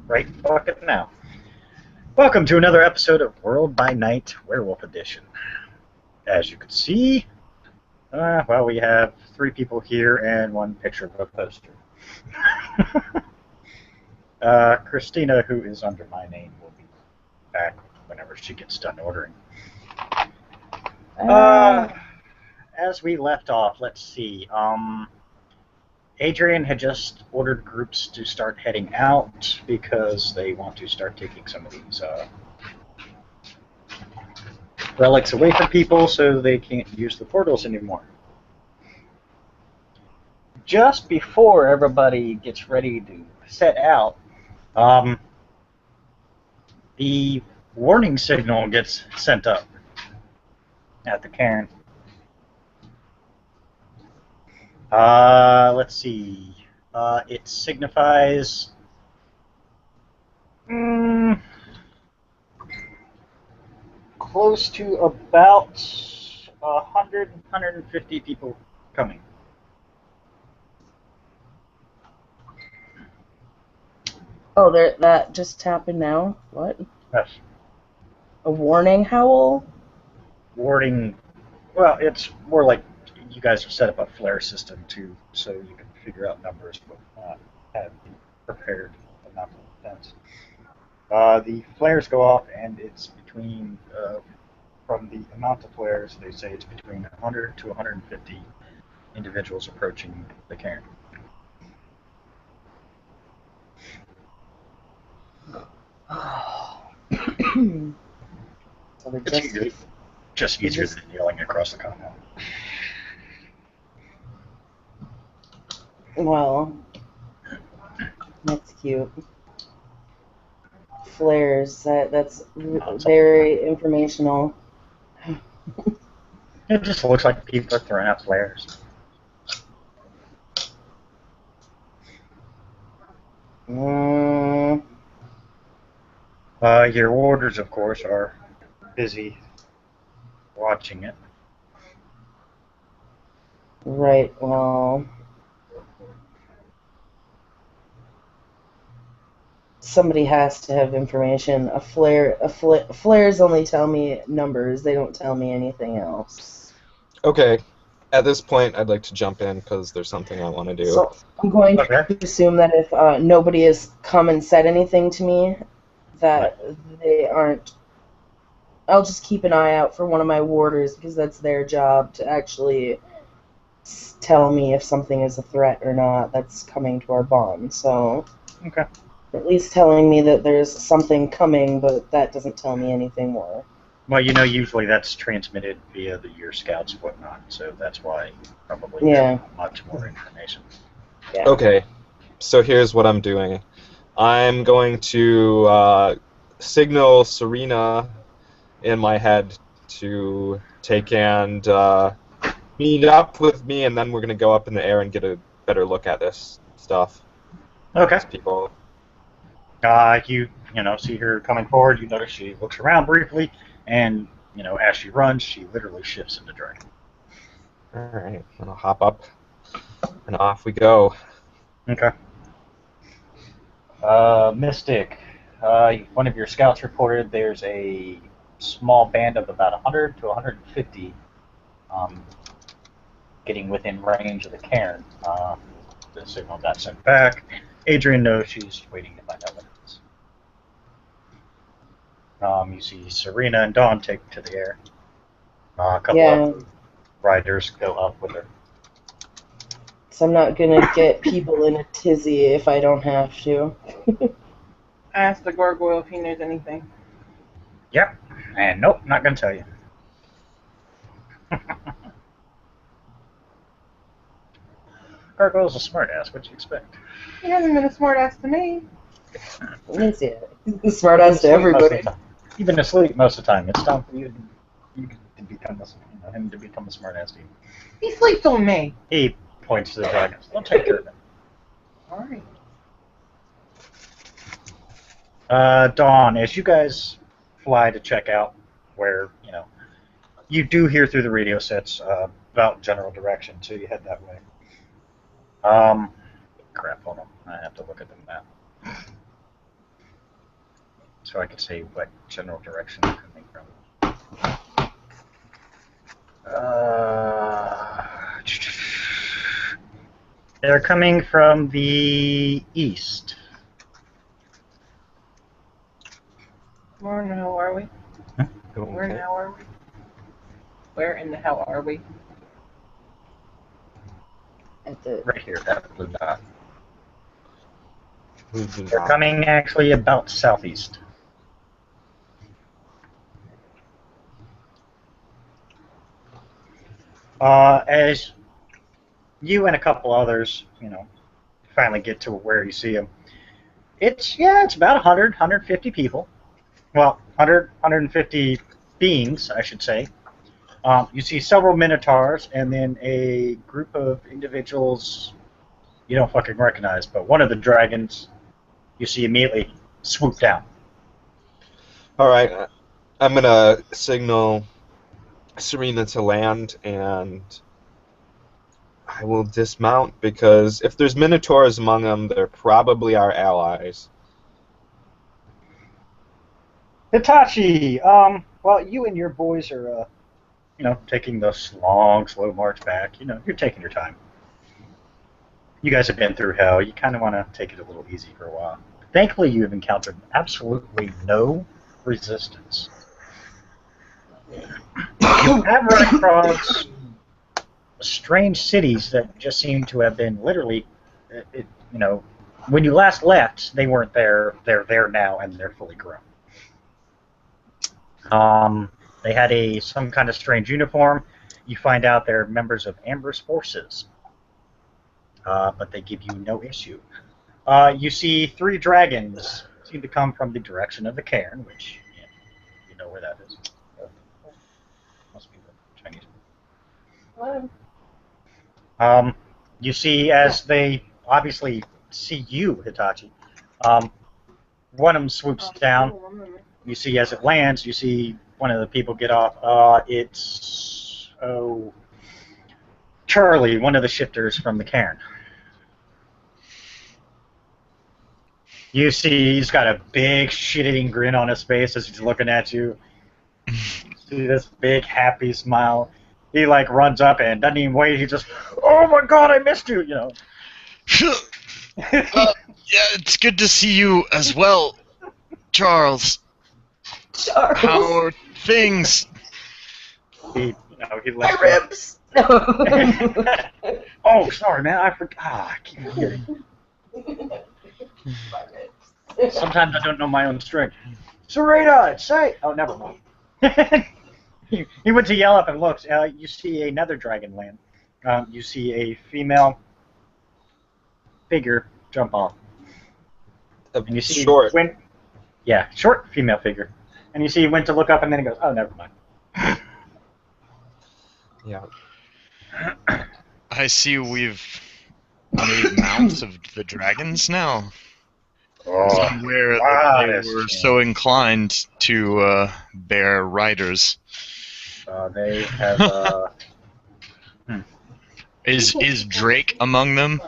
right bucket now. Welcome to another episode of World by Night Werewolf Edition. As you can see, well, we have 3 people here and 1 picture of a poster. Christina, who is under my name, will be back whenever she gets done ordering. As we left off, let's see. Adrian had just ordered groups to start heading out because they want to start taking some of these relics away from people so they can't use the portals anymore. Just before everybody gets ready to set out, the warning signal gets sent up at the cairn. Let's see. It signifies close to about 150 people coming. Oh, that just happened now? What? Yes. A warning howl? Warning. Well, it's more like you guys have set up a flare system too, so you can figure out numbers, but not have prepared enough defense. The flares go off, and it's between, from the amount of flares, they say it's between 100 to 150 individuals approaching the cairn. So they're It's just easier than yelling across the compound. Well, that's cute. Flares, that's very informational. It just looks like people are throwing out flares. Your warders, of course, are busy watching it. Right, well, somebody has to have information. Flares only tell me numbers. They don't tell me anything else. Okay. At this point, I'd like to jump in because there's something I want to do. So I'm going to assume that if nobody has come and said anything to me, that they aren't. I'll just keep an eye out for one of my warders because that's their job to actually tell me if something is a threat or not that's coming to our bond. So, okay. At least telling me that there's something coming, but that doesn't tell me anything more. Well, usually that's transmitted via your scouts and whatnot, so that's why probably not much more information. Yeah. Okay, so here's what I'm doing. I'm going to signal Serena in my head to take and meet up with me, and then we're going to go up in the air and get a better look at this stuff. Okay. These people. You see her coming forward. You notice she looks around briefly, and as she runs, she literally shifts into dragon. All right, and I'll hop up, and off we go. Okay. Mystic, one of your scouts reported there's a small band of about 100 to 150 getting within range of the cairn. The signal got sent back. Adrian knows she's waiting to find out what it is. You see Serena and Dawn take to the air. A couple of riders go up with her. So I'm not going to get people in a tizzy if I don't have to. I asked the gargoyle if he knows anything. Yep. And nope, not going to tell you. Gargoyle's a smartass. What'd you expect? He hasn't been a smartass to me. He's a smartass to everybody. You've been asleep most of the time. It's time for you to become him to become a smartass to you. He sleeps on me. He points to the dragons. They'll take care of him. All right. Dawn, as you guys fly to check out where, you do hear through the radio sets about general direction, so you head that way. Crap, hold on. I have to look at the map. so I can say what general direction they're coming from. They're coming from the east. Where in the hell are we? Where in the hell are we? Where in the hell are we? At the Right here, that blue dot. They're coming actually about southeast. As you and a couple others, finally get to where you see them, it's about 100, 150 people. Well, 100, 150 beings, I should say. You see several minotaurs, and then a group of individuals you don't fucking recognize, but one of the dragons you see immediately swoop down. Alright, I'm gonna signal Serena to land, and I will dismount, because if there's minotaurs among them, they're probably our allies. Hitachi, well, you and your boys are, taking this long, slow march back. You're taking your time. You guys have been through hell. You kind of want to take it a little easy for a while. Thankfully, you have encountered absolutely no resistance. You have run across strange cities that just seem to have been literally, when you last left, they weren't there. They're there now, and they're fully grown. They had some kind of strange uniform. You find out they're members of Amber's forces, but they give you no issue. You see 3 dragons seem to come from the direction of the cairn, which you know where that is. Must be the Chinese. Hello. You see, as they obviously see you, Hitachi, one of them swoops down. You see, as it lands, you see one of the people get off. It's Charlie, one of the shifters from the cairn. You see, he's got a big shit-eating grin on his face as he's looking at you. See this big happy smile. He runs up and doesn't even wait. He just, oh my god, I missed you. Yeah, it's good to see you as well, Charles. Charles. How are things? He My ribs. Oh, sorry, man. I forgot. I keep forgetting. Sometimes I don't know my own strength. Serena, say. Oh, never mind. He went to yell up and looks. You see another dragon land. You see a female figure jump off. And you see Short. Short female figure. And you see he went to look up and then he goes, oh, never mind. Yeah. I see we've made mounts of the dragons now. Oh, Somewhere that they were so inclined to bear riders. They have. Is Drake among them?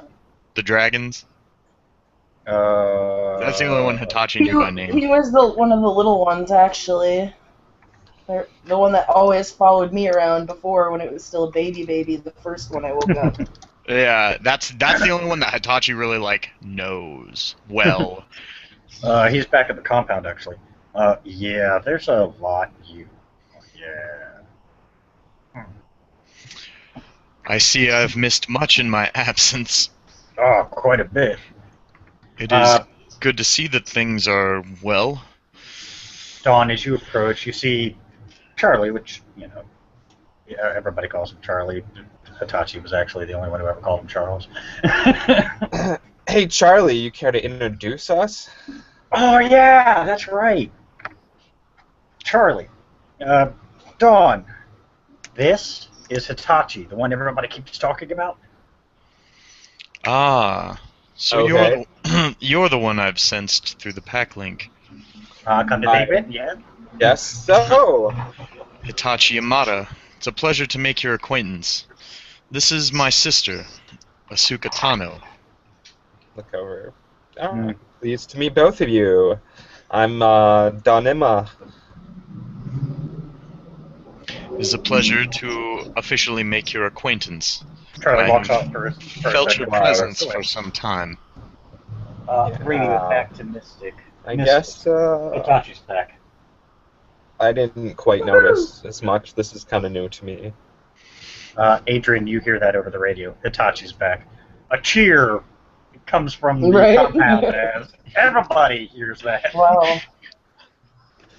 The dragons? That's the only one Hitachi knew by name. He was one of the little ones, actually. The one that always followed me around before when it was still a baby, the first one I woke up. Yeah, that's the only one that Hitachi really knows well. He's back at the compound, actually. Yeah, there's a lot I see I've missed much in my absence. Oh, quite a bit. It is good to see that things are well. Dawn, as you approach, you see Charlie, which, everybody calls him Charlie. Hitachi was actually the only one who ever called him Charles. Hey, Charlie, you care to introduce us? Oh, yeah, that's right. Charlie. Dawn. This is Hitachi, the one everybody keeps talking about. Ah, so Okay. you're the one I've sensed through the pack link. Come to think of it, yeah. Yes, so. Hitachi Yamada, it's a pleasure to make your acquaintance. This is my sister, Asuka Tano. Look over. Pleased to meet both of you. I'm Donima. It is a pleasure to officially make your acquaintance. Charlie walks I've off for a felt your second. presence for some time. Bringing it back to Mystic. I Mystic. guess Hitachi's back. I didn't quite notice as much. This is kind of new to me. Adrian, you hear that over the radio. Hitachi's back. A cheer comes from the Right. compound as everybody hears that. Well,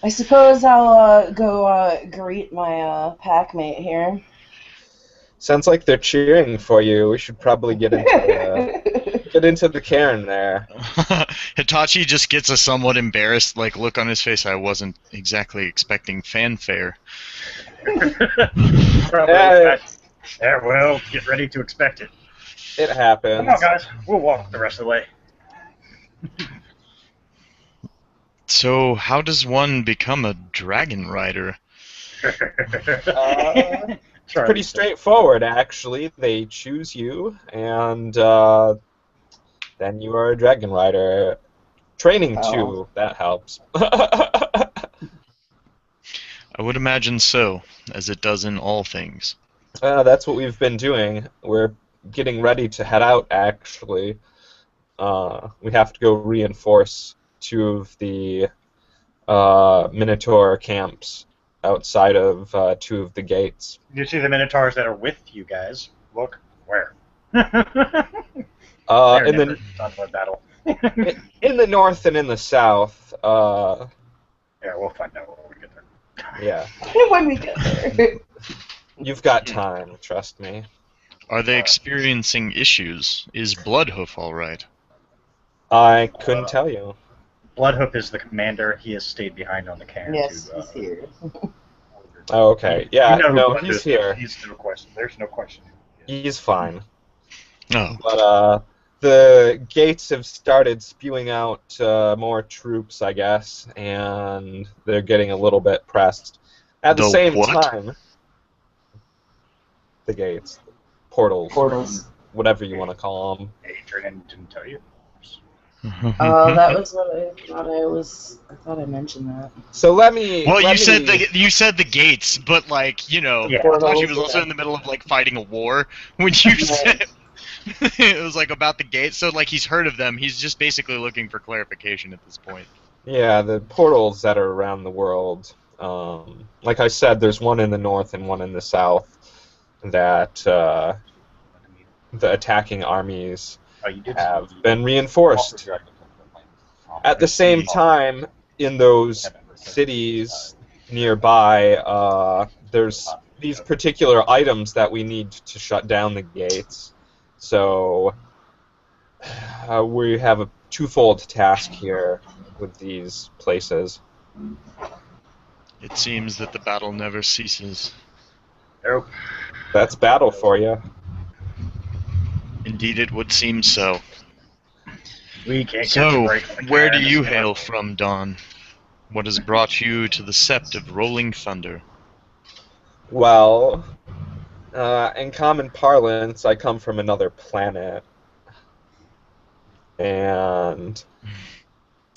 I suppose I'll go greet my packmate here. Sounds like they're cheering for you. We should probably get into the cairn there. Hitachi just gets a somewhat embarrassed look on his face. I wasn't exactly expecting fanfare. Probably. Yeah, well, get ready to expect it. It happens. Come on, guys. We'll walk the rest of the way. So, how does one become a dragon rider? It's pretty straightforward, actually. They choose you, and then you are a dragon rider. Training, too, that helps. I would imagine so, as it does in all things. That's what we've been doing. We're getting ready to head out, actually. We have to go reinforce 2 of the Minotaur camps outside of 2 of the gates. You see the Minotaurs that are with you guys. Look where. In never done with battle. in the north and in the south. Yeah, we'll find out when we get there. Yeah. When we get there. You've got time, trust me. Are they experiencing issues? Is Bloodhoof all right? I couldn't tell you. Bloodhoof is the commander. He has stayed behind on the cairn. Yes, he's here. Oh, okay. Yeah, You know no, who he's Bloodhoof here. is. He's no question. There's no question. He's fine. No. But the gates have started spewing out more troops, I guess, and they're getting a little bit pressed. At the same time, the gates, portals, whatever you want to call them. Adrian didn't tell you. That was what I thought I mentioned that. So let me. Well, let you said the gates, but Yeah. Hitachi was also in the middle of fighting a war when you said it was about the gates. So he's heard of them. He's just basically looking for clarification at this point. Yeah, the portals that are around the world. Like I said, there's one in the north and one in the south that the attacking armies have been reinforced. At the same time, in those cities nearby, there's these particular items that we need to shut down the gates. So we have a twofold task here with these places. It seems that the battle never ceases. Nope. That's battle for you. Indeed, it would seem so. We can't catch a So, break from the where do cairn. you hail from, Dawn? What has brought you to the Sept of Rolling Thunder? Well, in common parlance, I come from another planet. And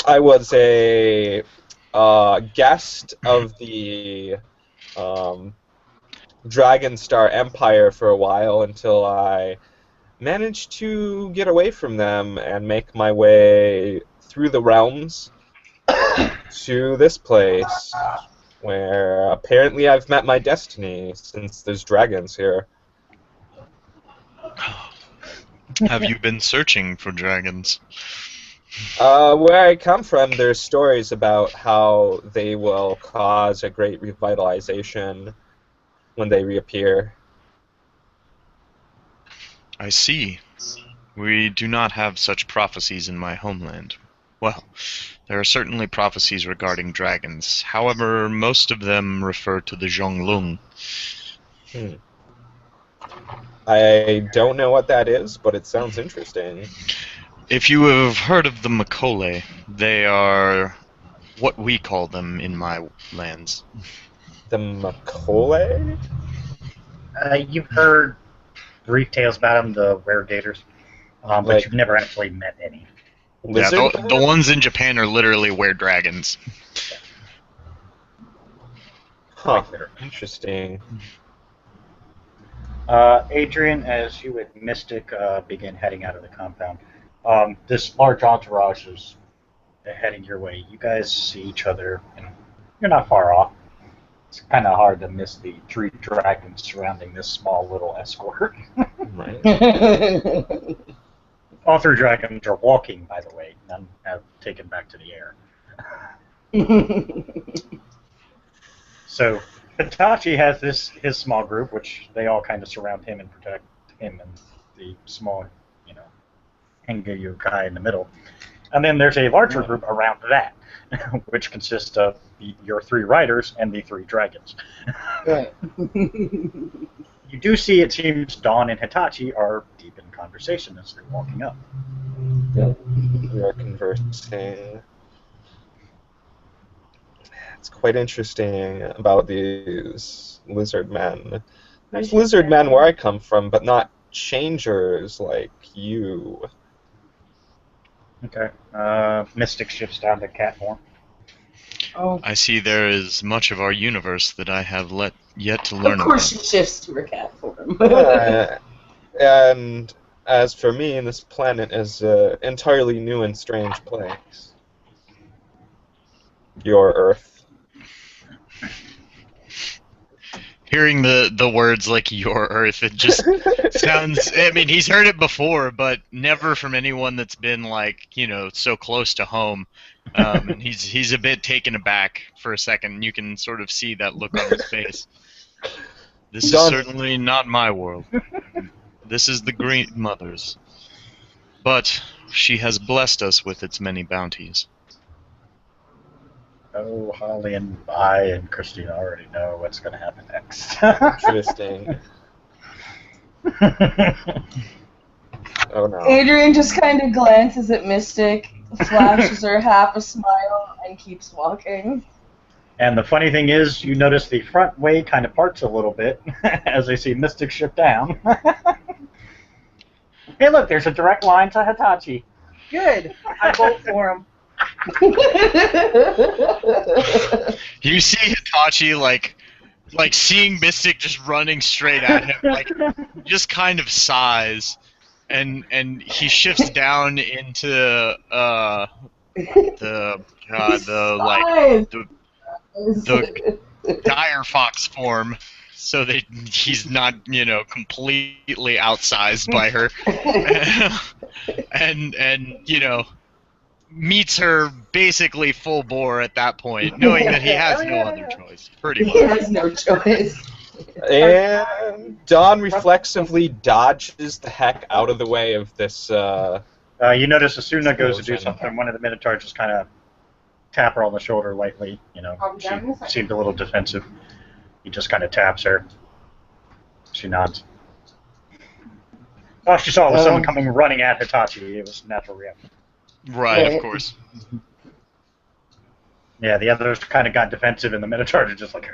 I was a guest of the Dragonstar Empire for a while until I managed to get away from them and make my way through the realms to this place, where apparently I've met my destiny since there's dragons here. Have you been searching for dragons? Where I come from, there's stories about how they will cause a great revitalization when they reappear. I see. We do not have such prophecies in my homeland. Well, there are certainly prophecies regarding dragons. However, most of them refer to the Zhonglong. I don't know what that is, but it sounds interesting. If you have heard of the Makole, they are what we call them in my lands. The Makole? You've heard brief tales about them, the rare gators, but Like- you've never actually met any. Lizard Yeah, the ones in Japan are literally were dragons. Huh. Quite literally. Interesting. Adrian, as you and Mystic begin heading out of the compound, this large entourage is heading your way. You guys see each other, and you're not far off. It's kind of hard to miss the 3 dragons surrounding this small little escort. Right. All 3 dragons are walking, by the way. None have taken back to the air. So Hitachi has his small group, which they all kind of surround him and protect him and the small, Henga Yokai in the middle. And then there's a larger group around that, which consists of your 3 riders and the 3 dragons. Right. You do see, it seems, Dawn and Hitachi are deep in conversation as they're walking up. We are conversing. It's quite interesting about these lizard men. There's lizard men where I come from, but not changers like you. Okay. Mystic shifts down to cat form. Oh, I see there is much of our universe that I have yet to learn of course about. she shifts to her cat form. And as for me, this planet is an entirely new and strange place. Your Earth. Hearing the words like "your Earth," it just sounds. I mean, he's heard it before, but never from anyone that's been so close to home. And he's a bit taken aback for a second. You can sort of see that look on his face. This is certainly not my world. This is the Green Mother's. But she has blessed us with its many bounties. Oh, Holly and I and Christina already know what's going to happen next. Interesting. Oh no. Adrian just kind of glances at Mystic, flashes her half a smile, and keeps walking. And the funny thing is, you notice the front way kind of parts a little bit as they see Mystic shift down. Hey, look, there's a direct line to Hitachi. Good. I vote for him. You see Hitachi seeing Mystic just running straight at him, just kind of sighs, and he shifts down into the dire fox form, so that he's not completely outsized by her, and meets her basically full bore at that point, knowing that he has no other choice, pretty much. He has no choice. And Dawn reflexively dodges the heck out of the way of this. You notice Asuna goes to do Explosion. something. One of the Minotaurs just kind of tap her on the shoulder lightly. She seemed a little defensive. He just kind of taps her. She nods. All she saw was someone coming running at Hitachi. It was a natural reaction. Right, of course. Yeah, the others kind of got defensive, and the Minotaurs are just like.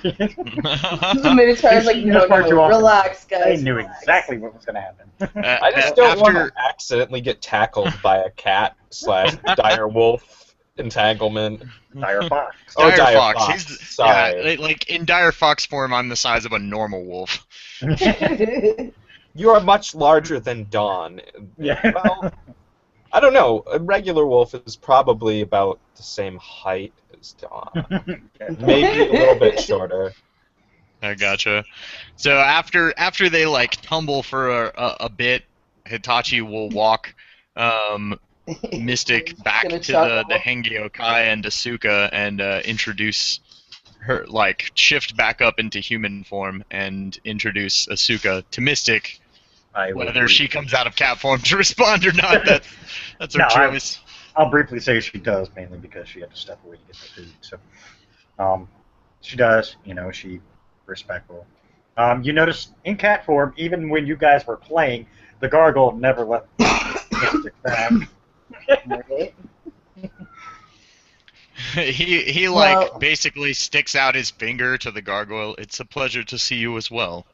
The Minotaur's like, no, relax, guys. They knew relax. exactly what was going to happen. I just don't want to accidentally get tackled by a cat / dire wolf entanglement. Dire Fox. Oh, Dire Fox. Sorry. Yeah, in Dire Fox form, I'm the size of a normal wolf. You are much larger than Dawn. Yeah. Well, I don't know. A regular wolf is probably about the same height as Dawn. Maybe a little bit shorter. I gotcha. So after they tumble for a bit, Hitachi will walk Mystic back to the Hengyokai and Asuka and introduce her, shift back up into human form and introduce Asuka to Mystic. Whether she comes out of cat form to respond or not, that's her choice. I'll briefly say she does, mainly because she had to step away to get the food. So, she does. She respectful. You notice in cat form, even when you guys were playing, the gargoyle never let Mystic back. He basically sticks out his finger to the gargoyle. It's a pleasure to see you as well.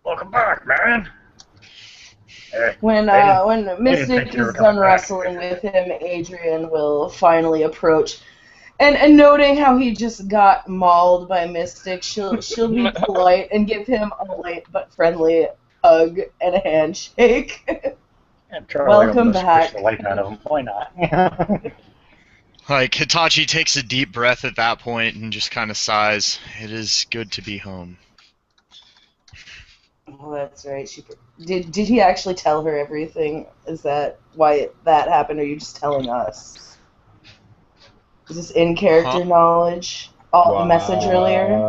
Welcome back, man. When didn't Mystic think you were is coming done back. wrestling with him, Adrian will finally approach. And noting how he just got mauled by Mystic, she'll be polite and give him a light but friendly hug and a handshake. And Charlie Welcome almost back. pushed the life out of him. Why not? Like, Hitachi takes a deep breath at that point and just kind of sighs. It is good to be home. Oh, that's right. Did he actually tell her everything? Is that why that happened, or are you just telling us? Is this in character knowledge? All the message earlier?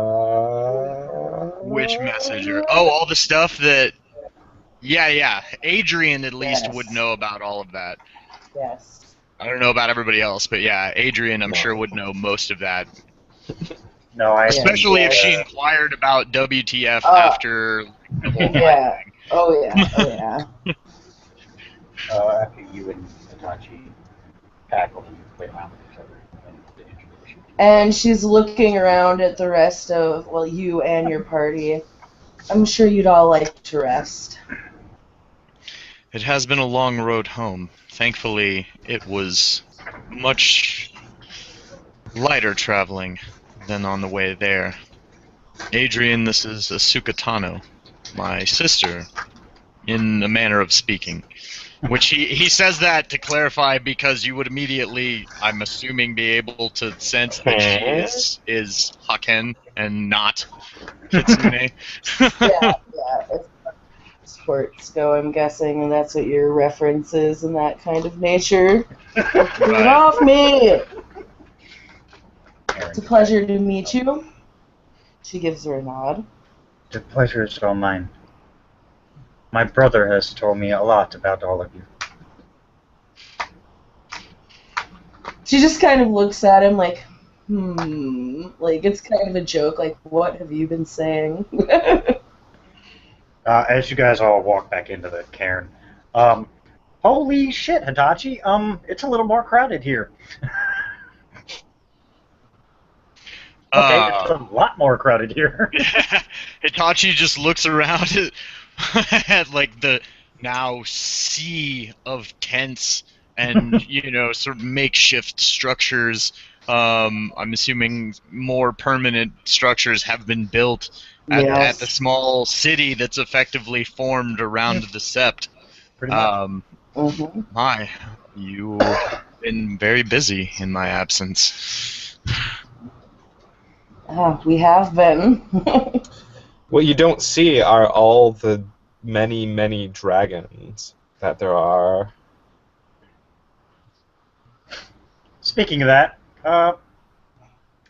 Which messenger? Oh, all the stuff that... Yeah. Adrian at least Yes. would know about all of that. Yes. I don't know about everybody else, but yeah, Adrian, I'm sure, would know most of that. No, I Especially if she inquired about WTF after the whole fight thing. Oh yeah. after you and Hitachi tackled and played around with each other. And the introduction. And she's looking around at the rest of, well, you and your party. I'm sure you'd all like to rest. It has been a long road home. Thankfully, it was much lighter traveling than on the way there. Adrian, this is Asukatano, my sister, in a manner of speaking. Which he says that to clarify because you would immediately, I'm assuming, be able to sense that she is Haken and not Kitsune. Yeah. As sports go, I'm guessing, and that's what your reference is and that kind of nature. Get off me! It's a pleasure to meet you. She gives her a nod. The pleasure is all mine. My brother has told me a lot about all of you. She just kind of looks at him like, like it's kind of a joke, like, what have you been saying? As you guys all walk back into the cairn, holy shit, Hitachi, it's a little more crowded here. Okay, it's a lot more crowded here. Hitachi just looks around at like the now sea of tents and sort of makeshift structures. I'm assuming more permanent structures have been built at the small city that's effectively formed around the sept. Pretty much. My, you've been very busy in my absence. We have been. What you don't see are all the many, many dragons that there are. Speaking of that,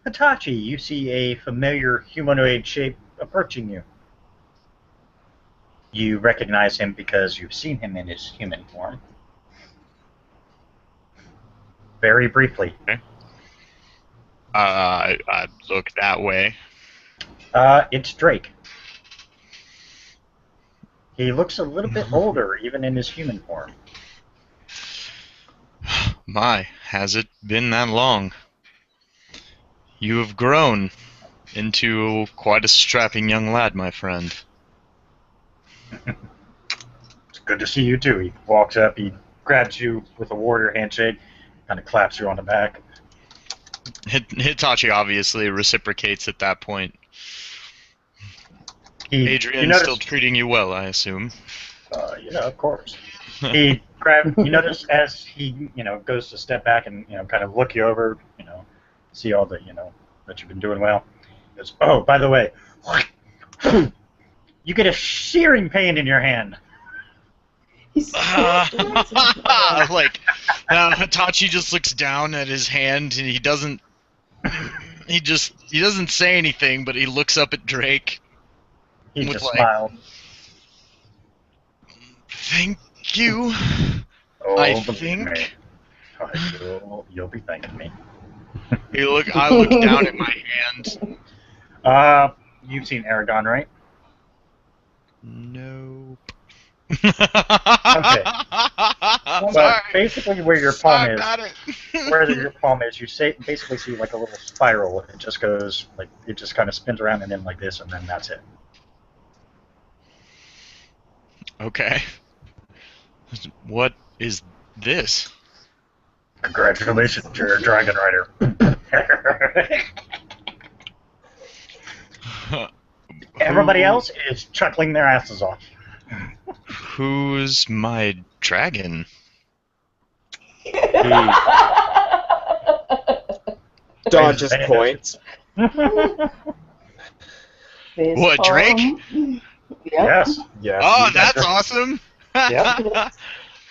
Hitachi, you see a familiar humanoid shape approaching you. You recognize him because you've seen him in his human form. Very briefly. Okay. I look that way. It's Drake. He looks a little bit older, even in his human form. My, has it been that long? You have grown into quite a strapping young lad, my friend. It's good to see you, too. He walks up, he grabs you with a warrior handshake, kind of claps you on the back. Hitachi obviously reciprocates at that point. Adrian's still treating you well, I assume. Yeah, of course. He you notice as he, goes to step back and, kind of look you over, see all the, that you've been doing well. He goes, oh, by the way, you get a shearing pain in your hand. Hitachi just looks down at his hand and he doesn't say anything, but he looks up at Drake. He just smiled. Thank you. Oh, I think. You'll be thanking me. I look down at my hand. You've seen Aragon, right? No. Okay. But basically, where your palm is, you basically see like a little spiral. It just goes it just kind of spins around and then like this, and then that's it. Okay. What is this? Congratulations, you're a dragon rider. Everybody else is chuckling their asses off. Who's my dragon? Don just points. What, Drake? Yep. Yes. Yes. Oh, You got that's Drake. awesome! Yep.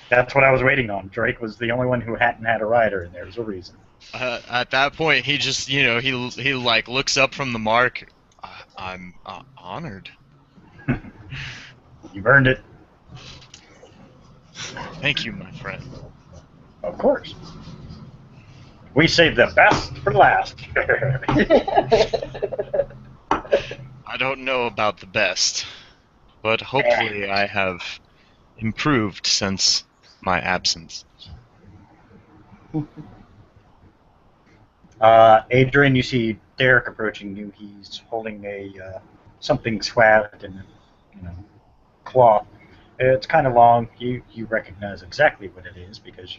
That's what I was waiting on. Drake was the only one who hadn't had a rider, and there's a reason. At that point, he just, he like looks up from the mark. I'm honored. You've earned it. Thank you, my friend. Of course. We saved the best for last. I don't know about the best, but hopefully I have improved since my absence. Adrian, you see Derek approaching you. He's holding a something swathed in cloth. It's kind of long. You recognize exactly what it is because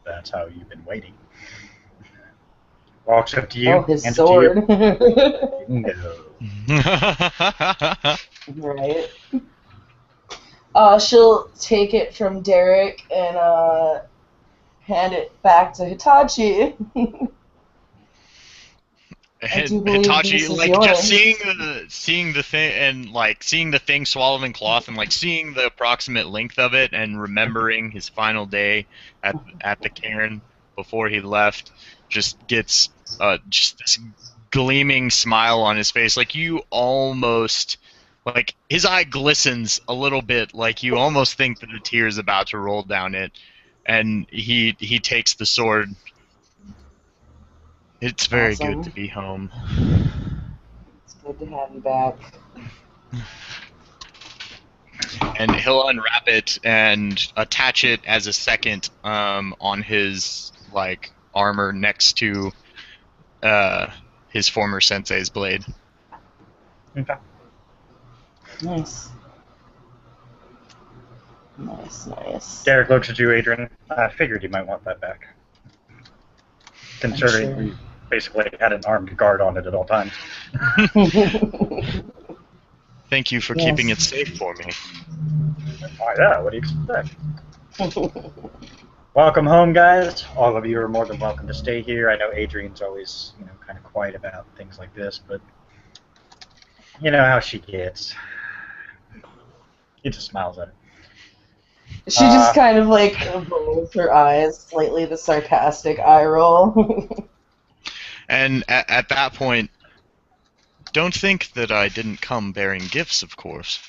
that's how you've been waiting. Walks up to you. Oh, his hands sword. It to you. No. Right. She'll take it from Derek and hand it back to Hitachi. I do And believe Hitachi, this is like, yours. just seeing the thing and like seeing the thing swallowed in cloth and like seeing the approximate length of it and remembering his final day at the cairn before he left, just gets just this gleaming smile on his face. Like, you almost, like, his eye glistens a little bit, like you almost think that a tear is about to roll down it, and he takes the sword. It's very Awesome. good to be home. It's good to have you back. And he'll unwrap it and attach it as a second on his like armor next to his former sensei's blade. Okay. Nice. Nice. Derek looks at you, Adrian. I figured you might want that back. Considering we basically had an armed guard on it at all times. Thank you for Yes. keeping it safe for me. Oh, yeah, what do you expect? Welcome home, guys. All of you are more than welcome to stay here. I know Adrian's always, kind of quiet about things like this, but you know how she gets. He just smiles at her. She just kind of like rolls her eyes, slightly the sarcastic eye roll. And at that point, don't think that I didn't come bearing gifts, of course.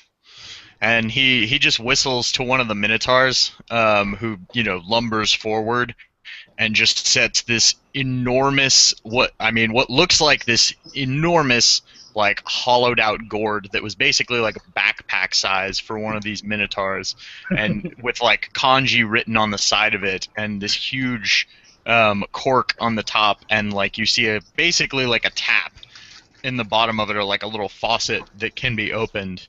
And he just whistles to one of the minotaurs, who lumbers forward, and just sets this enormous what looks like this enormous like hollowed out gourd that was basically like a backpack size for one of these minotaurs, and with like kanji written on the side of it, and this huge cork on the top, and like you see basically like a tap in the bottom of it, or like a little faucet that can be opened.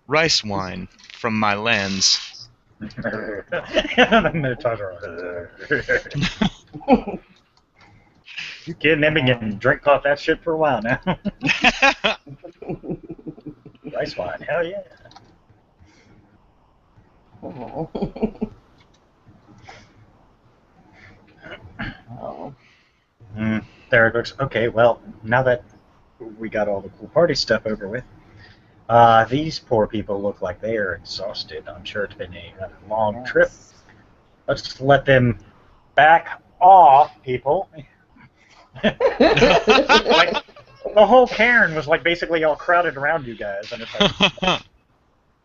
Rice wine from my lands. The Minotaurs are You kidding? They've been getting drink off that shit for a while now. Rice wine, hell yeah. Oh. Derek looks, okay, well, now that we got all the cool party stuff over with, these poor people look like they are exhausted. I'm sure it's been a long trip. Let's let them back off, people. Like, the whole cairn was like basically all crowded around you guys, and it's like,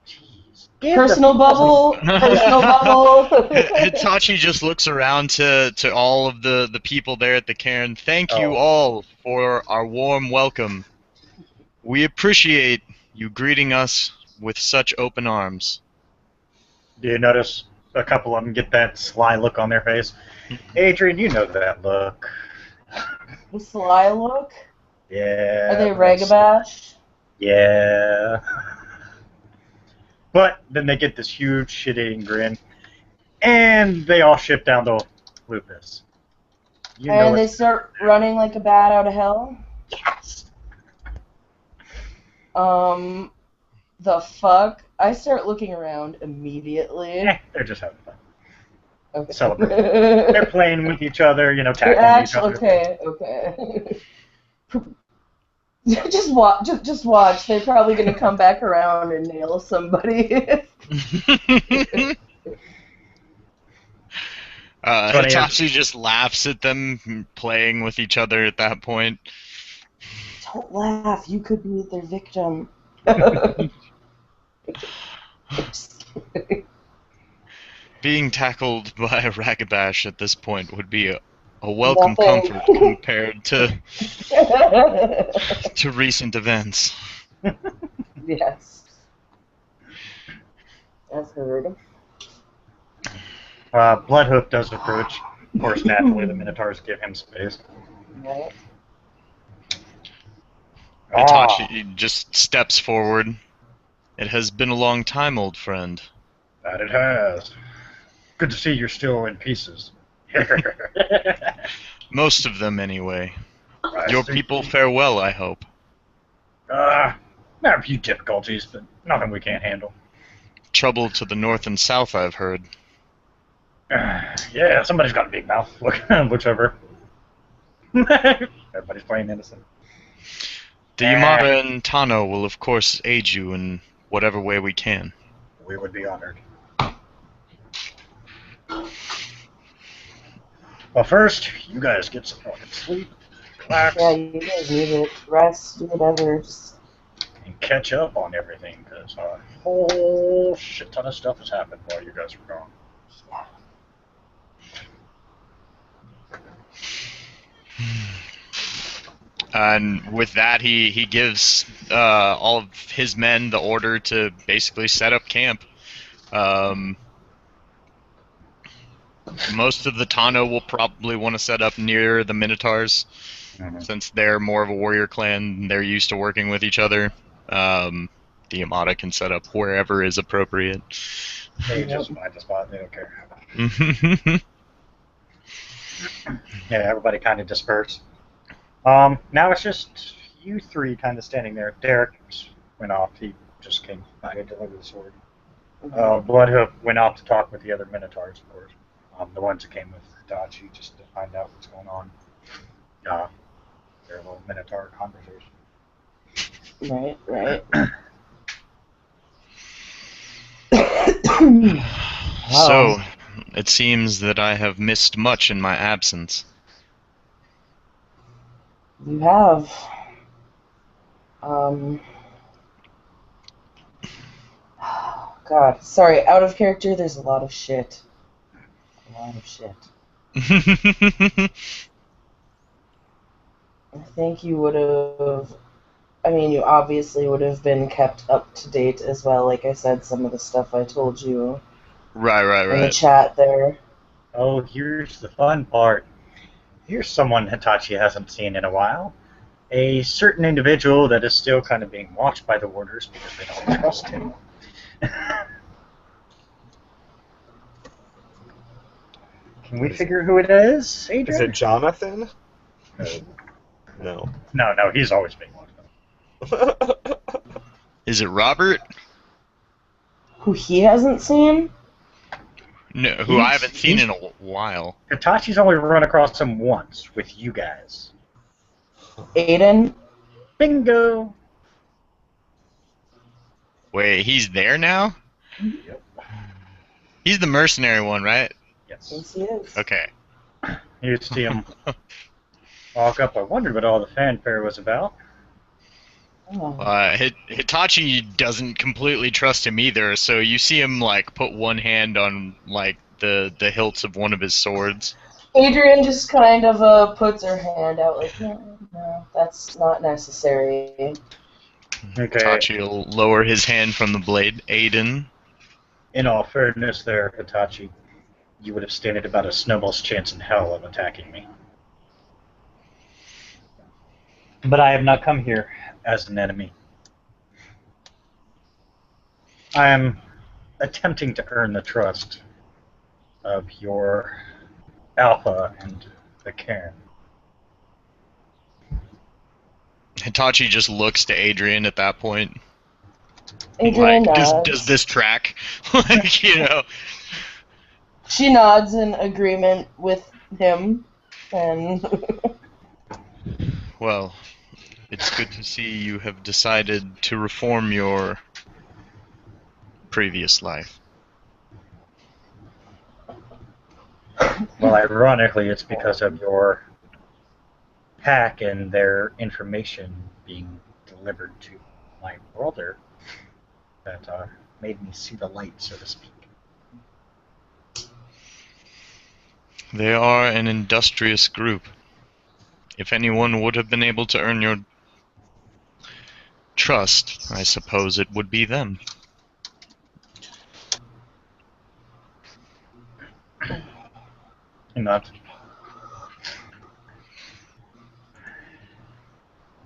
jeez. Personal bubble. Personal bubble. Hitachi just looks around to all of the people there at the cairn. Thank you all for our warm welcome. We appreciate you greeting us with such open arms. Do you notice a couple of them get that sly look on their face? Adrian, you know that look. The sly look? Yeah. Are they ragabash? Yeah. But then they get this huge shit-eating grin, and they all ship down to Lupus. You know And they it's start running like a bat out of hell. yes. The fuck? I start looking around immediately. They're just having fun. Okay. Celebrating. They're playing with each other, You're tackling each other. okay. Just watch. They're probably gonna come back around and nail somebody. Hitachi just laughs at them playing with each other at that point. Don't laugh. You could be their victim. Just kidding. Being tackled by a Ragabash at this point would be a welcome Nothing. comfort compared to recent events. Yes. I've heard. Bloodhoof does approach. Of course, naturally, the Minotaurs give him space. Right. Hitachi just steps forward. It has been a long time, old friend. That it has. Good to see you're still in pieces. Most of them, anyway. I Your see. people fare well, I hope. There are a few difficulties, but nothing we can't handle. Trouble to the north and south, I've heard. Yeah, somebody's got a big mouth. Whichever. Everybody's playing innocent. The Yamada and Tano will, of course, aid you in whatever way we can. We would be honored. Well, first, you guys get some fucking sleep, relax, Yeah, you guys need it. Rest, do whatever. Just... and catch up on everything, because a whole shit ton of stuff has happened while you guys were gone. And with that, he gives all of his men the order to basically set up camp. Most of the Tano will probably want to set up near the Minotaurs, since they're more of a warrior clan. They're used to working with each other. The Yamada can set up wherever is appropriate. They just find a spot, they don't care. Yeah, everybody kind of dispersed. Now it's just you three kind of standing there. Derek went off. He just came by to deliver the sword. Bloodhoof went off to talk with the other Minotaurs, of course. The ones that came with Hitachi, just to find out what's going on. Their little Minotaur conversation. Right. So, it seems that I have missed much in my absence. You have. God, sorry, out of character, there's a lot of shit. I think you would have... I mean, you obviously would have been kept up to date as well, like I said, some of the stuff I told you Right. in the chat there. Oh, here's the fun part. Here's someone Hitachi hasn't seen in a while. A certain individual that is still kind of being watched by the warders because they don't trust him. Can we figure who it is, Adrian? Is it Jonathan? No. No, he's always being watched. Is it Robert? Who he hasn't seen? No, who I haven't seen in a while. Hitachi's only run across him once with you guys. Aiden? Bingo! Wait, he's there now? Yep. He's the mercenary one, right? Yes. Yes, he is. Okay. You see him walk up. I wondered what all the fanfare was about. Oh. Hitachi doesn't completely trust him either, so you see him like put one hand on like the hilts of one of his swords. Adrian just kind of puts her hand out like, no, that's not necessary. Okay. Hitachi will lower his hand from the blade. Aiden. In all fairness there, Hitachi, you would have standed about a snowball's chance in hell of attacking me. But I have not come here as an enemy. I am attempting to earn the trust of your Alpha and the Cairn. Hitachi just looks to Adrian at that point. Adrian Like, nods. does this track? Like, you know. She nods in agreement with him, and Well, it's good to see you have decided to reform your previous life. Well, ironically, it's because of your hack and their information being delivered to my brother that made me see the light, so to speak. They are an industrious group. If anyone would have been able to earn your trust, I suppose it would be them. Not.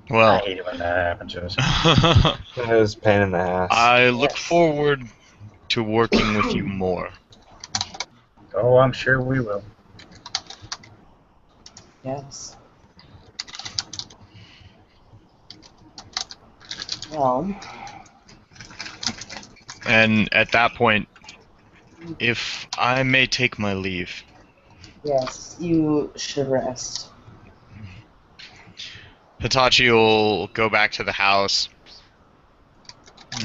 I Well, hate it when that happens, Joseph. It was a pain in the ass. I look Yes. forward to working with you more. Oh, I'm sure we will. yes. Well, And at that point, if I may take my leave, yes, you should rest. Hitachi will go back to the house.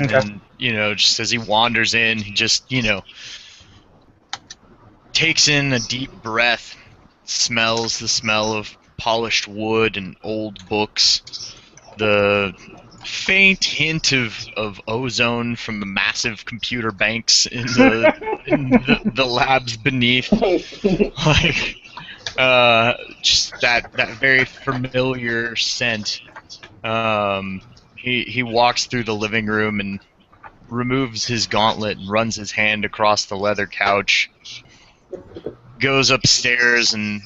Okay. And, you know, just as he wanders in, he just, you know, takes in a deep breath, smells the smell of polished wood and old books, the faint hint of ozone from the massive computer banks in the labs beneath. Like, just that very familiar scent. He walks through the living room and removes his gauntlet and runs his hand across the leather couch, goes upstairs and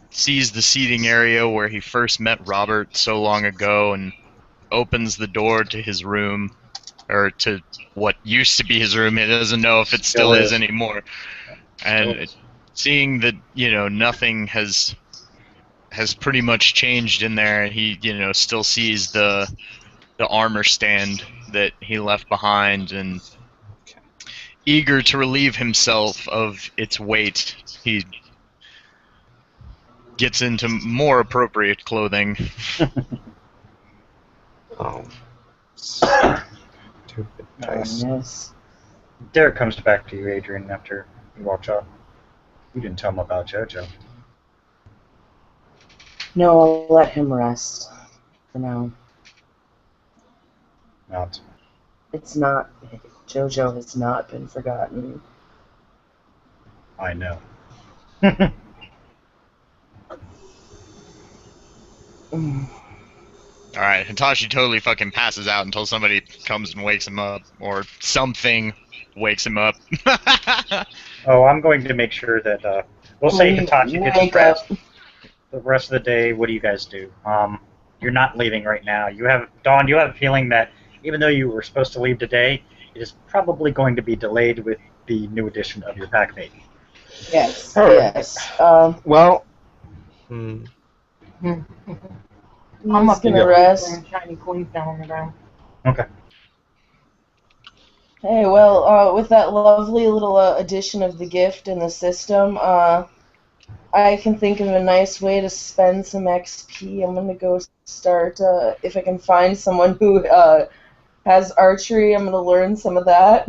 sees the seating area where he first met Robert so long ago, and opens the door to his room, or to what used to be his room. He doesn't know if it still is anymore. And seeing that, you know, nothing has pretty much changed in there, he, you know, still sees the armor stand that he left behind, and eager to relieve himself of its weight, he gets into more appropriate clothing. Oh. Stupid dice. Yes. Derek comes back to you, Adrian, after he walks off. You didn't tell him about JoJo. No, I'll let him rest for now. Not. It's not. JoJo has not been forgotten. I know. Mm. Alright, Hitachi totally fucking passes out until somebody comes and wakes him up, or something wakes him up. Oh, I'm going to make sure that, we'll say Hitachi gets his Wake up. rest. The rest of the day, what do you guys do? You're not leaving right now. Dawn, you have a feeling that even though you were supposed to leave today, it is probably going to be delayed with the new edition of your pack mate. Yes. All right. Yes. Well, I'm He's up gonna go. rest. and shiny coins down on the ground. Okay. Hey, well, with that lovely little addition of the gift in the system, I can think of a nice way to spend some XP. I'm gonna go start, if I can find someone who has archery, I'm gonna learn some of that.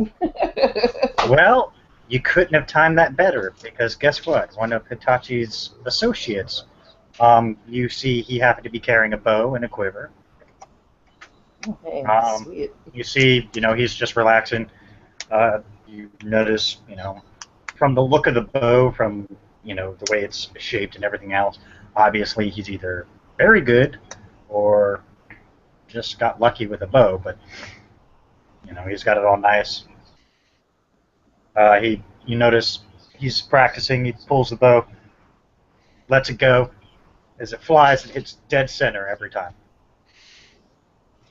Well, you couldn't have timed that better, because guess what? One of Hitachi's associates, you see he happened to be carrying a bow and a quiver. Hey, sweet. You see, he's just relaxing. You notice, from the look of the bow, from, the way it's shaped and everything else, obviously he's either very good or just got lucky with a bow, but, he's got it all nice. You notice he's practicing, he pulls the bow, lets it go. As it flies, it hits dead center every time.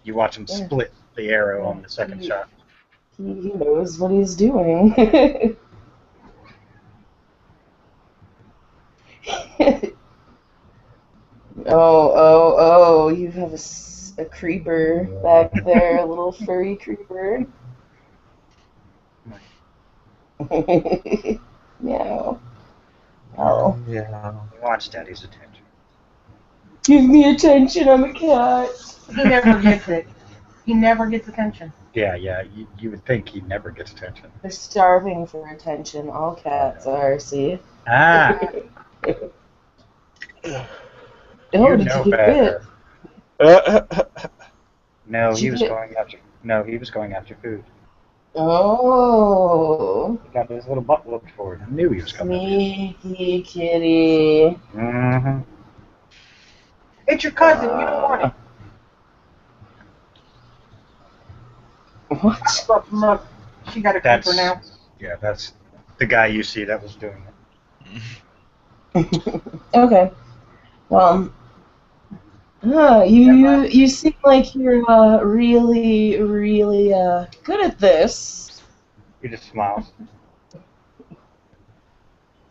You watch him split the arrow on the second shot. He knows what he's doing. Oh, you have a creeper back there, a little furry creeper. Meow. Oh. Yeah. He wants Daddy's attention. Give me attention, I'm a cat. He never gets it. He never gets attention. Yeah, you would think he never gets attention. They're starving for attention. All cats are, see? Ah, Oh, you did know you get bit? better. No, Did he you was get- going after. No, he was going after food. Oh, He got his little butt looked for it. I knew he was coming. sneaky kitty. Mm-hmm. It's your cousin. You don't want it. What? But look, she got a That's creeper now. Yeah, that's the guy you see that was doing it. Okay. Well, you seem like you're really, really good at this. He just smiles.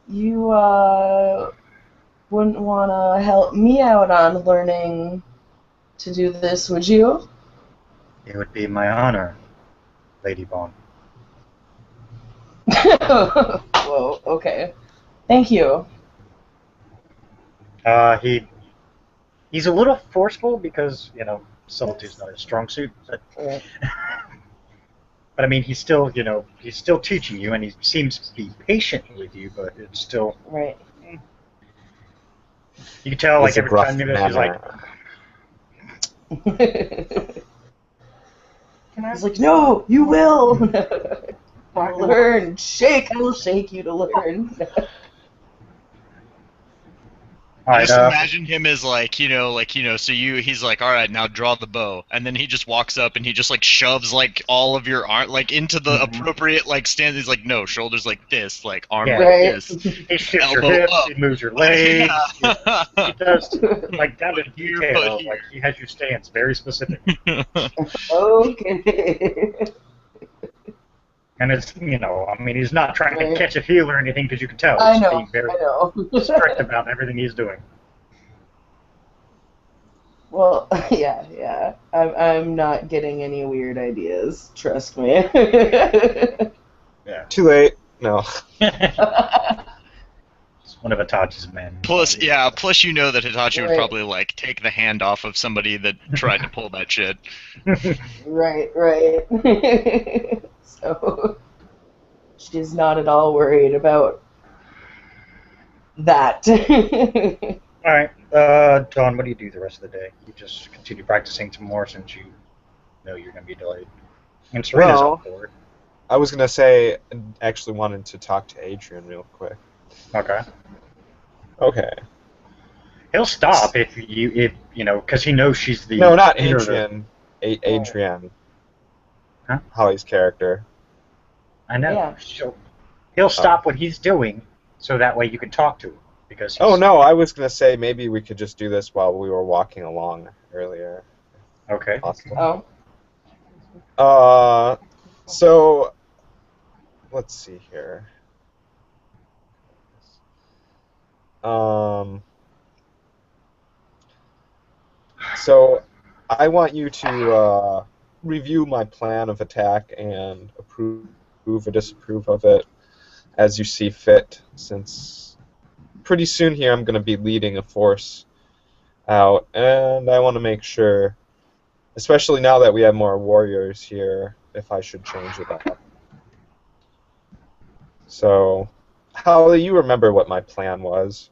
You wouldn't want to help me out on learning to do this, would you? It would be my honor, Lady Bone. Whoa, okay. Thank you. He's a little forceful because subtlety's not his strong suit. But I mean, he's still teaching you, and he seems to be patient with you. But it's still Right. you can tell It's a every gruff time he's like, Can I? He's like, no, you will. Walk away. Learn. Shake. I will shake you to learn. all right, Just imagine him as so he's like, all right, now draw the bow, and then he just walks up and he just like shoves like all of your arm like into the Mhm. appropriate like stand. He's like, no, shoulders like this, like arm Yeah. like Right. this. he shifts your elbow hips, up. he moves your legs. Yeah. He does like down to Here, detail. but Like he has your stance very specific, Okay. and it's I mean, he's not trying Right. to catch a feel or anything because you can tell I he's know. being very I know. strict about everything he's doing. Well, yeah. I'm not getting any weird ideas. Trust me. Yeah, Too late. No. it's one of Itachi's men. Plus you know that Hitachi would Right. probably like take the hand off of somebody that tried to pull that shit. Right. So she's not at all worried about that. All right, Dawn, what do you do the rest of the day? You just continue practicing some more since you know you're going to be delayed. And Serena's Well- up for it. I was gonna say, actually wanted to talk to Adrian real quick. Okay. Okay. He'll stop if because he knows she's the No, not leader of Adrian. Adrian. Huh? Holly's character. I know. Yeah. He'll stop what he's doing so that way you can talk to him because. Oh no, I was gonna say maybe we could just do this while we were walking along earlier. Okay. Possible. Oh. So let's see here. So I want you to review my plan of attack and approve or disapprove of it as you see fit, since pretty soon here I'm going to be leading a force out, and I want to make sure, especially now that we have more warriors here, if I should change it up. So, Holly, you remember what my plan was?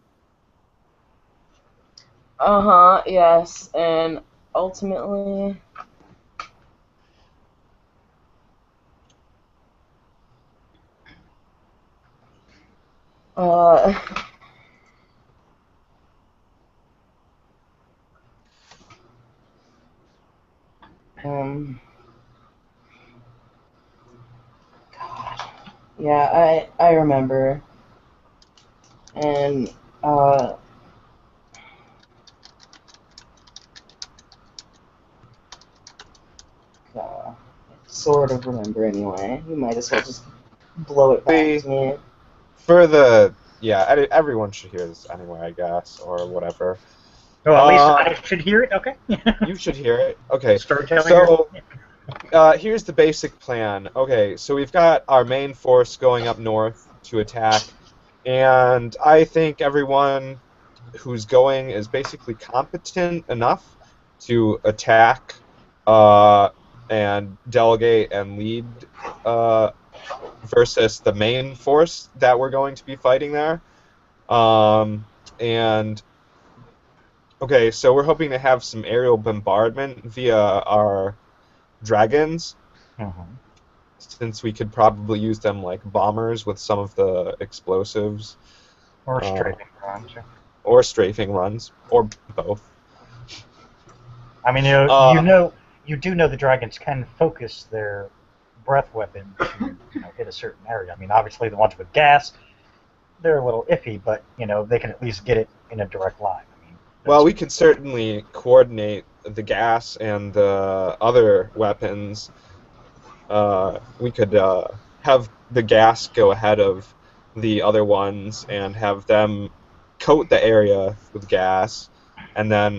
Yes, and ultimately, God, yeah, I remember, and God, sort of remember anyway. You might as well just blow it back to me. For the everyone should hear this anyway, I guess, or whatever. Oh, at least I should hear it. Okay. You should hear it. Okay. Storytelling. So here's the basic plan. Okay, so we've got our main force going up north to attack, and I think everyone who's going is basically competent enough to attack and delegate and lead versus the main force that we're going to be fighting there. And okay, so we're hoping to have some aerial bombardment via our dragons, since we could probably use them like bombers with some of the explosives. Or strafing runs. Or strafing runs, or both. I mean, you do know the dragons can focus their breath weapon to hit a certain area. I mean, obviously the ones with gas, they're a little iffy, but they can at least get it in a direct line. I mean, well, we could certainly coordinate the gas and the other weapons. We could have the gas go ahead of the other ones and have them coat the area with gas, and then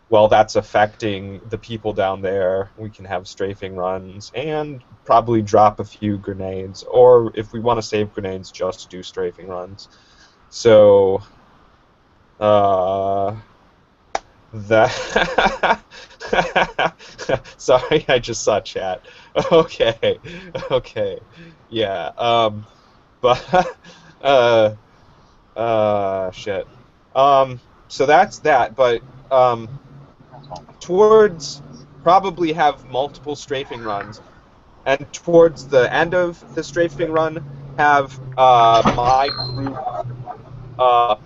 while that's affecting the people down there, we can have strafing runs and probably drop a few grenades, or if we want to save grenades, just do strafing runs. So that sorry, I just saw chat. Okay, yeah. But shit. So that's that. But towards probably have multiple strafing runs, and towards the end of the strafing run, have my group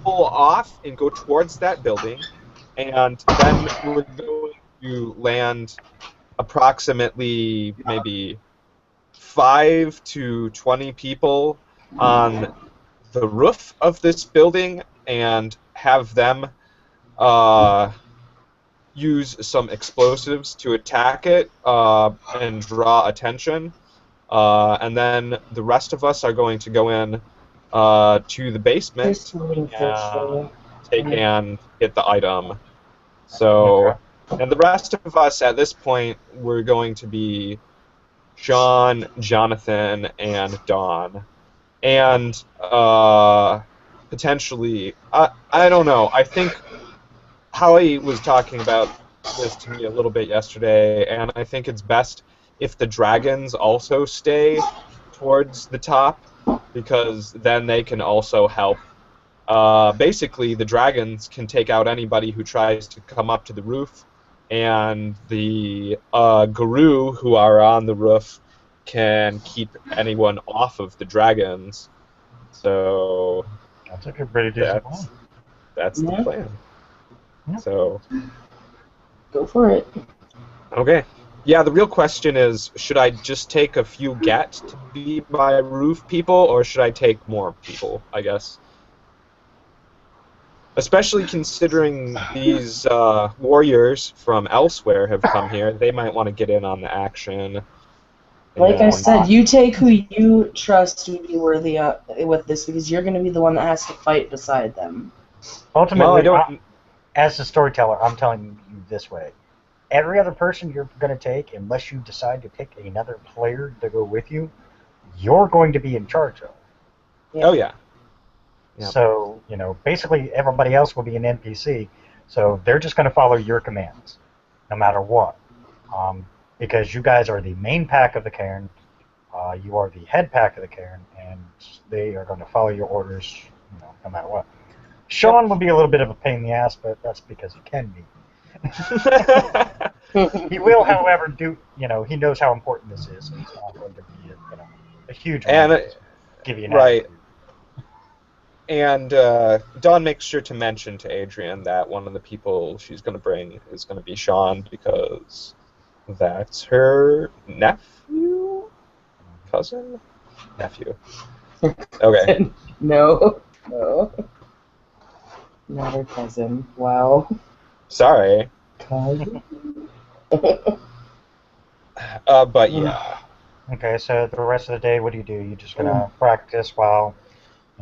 pull off and go towards that building, and then we're going to land approximately maybe 5 to 20 people on the roof of this building and have them use some explosives to attack it and draw attention. And then the rest of us are going to go in to the basement and take and hit the item. So, and the rest of us at this point, we're going to be Sean, Jonathan, and Dawn. And potentially, I don't know, I think Holly was talking about this to me a little bit yesterday, and I think it's best if the dragons also stay towards the top, because then they can also help. Basically, the dragons can take out anybody who tries to come up to the roof, and the guru who are on the roof can keep anyone off of the dragons. So that's a pretty decent plan. That's the plan. Yeah. So go for it. Okay. Yeah, the real question is, should I just take a few get to be my roof people, or should I take more people, I guess? Especially considering these warriors from elsewhere have come here, they might want to get in on the action. Like I said, you take who you trust to be worthy with this, because you're going to be the one that has to fight beside them. Ultimately, as a storyteller, I'm telling you this way. Every other person you're going to take, unless you decide to pick another player to go with you, you're going to be in charge of. Yeah. Oh, yeah. Yep. So, basically everybody else will be an NPC, so they're just going to follow your commands, no matter what. Because you guys are the main pack of the cairn, you are the head pack of the cairn, and they are going to follow your orders, no matter what. Sean will be a little bit of a pain in the ass, but that's because he can be. He will, however, he knows how important this is, and it's not going to be a huge one. Give you an right. Attitude. And Dawn makes sure to mention to Adrian that one of the people she's going to bring is going to be Sean, because that's her nephew? Cousin? Nephew. Okay. No. Not her cousin. Wow. Sorry. Cousin. But yeah. Okay, so the rest of the day, what do? You just gonna practice while,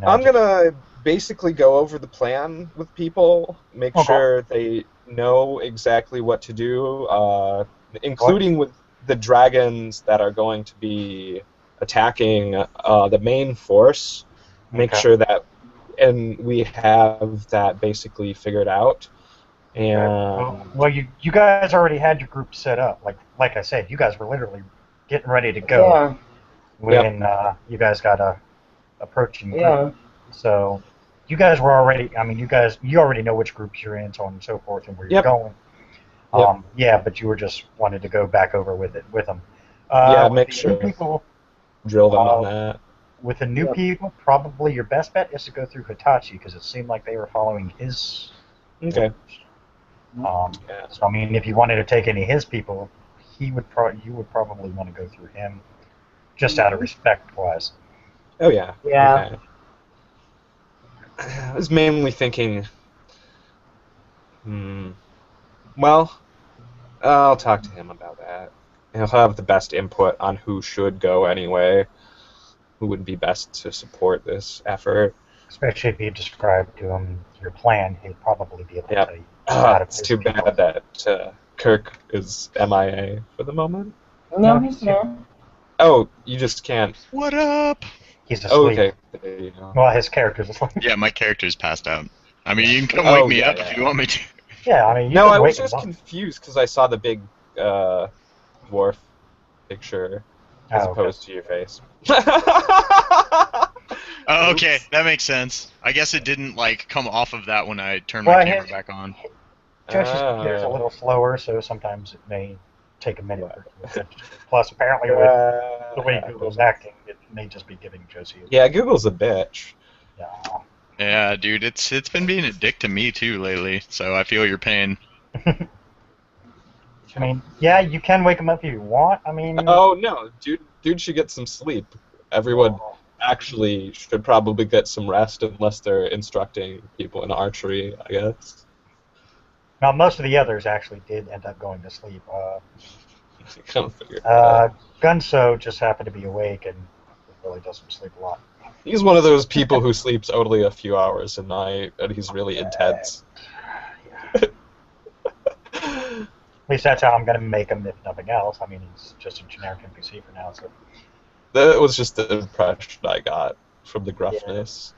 I'm gonna basically go over the plan with people, make sure they know exactly what to do, including with the dragons that are going to be attacking the main force. Make sure that, and we have that basically figured out. And well, you guys already had your group set up. Like I said, you guys were literally getting ready to go when you guys got a approaching group. Yeah. So you guys were already. I mean, you already know which groups you're in, so on and so forth, and where you're going. Yeah, but you were just wanted to go back over with them. Make sure people drill them on that. With the new people, probably your best bet is to go through Hitachi because it seemed like they were following his. Okay. So I mean, if you wanted to take any of his people, you would probably want to go through him, just out of respect wise. Oh yeah. Yeah. Okay. I was mainly thinking. Well, I'll talk to him about that. He'll have the best input on who should go anyway. Who would be best to support this effort? Especially if you describe to him your plan, he'd probably be able to tell you. It's too bad that Kirk is MIA for the moment. No, he's not. Oh, you just can't. What up? He's asleep. Oh, okay. There you go. Well, his character's asleep. Yeah, my character's passed out. I mean, you can come wake me up if you want me to. Yeah, I mean, I was just confused because I saw the big dwarf picture as opposed to your face. Oh, okay, that makes sense. I guess it didn't come off of that when I turned my camera back on. Josh's computer's a little slower, so sometimes it may take a minute. Plus, apparently, with the way Google's acting, it may just be giving Josie. Yeah, Google's a bitch. Yeah. Yeah, dude, it's been being a dick to me too lately. So I feel your pain. I mean, yeah, you can wake him up if you want. I mean. Oh no, dude should get some sleep. Everyone actually should probably get some rest unless they're instructing people in archery, I guess. Now, most of the others actually did end up going to sleep. Gunso just happened to be awake and really doesn't sleep a lot. He's one of those people who sleeps only a few hours a night, and he's really intense. At least that's how I'm going to make him, if nothing else. I mean, he's just a generic NPC for now, so... That was just the impression I got from the gruffness.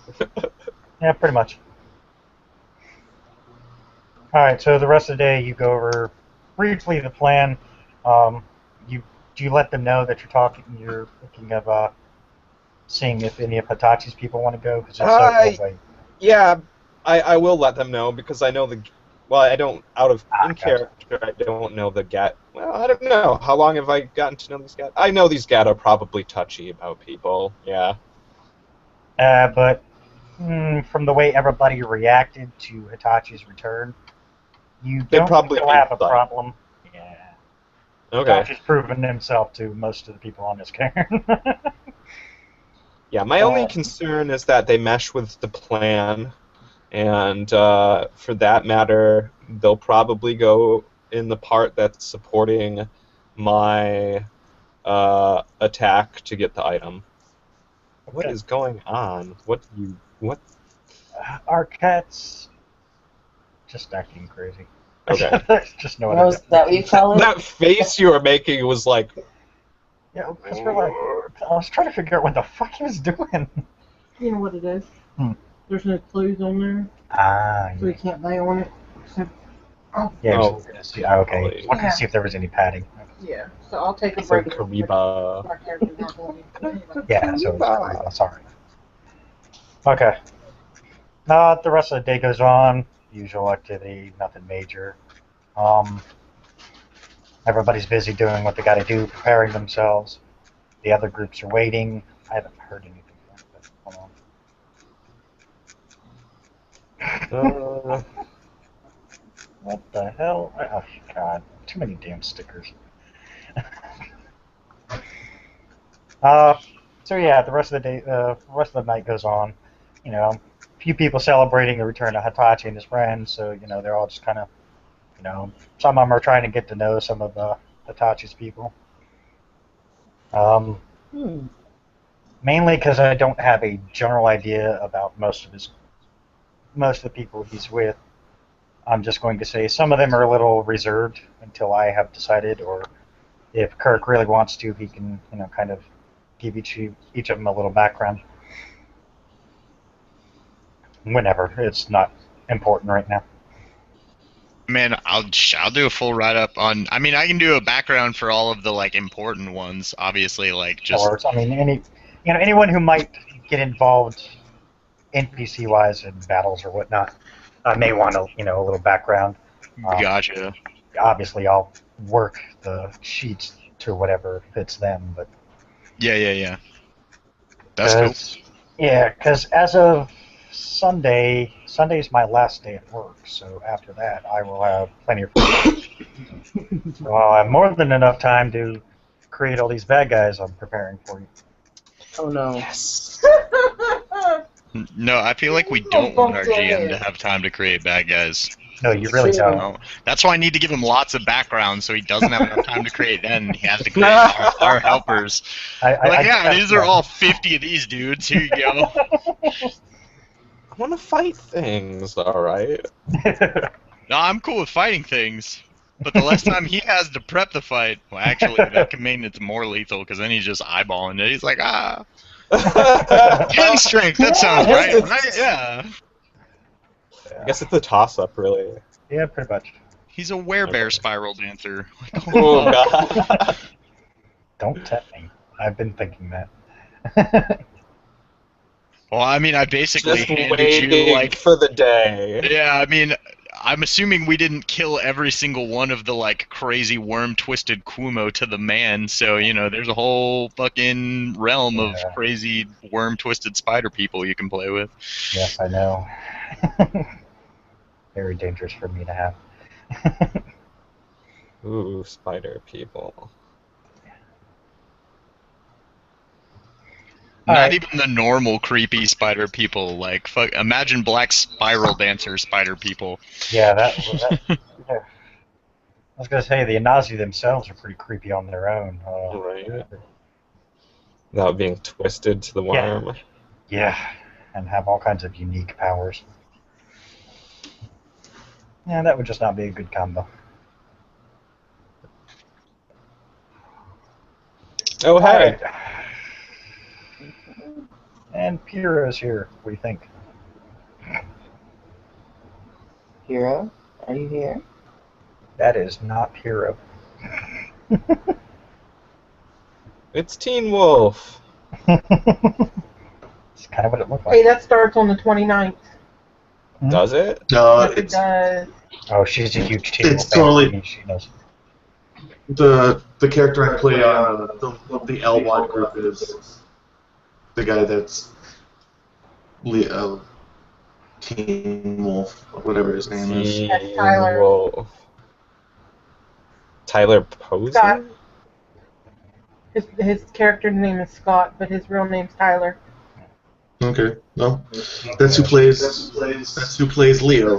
Yeah, pretty much. Alright, so the rest of the day you go over briefly the plan. Do you let them know that you're thinking of seeing if any of Hitachi's people want to go? Yeah, I will let them know because I know I don't, in character, I don't know the Gat. Well, I don't know. How long have I gotten to know these Gat? I know these Gat are probably touchy about people, yeah. But from the way everybody reacted to Hitachi's return, you don't probably have a problem. Yeah. Okay. Hitachi's proven himself to most of the people on this cairn. Yeah, my only concern is that they mesh with the plan. And for that matter, they'll probably go in the part that's supporting my attack to get the item. What is going on? What? Our cat's just acting crazy. Okay. Just no Was that what you call it? That face you were making was like... Yeah, because I was trying to figure out what the fuck he was doing. You know what it is? There's no clues on there. So you can't lay on it. So, okay. Wanted to see if there was any padding. Yeah, so I'll take a break. Kariba. Yeah, so sorry. Okay. The rest of the day goes on. Usual activity, nothing major. Everybody's busy doing what they got to do, preparing themselves. The other groups are waiting. I haven't heard anything yet, but hold on. What the hell? Oh, God. Too many damn stickers. So yeah, the rest of the day, the rest of the night goes on. A few people celebrating the return of Hitachi and his friends, so, they're all just kind of, some of them are trying to get to know some of Hitachi's people. Hmm. Mainly because I don't have a general idea about most of the people he's with. I'm just going to say some of them are a little reserved until I have decided, or if Kirk really wants to, he can, kind of give each of them a little background. Whenever. It's not important right now. Man, I'll do a full write up on. I mean, I can do a background for all of the like important ones. Obviously, like just. Or, I mean, anyone who might get involved NPC wise in battles or whatnot, I may want a little background. Gotcha. Obviously, I'll work the sheets to whatever fits them, but Yeah. That's cool. Yeah, because as of Sunday's my last day at work, so after that I will have plenty of free time. So I'll have more than enough time to create all these bad guys I'm preparing for you. Oh no. Yes. No, I feel like we don't want our GM to have time to create bad guys. No, you really True. don't. No. That's why I need to give him lots of background so he doesn't have enough time to create then. He has to create our helpers. These are all 50 of these dudes. Here you go. I want to fight things, alright? No, I'm cool with fighting things. But the less time he has to prep the fight, well, actually, that can mean it's more lethal because then he's just eyeballing it. He's like, 10 strength, that sounds right. Yeah. I guess it's a toss-up, really. Yeah, pretty much. He's a werebear spiral dancer. Like, Oh, God. Don't tempt me. I've been thinking that. Well, I mean, I basically Just handed waiting you, like... for the day. Yeah, I mean, I'm assuming we didn't kill every single one of the, like, crazy worm-twisted Kumo to the man, so, there's a whole fucking realm of crazy worm-twisted spider people you can play with. Yes, I know. Very dangerous for me to have. Ooh, spider people. Not even the normal creepy spider people. Like, imagine black spiral dancer spider people. Yeah, I was gonna say the Anazi themselves are pretty creepy on their own. Right. Without being twisted to the worm. Yeah, and have all kinds of unique powers. Yeah, that would just not be a good combo. Oh, hey! Right. And Pyrrha's here, what do you think? Hero, are you here? That is not Pyrrha. It's Teen Wolf! It's kind of what it looked like. Hey, that starts on the 29th. Does it? No, Yes, it does. Oh, she's a huge Teen It's Wolf fan. totally- She knows. the character I play on the L1 group is the guy that's Teen Wolf, or whatever his name is. Teen Tyler. Wolf. Tyler Posey? Scott. His character's name is Scott, but his real name's Tyler. Okay, no, that's who plays Leo.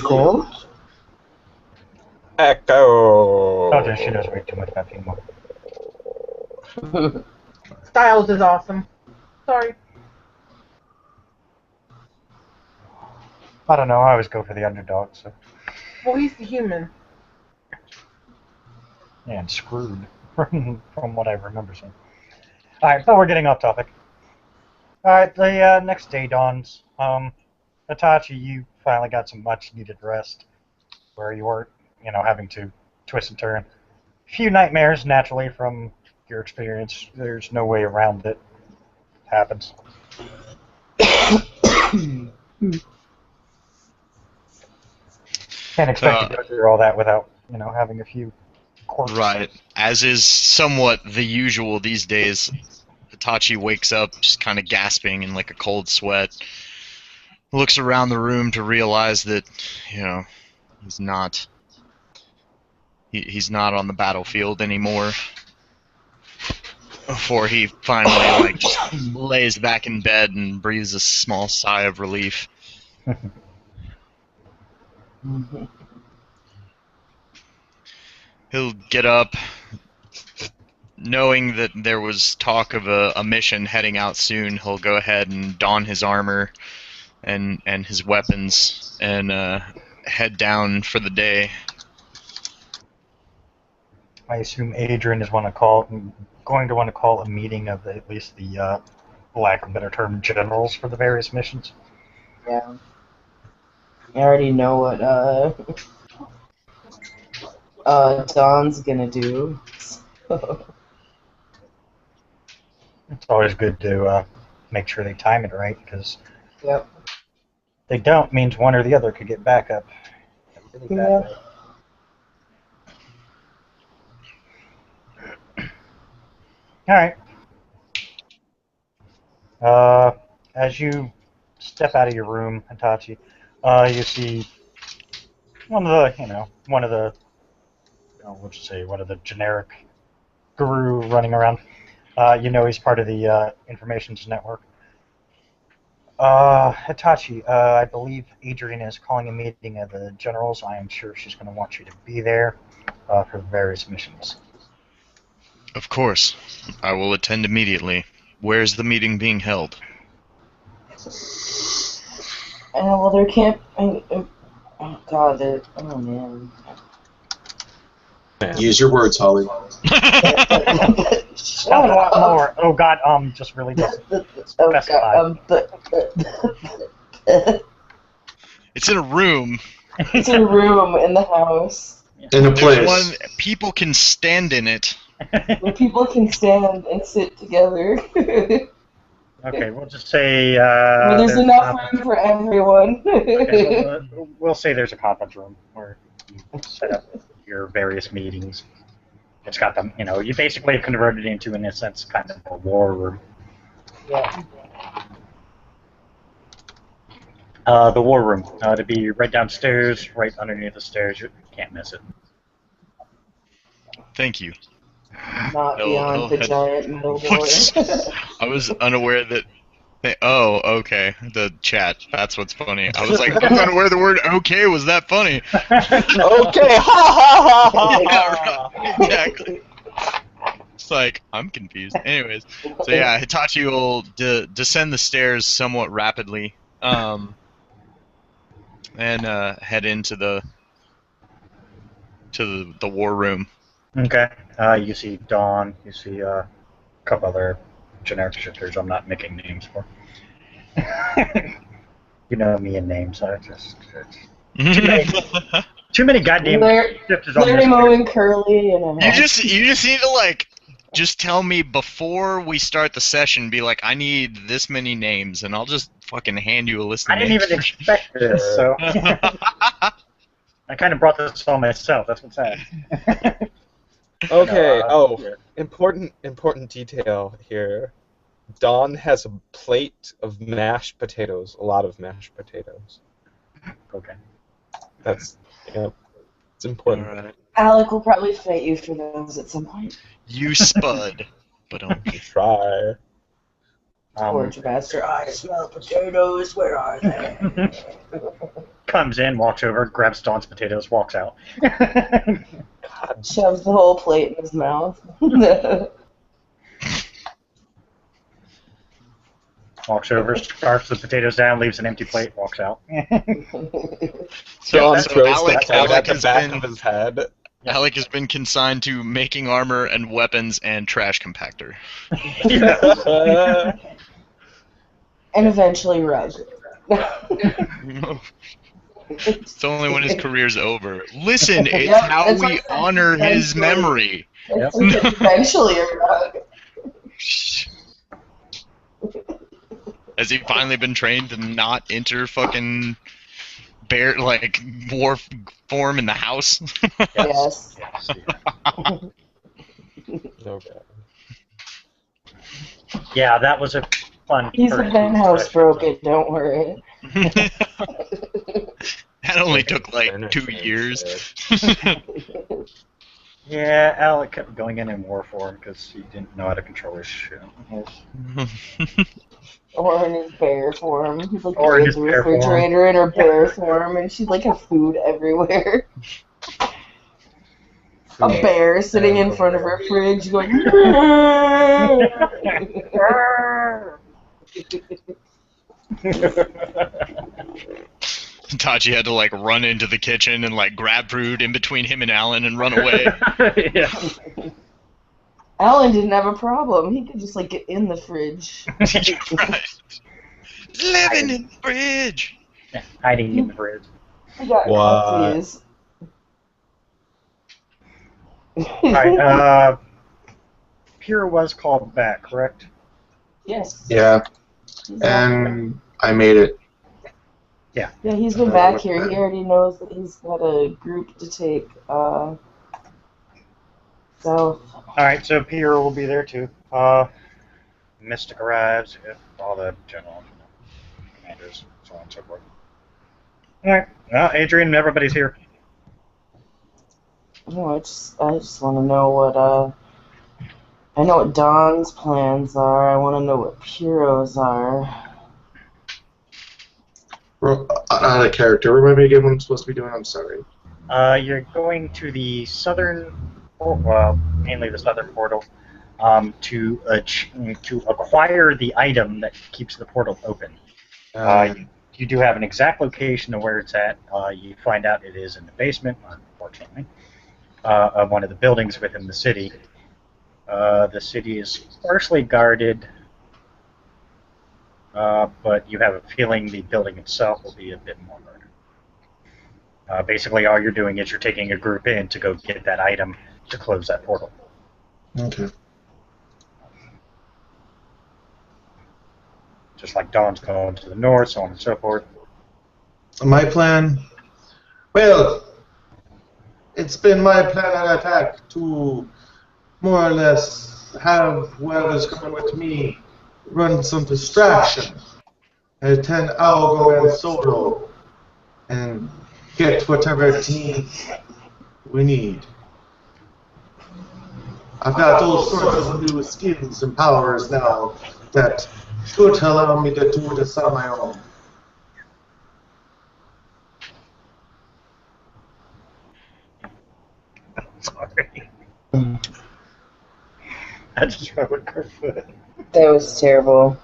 Cool. Echo! Oh, she knows way too much about Teen Wolf. Styles is awesome. Sorry. I don't know, I always go for the underdog, so. Well, he's the human. Yeah, and screwed, from what I remember seeing. Alright, but we're getting off topic. Alright, the next day dawns. Hitachi, you finally got some much-needed rest, where you weren't, having to twist and turn. A few nightmares, naturally, from your experience. There's no way around it. Happens. Can't expect to go through all that without, having a few quirks. Right. As is somewhat the usual these days, Hitachi wakes up just kind of gasping in like a cold sweat, looks around the room to realize that, he's not on the battlefield anymore. Before he finally just lays back in bed and breathes a small sigh of relief. He'll get up, knowing that there was talk of a mission heading out soon, he'll go ahead and don his armor and his weapons and head down for the day. I assume Adrian is going to want to call a meeting of at least the, lack of a better term, generals for the various missions. Yeah. I already know what Don's gonna do. So. It's always good to make sure they time it right, because Yep. if they don't, means one or the other could get backup. Really bad Yeah. way. All right. As you step out of your room, Hitachi, you see one of the generic guru running around. He's part of the informations network. Hitachi, I believe Adrian is calling a meeting of the generals. I am sure she's going to want you to be there for the various missions. Of course. I will attend immediately. Where's the meeting being held? Well, there can't. Oh God, oh man. Use your words, Holly. Shut up. More. Oh God, just really just specify. It's in a room. It's a room in the house In a There's place. one. People can stand in it. where people can stand and sit together. Okay, we'll just say Where there's enough room for everyone. Okay, we'll say there's a conference room where you set up your various meetings. It's got them, you basically have converted it into, in a sense, kind of a war room. Yeah. The war room, to be right downstairs, right underneath the stairs. You can't miss it. Thank you. Not beyond the giant metal door. I was unaware that. Oh, okay. The chat. That's what's funny. I was like, I was unaware the word "okay" was that funny. Okay, ha ha ha ha! Exactly. It's like I'm confused. Anyways, so yeah, Hitachi will descend the stairs somewhat rapidly, and head into the war room. Okay. You see Dawn. You see a couple other generic shifters. I'm not making names for. You know me and names. It's too many goddamn shifters on Larry, this. Moe, and Curly, You just need to just tell me before we start the session. Be like, I need this many names, and I'll just fucking hand you a list of I didn't names. even expect this, so I kind of brought this on myself. That's what's sad. Okay. Yeah. Important detail here. Dawn has a plate of mashed potatoes. A lot of mashed potatoes. Okay. That's it's important. All right. Alec will probably fight you for those at some point. You spud, but Try. Torch master, I smell potatoes. Where are they? Comes in, walks over, grabs Dawn's potatoes, walks out. Shoves the whole plate in his mouth. Walks over, scarfs the potatoes down, leaves an empty plate, walks out. Dawn so throws Alec- the plate Alec at the has back been- of his head. Alec has been consigned to making armor and weapons and trash compactor. And eventually rug. It's only when his career's over. Listen, it's Yep, how that's we what- honor his eventually. memory. It's eventually a rug. Has he finally been trained to not enter fucking war form in the house? Yes. Yes, Okay. yeah, that was a fun. He's a first been session. housebroken, don't worry. That only took like 2 years. Yeah, Alec kept going in war form because he didn't know how to control his shit. Or in his bear form. He's like Or in in his the bear form. refrigerator in her bear form, and she's like have food everywhere. A bear sitting in front of her fridge going. Tachi had to like run into the kitchen and like grab food in between him and Alan and run away. Yeah. Alan didn't have a problem. He could just like get in the fridge. Right. Living in the fridge. Hiding in the fridge. He got What? cookies. Alright, Pyrrha was called back, correct? Yes. Yeah, and I made it. Yeah, he's been back here. He already knows that he's got a group to take south. Alright, so Pyrrha will be there too. Mystic arrives, all the general commanders, so on and so forth. Alright, well, Adrian, everybody's here. No, I just want to know what I know what Don's plans are. I want to know what Piero's are. Out of character. Remind me again what I'm supposed to be doing. I'm sorry. You're going to the southern, mainly the southern portal, to acquire the item that keeps the portal open. You do have an exact location of where it's at. You find out it is in the basement, unfortunately, of one of the buildings within the city. The city is partially guarded, but you have a feeling the building itself will be a bit more guarded. Basically, all you're doing is you're taking a group in to go get that item to close that portal. Okay. Just like Dawn's going to the north, so on and so forth. My plan? Well, it's been my plan at attack to more or less have whoever's coming with me run some distraction. And then I'll go in solo and get whatever team we need. I've got all sorts of new skills and powers now that should allow me to do this on my own. Sorry. I just wrote Kerfoot. That was terrible.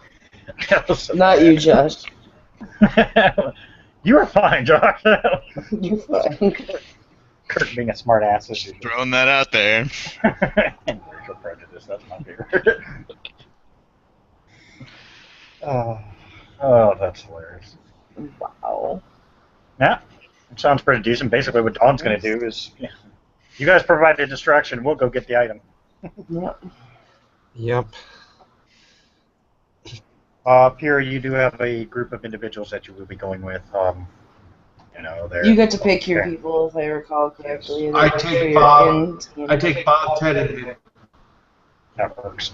That was so Not bad. you, Josh. You were fine, Josh. You're fine. Kirk being a smart ass as usual. Throwing that out there. And racial prejudice, that's my favorite. Oh, that's hilarious. Wow. Yeah, it sounds pretty decent. Basically, what Dawn's going to do is, you guys provide a distraction, we'll go get the item. Yep. Yep. Pierre, you do have a group of individuals that you will be going with. They're... You get to pick your people, if I recall correctly. I take Bob. I take Bob, Ted, and Henry. That works.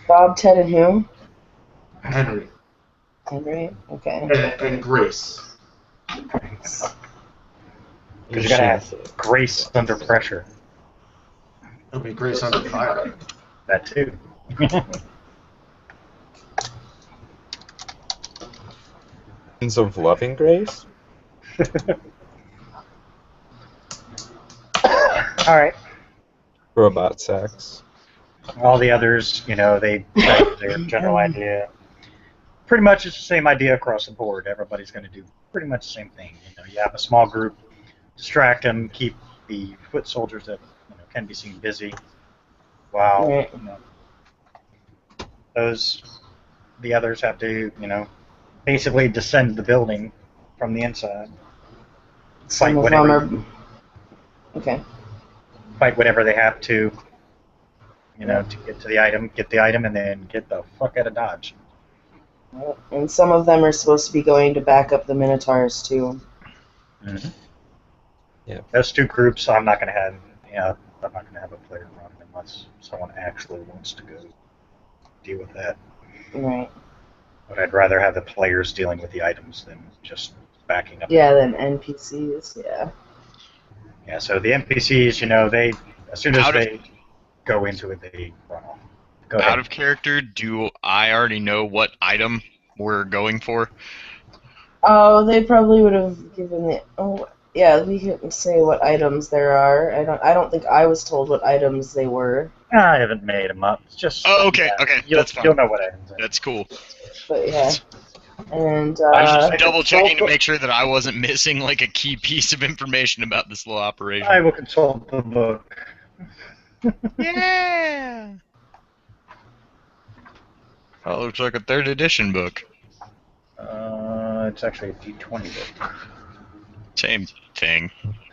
Bob, Ted, and who? Henry. Henry? Okay. And Grace. Because you got to have grace under pressure. It'll be Grace under fire. That too. Of loving grace? Alright. Robot sex. All the others, they have their general idea. Pretty much it's the same idea across the board. Everybody's going to do pretty much the same thing. You have a small group, distract them, keep the foot soldiers that can be seen busy, while the others have to, basically descend the building from the inside. Some of them are... Okay. Fight whatever they have to, to get to the item, and then get the fuck out of Dodge. And some of them are supposed to be going to back up the Minotaurs, too. Mm-hmm. Yeah. Those two groups, I'm not going to have, I'm not going to have a player run unless someone actually wants to go deal with that. Right. But I'd rather have the players dealing with the items than just backing up. Yeah, than NPCs, yeah. Yeah, so the NPCs, they, as soon as they go into it, they run off. Go ahead. Out of character, do I already know what item we're going for? Oh, they probably would have given the... Oh, Yeah, we can say what items there are. I don't think I was told what items they were. I haven't made them up. It's just. Oh, okay, yeah, okay, you'll, that's fine. You'll know what items. That's cool. But yeah. And I was Uh, just double checking to consult- make sure that I wasn't missing like a key piece of information about this little operation. I will consult the book. Yeah. Oh, looks like a 3rd edition book. It's actually a D20 book. Same thing.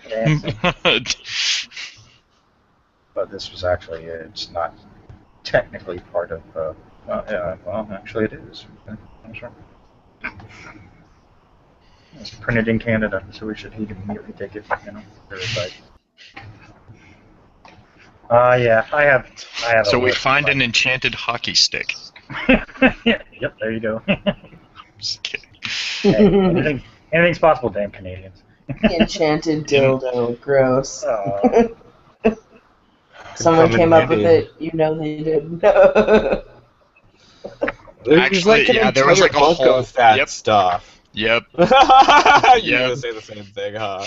Yeah, but this was actually, it's not technically part of, well, actually it is. Okay, that's right. It's printed in Canada, so he should immediately take it, verified. Yeah, I have So a we list find of an enchanted hockey stick. Yep, there you go. Just kidding. Hey, anything's possible, damn Canadians. Enchanted dildo, gross. Oh, Someone come in came up with handy. it, you know they did. There's Actually, like an yeah, there was entire like a book whole- of that yep. stuff. Yep. You're Yep. gonna say the same thing, huh?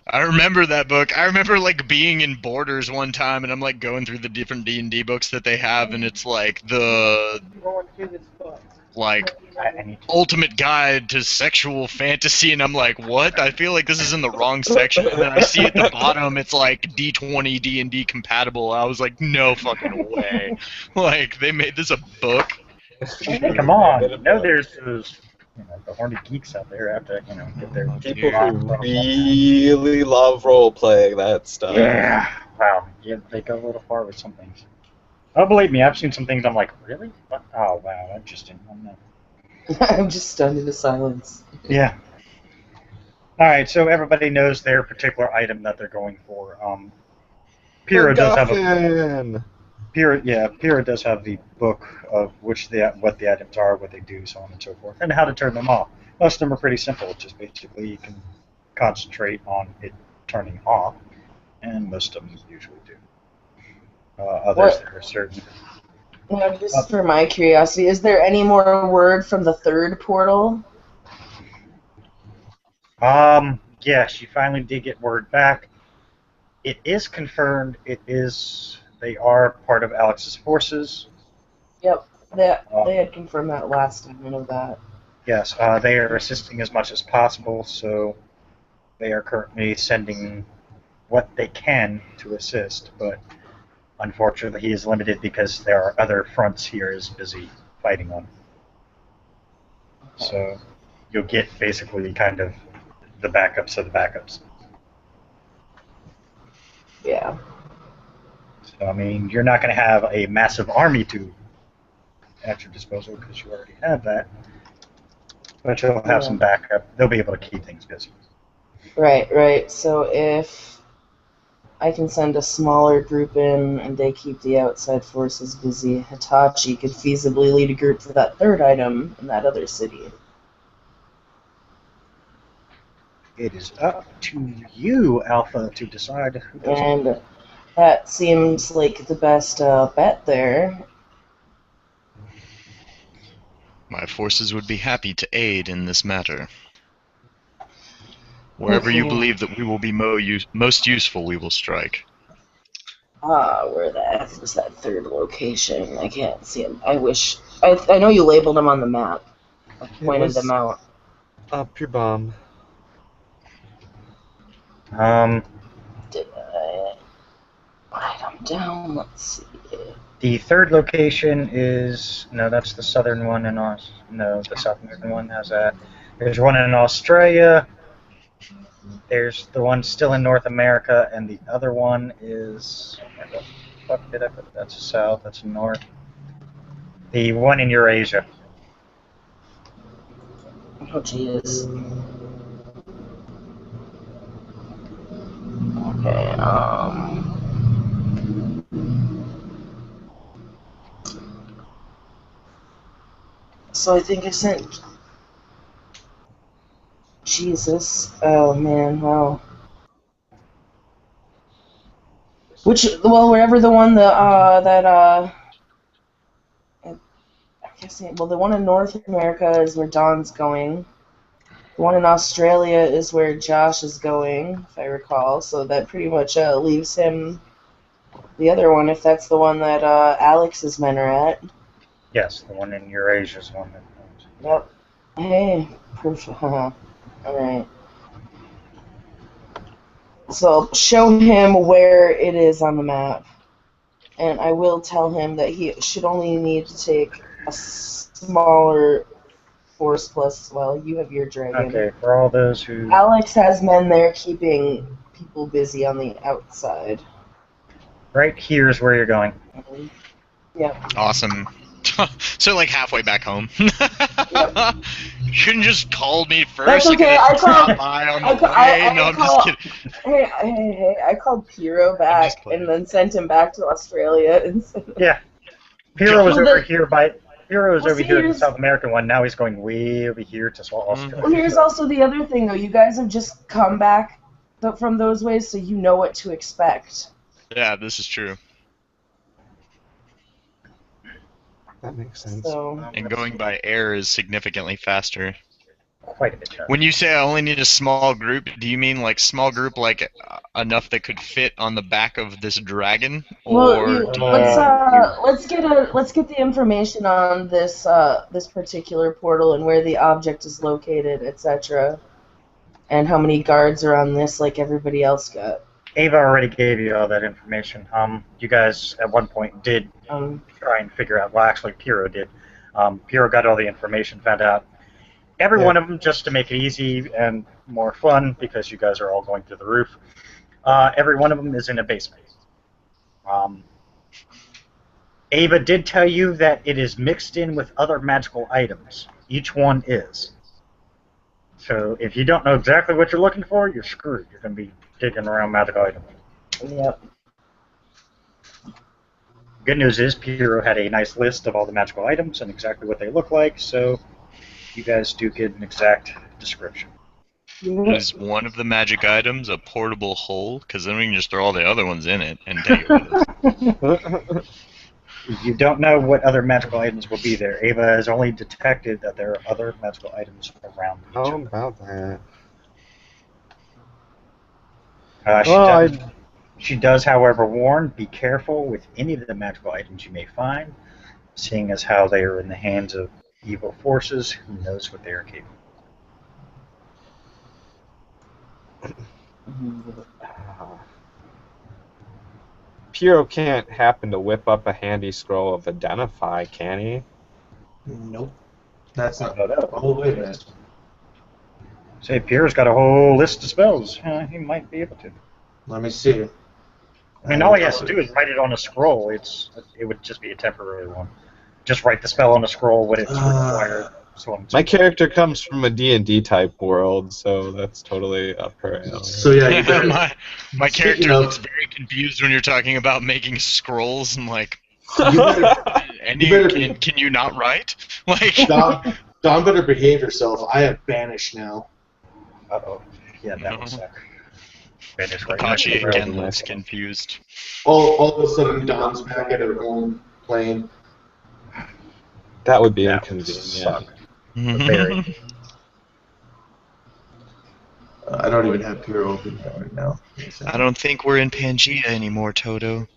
I remember that book. I remember like being in Borders one time, and I'm like going through the different D&D books that they have, and it's like the Going through this book. like I need to. ultimate guide to sexual fantasy, and I'm like, what? I feel like this is in the wrong section. And then I see at the bottom it's like D20 D&D compatible. I was like, no fucking way. Like they made this a book. Hey, come on. You know there's those, the horny geeks out there have to, get their People Yeah. who really love role playing that stuff. Yeah. Wow. Yeah, they go a little far with some things. Oh, believe me, I've seen some things I'm like, really? What? Oh, wow, interesting. I'm just stunned into silence. Yeah. All right, so everybody knows their particular item that they're going for. Pyrrha does have a MacGuffin! Pyrrha does have the book of what the items are, what they do, so on and so forth, and how to turn them off. Most of them are pretty simple. It's just basically you can concentrate on it turning off, and most of them usually do. Others there are certain. Now, just for my curiosity, is there any more word from the 3rd portal? Yeah, she finally did get word back. It is confirmed. They are part of Alex's forces. Yep, they had confirmed that last time. I know that. Yes, they are assisting as much as possible. So they are currently sending what they can to assist, but unfortunately, he is limited because there are other fronts he is busy fighting on. So you'll get basically kind of the backups of the backups. Yeah. So, I mean, you're not going to have a massive army at your disposal because you already have that. But you'll have some backup. They'll be able to keep things busy. Right. So if I can send a smaller group in and they keep the outside forces busy, Hitachi could feasibly lead a group for that 3rd item in that other city. It is up to you, Alpha, to decide who does it. And that seems like the best bet there. My forces would be happy to aid in this matter. Wherever you believe that we will be most useful, we will strike. Where the F is that 3rd location? I can't see him. I wish. I know you labeled them on the map. I pointed them out. Up your bum. Did I write them down? Let's see. The 3rd location is that's the southern one, and the South American one has that. There's one in Australia. There's the one still in North America, and the other one is where the fuck did I put? That's south. That's north. The one in Eurasia. Oh, jeez. Okay, So I think I sent... Jesus. Oh, man, wow. Wherever the one I guess, the one in North America is where Dawn's going. The one in Australia is where Josh is going, if I recall. So that pretty much leaves him the other one, if that's the one that Alex's men are at. Yes, the one in Eurasia is one that. Yep. Hey, proof. Alright. So show him where it is on the map. And I will tell him that he should only need to take a smaller force plus, well, you have your dragon. Okay, for all those who. Alex has men there keeping people busy on the outside. Right here is where you're going. Yep. Awesome. So like halfway back home. Yep. You shouldn't just call me first. That's okay. I I called. by on the way. No, I'm just kidding. Hey! I called Piero back and then sent him back to Australia. Yeah, Piero was Well, over here by. Piero was Well, over see, here in the here's- South American one. Now he's going way over here to Australia. Well, here's also the other thing, though. You guys have just come back from those ways, so you know what to expect. Yeah, this is true. That makes sense. So And going by air is significantly faster. Quite a bit. Better. When you say I only need a small group, do you mean like small group, like enough that could fit on the back of this dragon, or let's get the information on this this particular portal and where the object is located, etc. And how many guards are on this, like everybody else got. Ava already gave you all that information. You guys at one point did try and figure out. Well, actually, Piero did. Piero got all the information, found out every one of them, just to make it easy and more fun, because you guys are all going through the roof. Every one of them is in a basement. Ava did tell you that it is mixed in with other magical items. Each one is. So if you don't know exactly what you're looking for, you're screwed. You're going to be digging around magical items. Yep. Good news is Piero had a nice list of all the magical items and exactly what they look like, so you guys do get an exact description. is one of the magic items a portable hole? Because then we can just throw all the other ones in it and take it with us. You don't know what other magical items will be there. Ava has only detected that there are other magical items around each How other. about that? She does, however, warn, be careful with any of the magical items you may find, seeing as how they are in the hands of evil forces. Who knows what they are capable of. Piero can't happen to whip up a handy scroll of Identify, can he? Nope. That's not. I don't know. Oh, wait a minute. Say, Pierre's got a whole list of spells. He might be able to. Let me see. I mean, all he has to do is write it on a scroll. It would just be a temporary one. Just write the spell on a scroll when it's required. So on. My character comes from a D&D type world, so that's totally up her alley. So yeah, you better, my character Speaking of- looks very confused when you're talking about making scrolls and like. you better, And You better can you not write? Like. Don better behave yourself. I have banished now. Uh-oh. Yeah, that would suck. Finish right Kachi now. again looks confused. All of a sudden, Don's back at her home plane. That would be That would inconvenient. suck. Very. I don't even have Piero open right now. I don't think we're in Pangea anymore, Toto.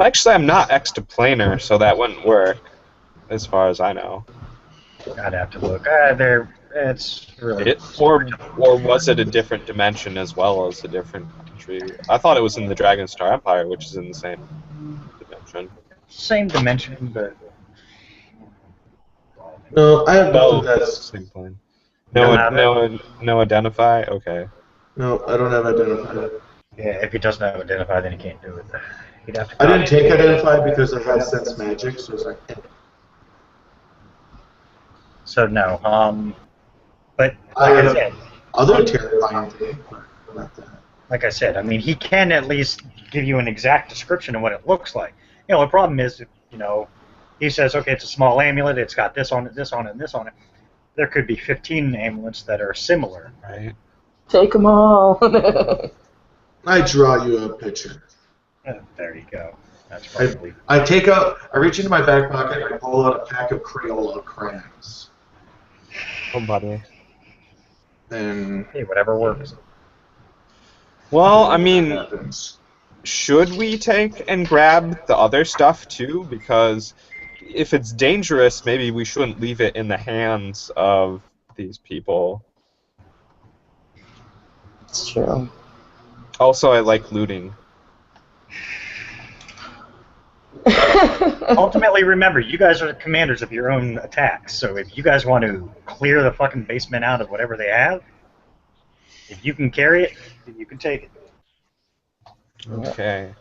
Actually, I'm not extraplanar, so that wouldn't work, as far as I know. I'd have to look. It's really. Or was it a different dimension as well as a different country? I thought it was in the Dragonstar Empire, which is in the same dimension. Same dimension, but. No, I have No, nothing that's. same plane. No, No identify? Okay. No, I don't have identify. Yeah, if he doesn't have Identify, then he can't do it. He'd have to. I didn't take identify because I had sense magic, so it's like. So no. But I like I have said, other terrifying things, but not that. like I said, I mean, he can at least give you an exact description of what it looks like. You know, the problem is, he says, okay, it's a small amulet, it's got this on it, this on it, and this on it. There could be 15 amulets that are similar. Right. Take them all. I draw you a picture. There you go. That's probably. I reach into my back pocket and I pull out a pack of Crayola crayons. Oh, buddy. And Hey, whatever works. Well, I mean, happens. should we take and grab the other stuff too? Because if it's dangerous, maybe we shouldn't leave it in the hands of these people. It's true. Also, I like looting. Ultimately, remember, you guys are the commanders of your own attacks, so if you guys want to clear the fucking basement out of whatever they have, if you can carry it, then you can take it. Okay.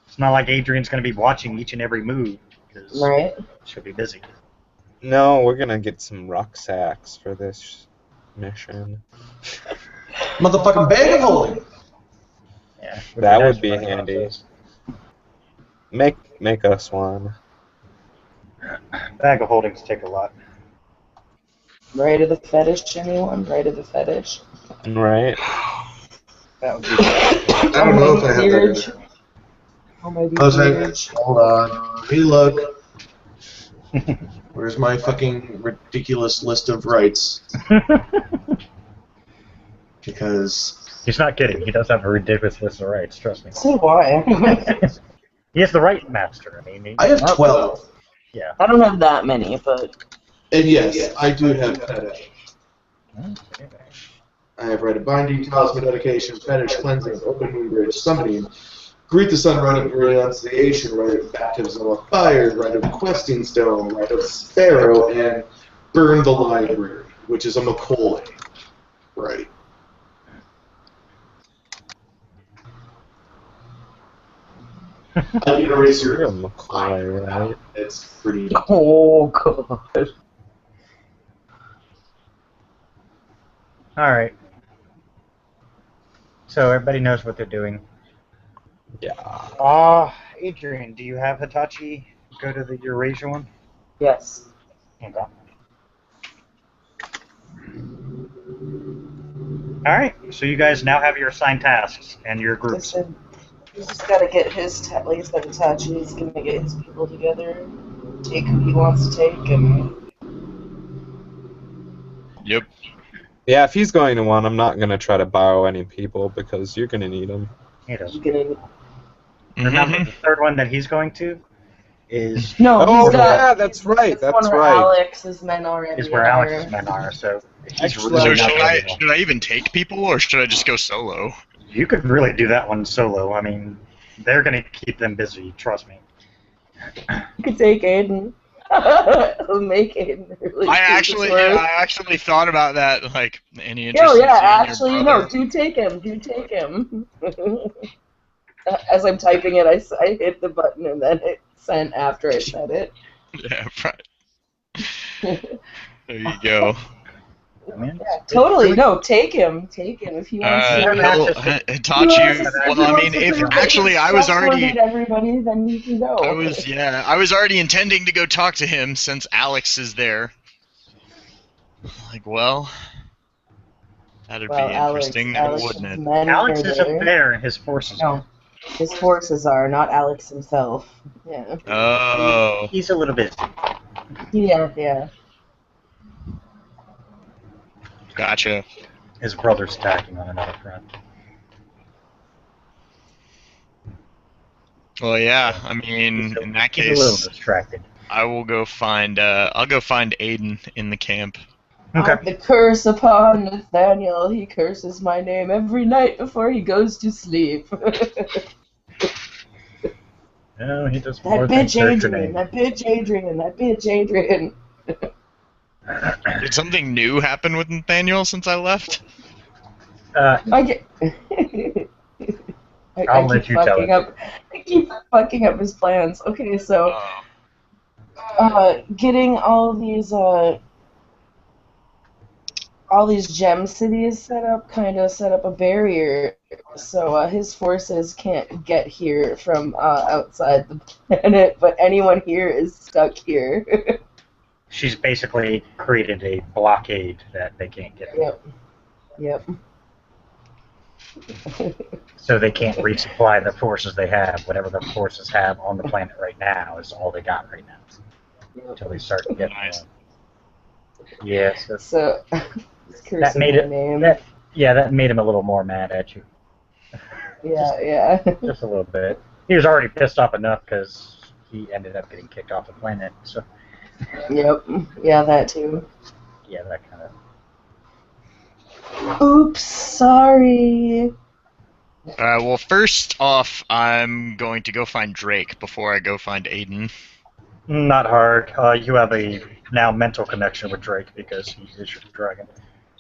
It's not like Adrian's going to be watching each and every move, because Right. she'll be busy. No, we're gonna get some rucksacks for this mission. Motherfucking bag of holding! Yeah, That nice would be running handy. process. Make us one. Bag of holdings take a lot. Right of the fetish, anyone? Right of the fetish? Right? That would be I don't know if I have that. Either. Oh my I was like, beard. hold on. Let me look. Where's my fucking ridiculous list of rights? Because He's not kidding. He does have a ridiculous list of rights, trust me. So why? He is the right master. I mean, I have 12. Yeah. I don't have that many, but And yes, I do have fetish. I have right of binding, talisman dedication, fetish, cleansing, open moon bridge, summoning, greet the sun, right of renunciation, right of baptism of fire, right of questing stone, right of sparrow, and burn the library, which is a Macaulay. Right. I can erase You're a your McCoy, right? It's pretty. oh god. All right. So everybody knows what they're doing. Yeah. Adrian, do you have Hitachi go to the Eurasia one? Yes. Okay. All right. So you guys now have your assigned tasks and your I groups. said, he's just gotta get his, like I said, Itachi, he's gonna get his people together, take who he wants to take, and Yep. Yeah, if he's going to one, I'm not gonna try to borrow any people because you're gonna need them. He does. he's gonna... Remember, the third one that he's going to is No, Oh, he's got... yeah, that's right, It's one that's where right. Alex's men already is where are. Alex's men are. So he's Actually, really So not should I even take people, or should I just go solo? You could really do that one solo. I mean, they're going to keep them busy. Trust me. You could take Aiden. It'll make Aiden really I do this work. actually thought about that. Like, any interest Oh in yeah, seeing actually, your no, brother? do take him, do take him. As I'm typing it, I hit the button and then it sent after I said it. Yeah, right. There you go. I mean, Yeah, totally, no, take him if he wants to. Hitachi. Well, I mean, if actually I was already, everybody, then you can go. I was already intending to go talk to him since Alex is there. Like, well, that'd be interesting, now, wouldn't it? Alex isn't there, and his forces are. No, his forces are, not Alex himself. Yeah. Oh. He's a little busy. Yeah. Gotcha. His brother's attacking on another front. Well, yeah. I mean, in that He's a little case, distracted. I will go find. I'll go find Aiden in the camp. Okay. The curse upon Nathaniel, he curses my name every night before he goes to sleep. No, he does That more than bitch search your Adrian, name. that bitch Adrian. Did something new happen with Nathaniel since I left? I get. I'll let you tell it. I keep fucking up his plans. Okay, so getting all these gem cities set up a barrier, so his forces can't get here from outside the planet, but anyone here is stuck here. She's basically created a blockade that they can't get. Yep. So they can't resupply the forces they have. Whatever the forces have on the planet right now is all they got right now. Until they start getting Nice. one. Yes. So, he's That cursing made my it. name. That made him a little more mad at you. Yeah. Just a little bit. He was already pissed off enough because he ended up getting kicked off the planet. So Yep. Yeah, that too. yeah, that kind of. Oops, sorry. Well, first off, I'm going to go find Drake before I go find Aiden. Not hard. You have a now mental connection with Drake because he is your dragon.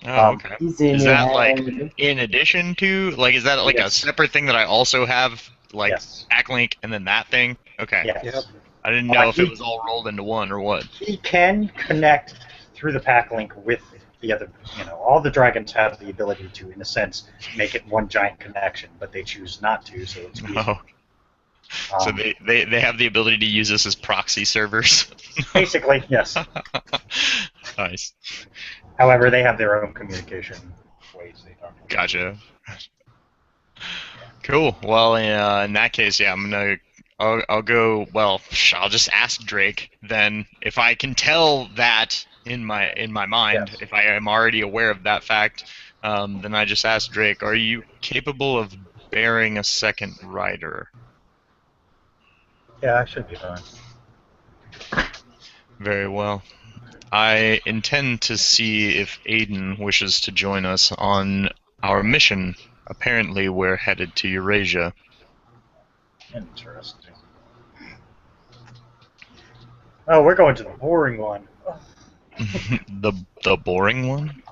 Oh, okay. He's in Is your that like head. in addition to is that like a Yes. separate thing that I also have, like Yes. backlink and then that thing? Okay. Yes. Yep. I didn't know if it was all rolled into one or what. He can connect through the pack link with the other. All the dragons have the ability to, in a sense, make it one giant connection, but they choose not to, so it's easy. Oh. So they have the ability to use this as proxy servers. Basically, yes. Nice. However, they have their own communication ways they talk. Gotcha. Cool. Well, in that case, yeah, I'll go. Well, I'll just ask Drake then. If I can tell that in my mind, Yes. if I am already aware of that fact, then I just ask Drake, are you capable of bearing a second rider? Yeah, I should be fine. Very well. I intend to see if Aiden wishes to join us on our mission. Apparently, we're headed to Eurasia. Interesting. Oh, we're going to the boring one. the boring one?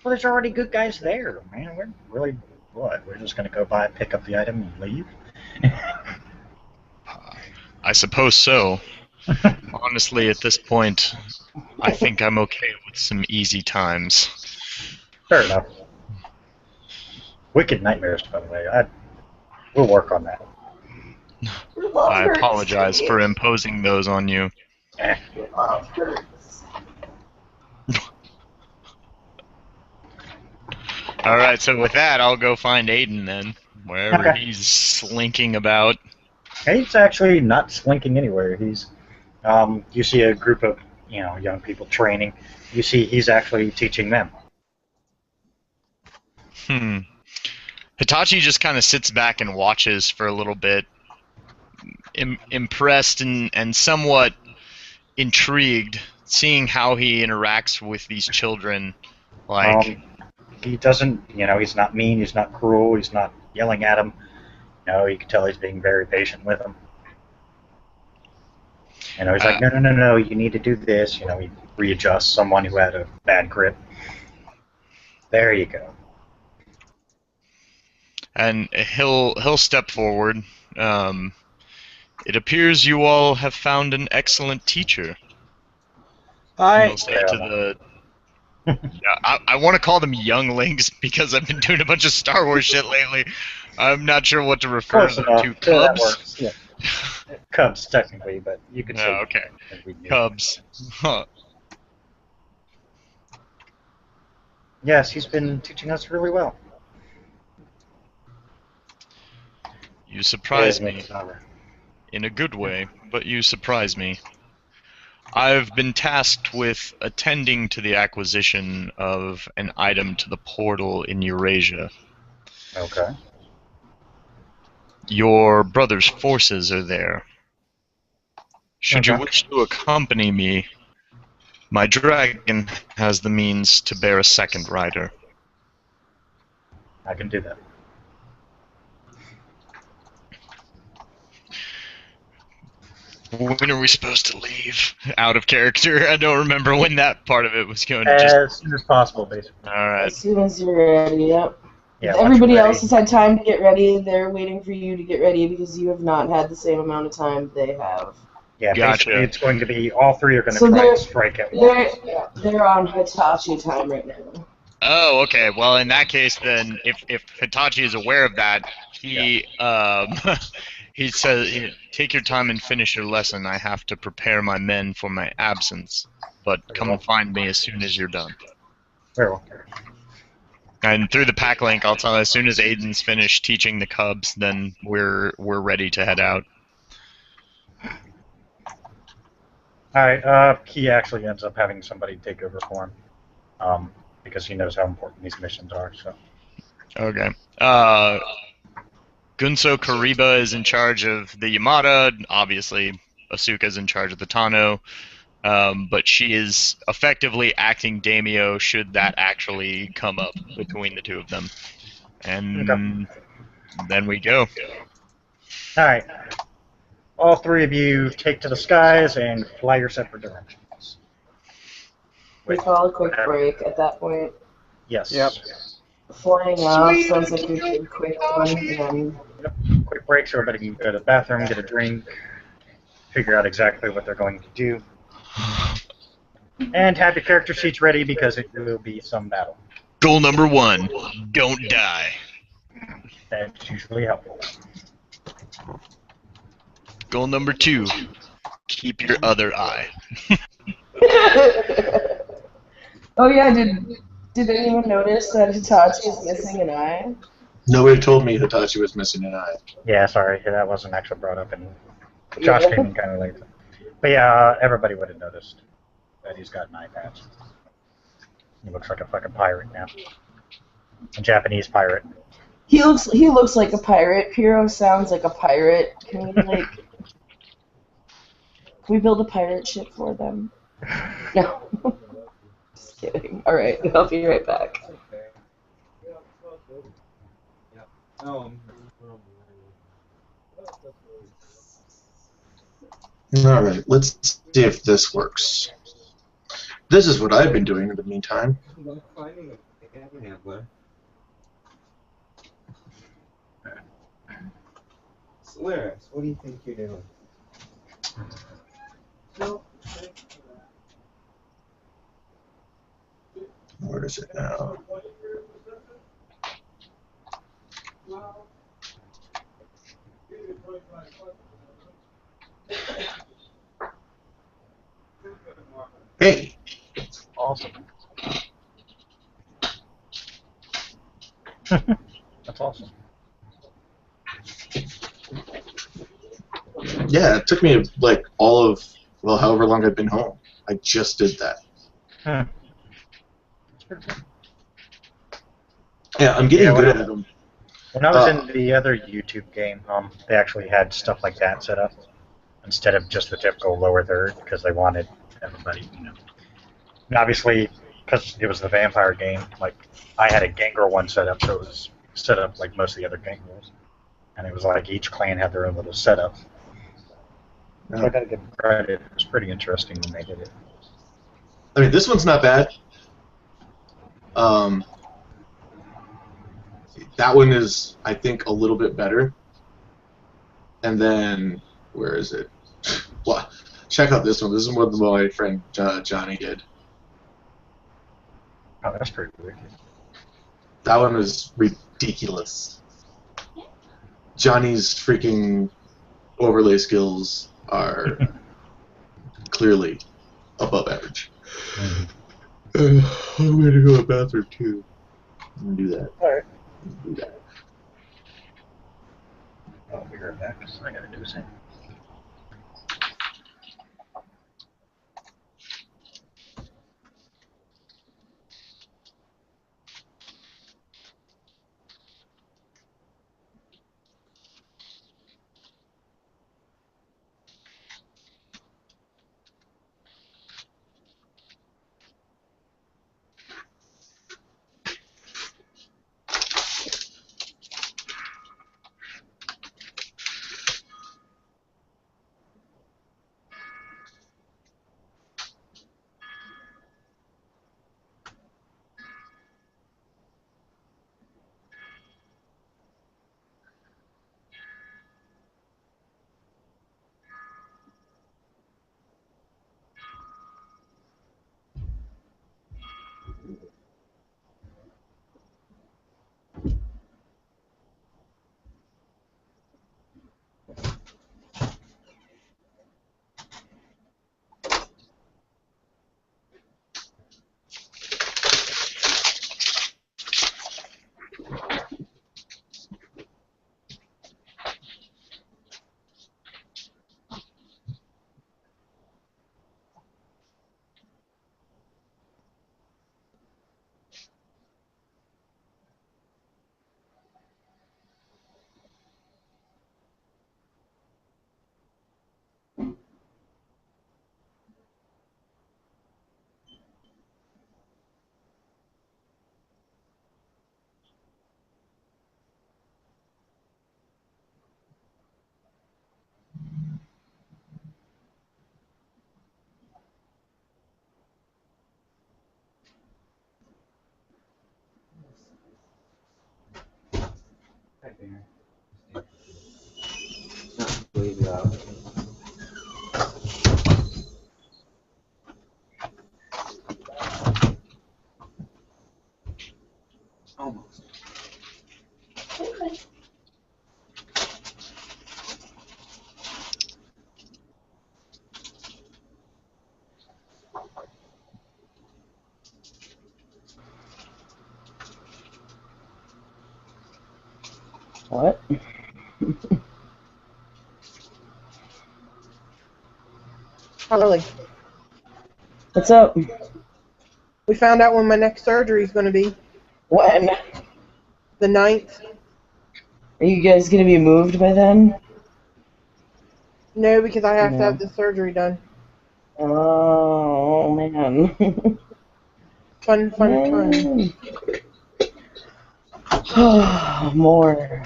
Well, there's already good guys there, man. We're really what? We're just gonna go by, pick up the item, and leave. I suppose so. Honestly, at this point, I think I'm okay with some easy times. Fair enough. Wicked nightmares, by the way. We'll work on that. I apologize for imposing those on you. Alright, so with that, I'll go find Aiden then, wherever Okay. he's slinking about. He's actually not slinking anywhere. He's, you see a group of, young people training. You see he's actually teaching them. Hitachi just kind of sits back and watches for a little bit, impressed and somewhat intrigued, seeing how he interacts with these children. He doesn't, he's not mean, he's not cruel, he's not yelling at them. You can tell he's being very patient with them. He's like, no, you need to do this. He readjusts someone who had a bad grip. There you go. And he'll step forward. It appears you all have found an excellent teacher. He'll say to the... Yeah, I want to call them younglings because I've been doing a bunch of Star Wars shit lately. I'm not sure what to refer them to. Yeah, that Cubs? works. Yeah. Cubs, technically, but you could say... Oh, okay. Cubs. Huh. Yes, he's been teaching us really well. You surprise me. In a good way, but you surprise me. I've been tasked with attending to the acquisition of an item to the portal in Eurasia. Okay. Your brother's forces are there. Should you wish to accompany me, my dragon has the means to bear a second rider. I can do that. When are we supposed to leave? Out of character. I don't remember when that part of it was going to As soon as possible, basically. Alright. As soon as you're ready, yep. Yeah, If once everybody you're ready. else has had time to get ready, they're waiting for you to get ready because you have not had the same amount of time they have. Yeah, Gotcha. basically it's going to be, all three are going to So try they're- to strike at once. They're on Hitachi time right now. Oh, okay. Well, in that case, then, if Hitachi is aware of that, he he says, "Take your time and finish your lesson. I have to prepare my men for my absence. But come and find me as soon as you're done." Very well. And through the pack link, I'll tell as soon as Aiden's finished teaching the cubs, then we're ready to head out. Alright, he actually ends up having somebody take over for him. Because he knows how important these missions are, so. Okay. Gunso Kariba is in charge of the Yamada. Obviously, Asuka's in charge of the Tano. But she is effectively acting daimyo should that actually come up between the two of them. And then we go. Alright. All three of you take to the skies and fly your separate directions. We call a quick break at that point. Yes. Yep. Flying off sounds like a good quick one. And Quick break so everybody can go to the bathroom, get a drink, figure out exactly what they're going to do. And have your character sheets ready because it will be some battle. Goal number 1, don't die. That's usually helpful. Goal number 2, keep your other eye. oh yeah, did anyone notice that Hitachi is missing an eye? Nobody told me Hitachi was missing an eye. Yeah, sorry, that wasn't actually brought up, and Josh came in kind of late. But yeah, everybody would have noticed that he's got an eye patch. He looks like a fucking pirate now. A Japanese pirate. He looks like a pirate. Piro sounds like a pirate. Can we build a pirate ship for them? No. Just kidding. Alright, I'll be right back. Alright, let's see if this works. This is what I've been doing in the meantime. Solaris, what do you think you're doing? Where is it now? Hey! Awesome. That's awesome. Yeah, it took me like all of, well, however long I've been home. I just did that. That's pretty good. Yeah, I'm getting Yeah, good at them. When I was in the other YouTube game, they actually had stuff like that set up instead of just the typical lower third because they wanted everybody, you know. And obviously, because it was the vampire game, like I had a Gangrel one set up, so it was set up like most of the other Gangrels, and it was like each clan had their own little setup. So I gotta give them credit. It was pretty interesting when they did it. I mean, this one's not bad. That one is, I think, a little bit better. And then, where is it? Well, check out this one. This is what my friend Johnny did. Oh, that's pretty wicked. That one was ridiculous. Johnny's freaking overlay skills are clearly above average. I'm gonna go to the bathroom too. I'm gonna do that. Alright. Do that. I'll figure it out because I gotta do the same. Way out. Almost. What? Harley, What's up? we found out when my next surgery is going to be. When? The 9th. Are you guys gonna be moved by then? No, because I have to No. have the surgery done. Oh man. Fun. More.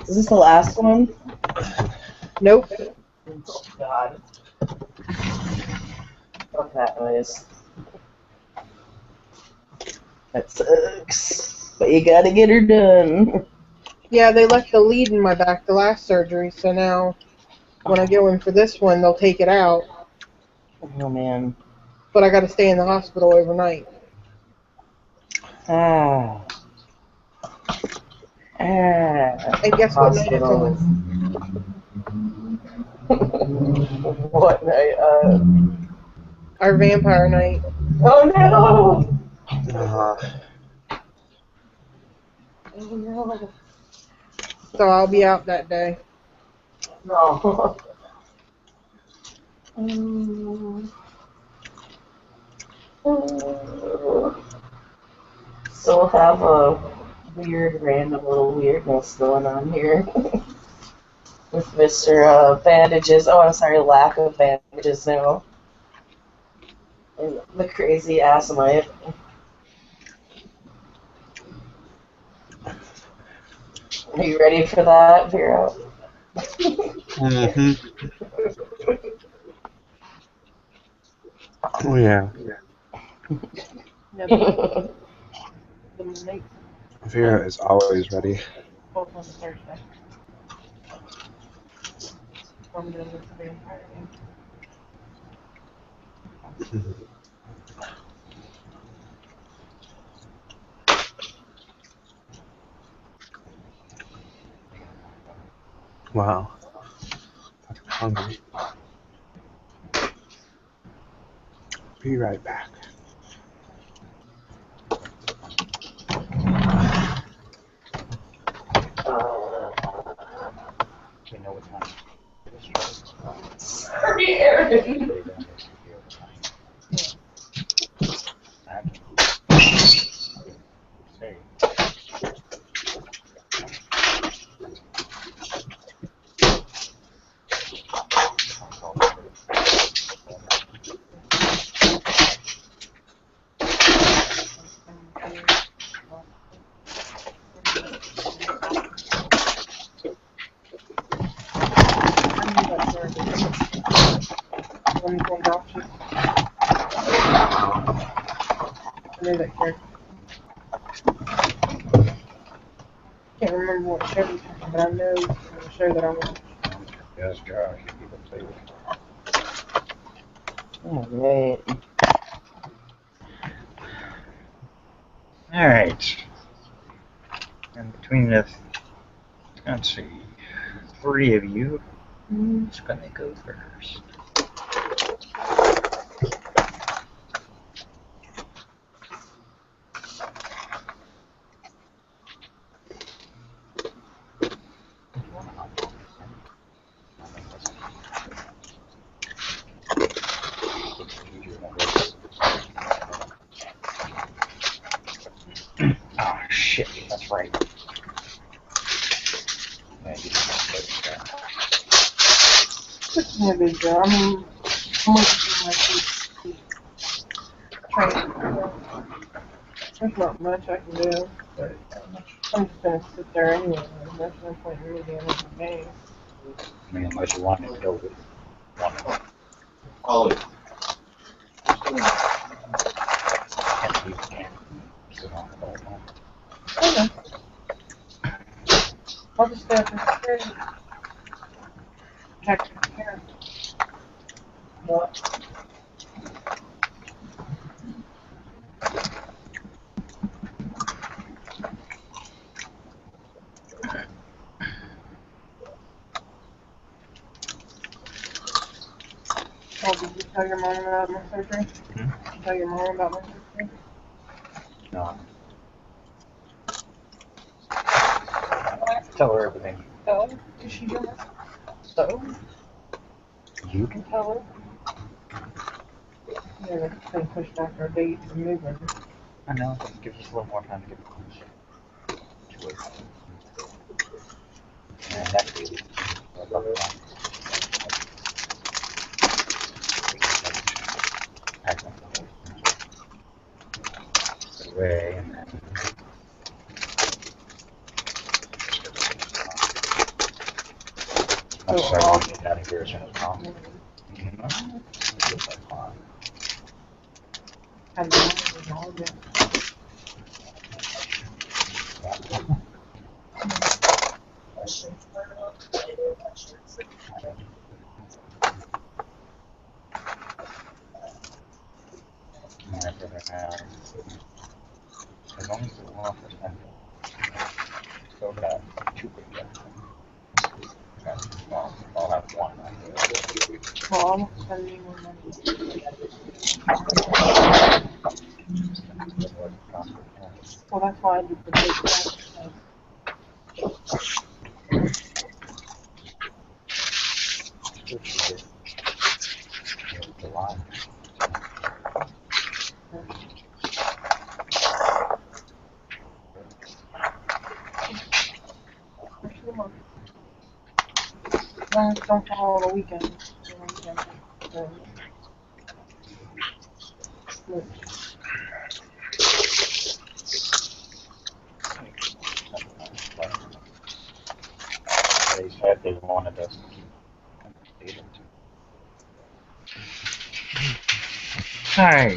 Is this the last one? Nope. Oh God. Fuck that noise. That sucks. But you gotta get her done. Yeah, they left the lead in my back the last surgery, so now when I go in for this one, they'll take it out. Oh man. But I got to stay in the hospital overnight. Ah. And guess what night it's Hospital. on? What night? Our vampire night. Oh no! Oh no. So I'll be out that day. No. So we'll have a weird, random little weirdness going on here. With Mr. Bandages. Oh, I'm sorry, lack of bandages now. And the crazy Assamite. Are you ready for that, Vera? Mm-hmm. Oh yeah. The night Vera is always ready. both on Thursday. I'm doing this vampire night. Wow. I'm hungry. Be right back. We know what time. Sorry, Aaron. Say. I know that character. Can't remember what show he's from, but I know the show that I watched. Yes, Josh. People play with Alright. All right. And between the, let's see, 3 of you, who's gonna go first? Oh shit, that's right. Yeah, you just that. It's no big deal. I mean, I'm waiting for my feet. There's not much I can do, but I'm just gonna sit there anyway. There's no point in me being in the game. I mean, unless you want to go with one. All of it. You can't sit on the whole time. Okay. I'll just stay up in the tree. Check here. What? Oh, did you tell your mom about my surgery? Hmm? Did you tell your mom about my surgery? No. Tell her everything. Tell her? Did she do it? So? You can. Tell her? Yeah, they're gonna push back our date for moving. I know. It gives us a little more time to get to it. And next week, we'll talk about packing up the whole way and then. Much as I want to get out of here as soon as possible. Have the money and all of it. As long as the law for so that two could get. Well, I'll have one. Well, I'm not spending more money. Well, that's why I did the big sacrifice. For 2 months. No, don't fall on the weekend. They said they wanted us to keep it. Hi,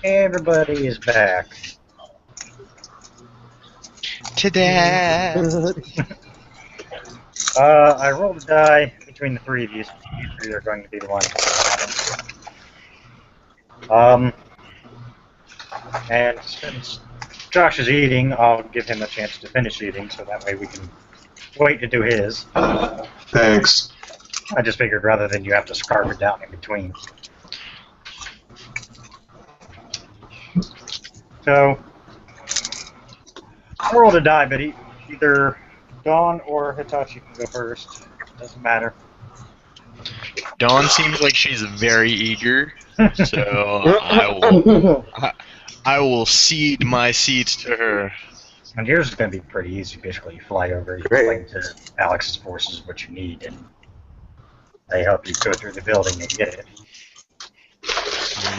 everybody is back. Ta-da! I rolled a die between the three of you. So you three are going to be the ones. And since Josh is eating, I'll give him a chance to finish eating, so that way we can wait to do his. Thanks. I just figured rather than you have to scarf it down in between. So, I rolled a die, but either Dawn or Hitachi can go first. Doesn't matter. Dawn seems like she's very eager, so I will cede my seat to her. And yours is going to be pretty easy. Basically, you fly over, you explain to Alex's forces what you need, and they help you go through the building and get it.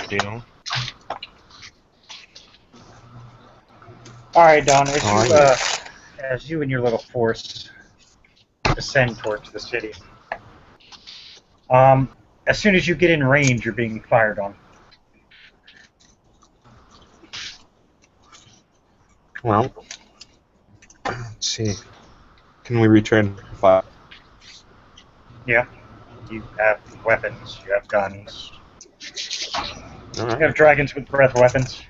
Good deal. All right, Don. As you and your little force descend towards the city, as soon as you get in range, you're being fired on. Well, let's see. Can we return fire? Yeah. You have weapons. You have guns. All You right. have dragons with breath weapons.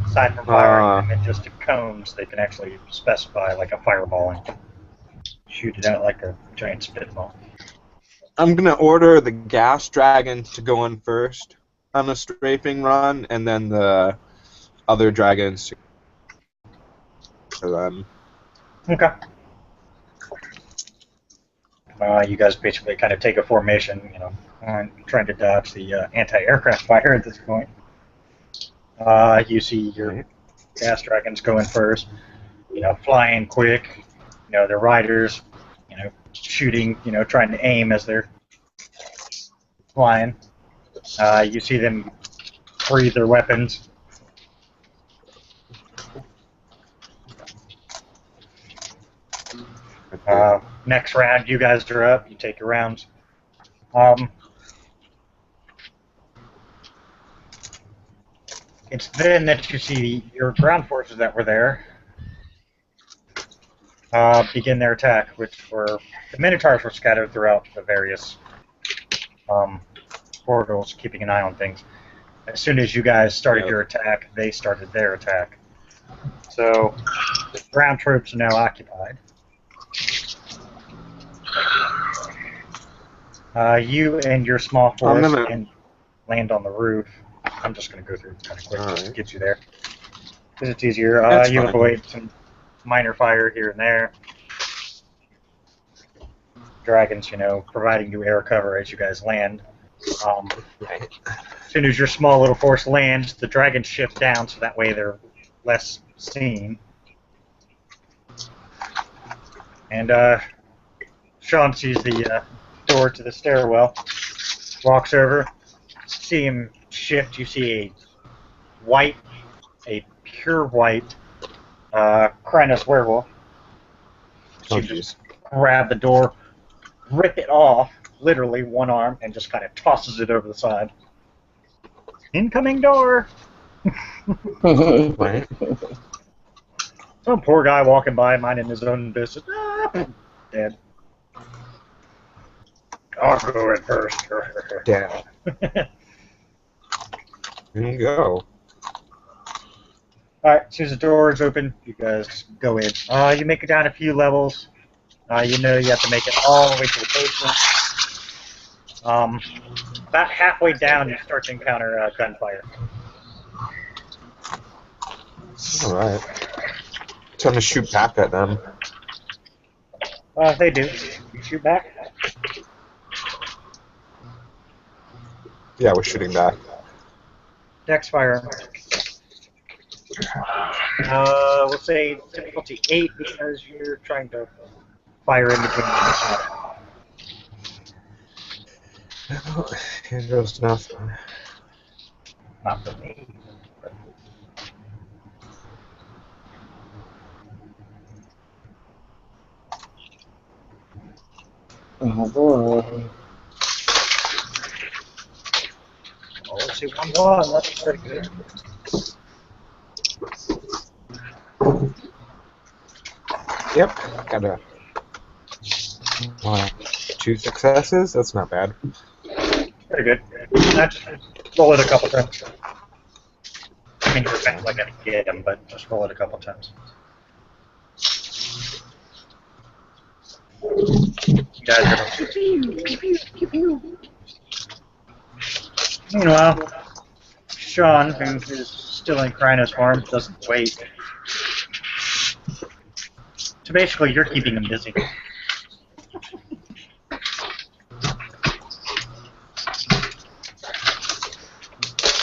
Aside from firing them into just cones, they can actually specify like a fireball and shoot it out like a giant spitball. I'm gonna order the gas dragon to go in first on a strafing run, and then the other dragons to for them. Okay. You guys basically kind of take a formation, trying to dodge the anti-aircraft fire at this point. You see your gas dragons going first, flying quick. Their riders, shooting, trying to aim as they're flying. You see them breathe their weapons. Next round, you guys are up. You take your rounds. It's then that you see your ground forces that were there begin their attack, which were the Minotaurs were scattered throughout the various portals, keeping an eye on things. As soon as you guys started your attack, they started their attack. So, the ground troops are now occupied. You and your small force can land on the roof. I'm just going to go through kind of quick just to get you there. Because it's easier. You avoid some minor fire here and there. Dragons, providing you air cover as you guys land. As soon as your small little force lands, the dragons shift down so that way they're less seen. And Sean sees the door to the stairwell, walks over, see him shift. You see a pure white Krynos werewolf. So you just grab the door, rip it off, literally one arm, and just kind of tosses it over the side. Incoming door! Right. Some poor guy walking by, minding his own business. Ah, dead. I'll go in first. Dead. Here you go. Alright, as soon as the door is open, you guys go in. You make it down a few levels. You have to make it all the way to the basement. About halfway down, you start to encounter gunfire. Alright. Time to shoot back at them. They do. You shoot back? Yeah, we're shooting back. Dex fire. We'll say difficulty 8 because you're trying to fire in between the Here goes nothing. Not for me. Oh boy. Oh, let's see, 1-1. That's pretty good. Yep, got a 2 successes. That's not bad. Pretty good. Just roll it a couple times. I mean, you're eventually going to get him, but just roll it a couple times. You guys are going Meanwhile, Sean, who is still in Krynos form, doesn't wait. So basically, you're keeping him busy.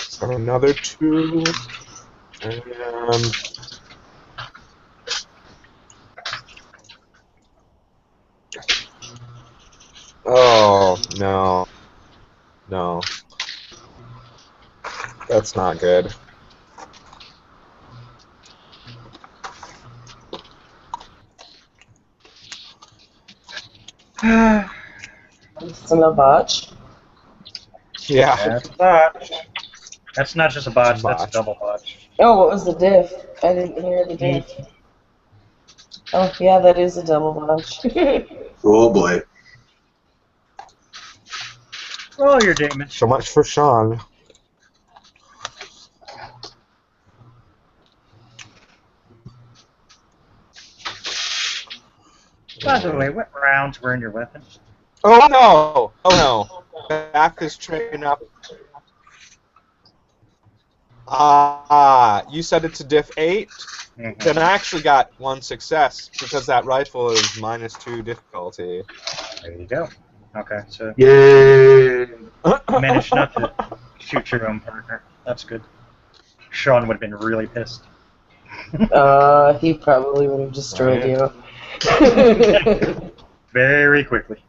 So another 2. And oh no. No. That's not good. It's in a botch. Yeah. That's a botch. That's not just a botch, It's a that's a botch. double botch. Oh, what was the diff? I didn't hear the diff. Oh, yeah, that is a double botch. Oh boy. Roll your damage. So much for Sean. By the way, what rounds were in your weapon? Oh no! Oh no! Back is train up. You said it's a diff 8? Mm-hmm. Then I actually got 1 success because that rifle is -2 difficulty. There you go. Okay, so Yay! you managed not to shoot your own partner. That's good. Sean would have been really pissed. He probably would have destroyed you. Very quickly.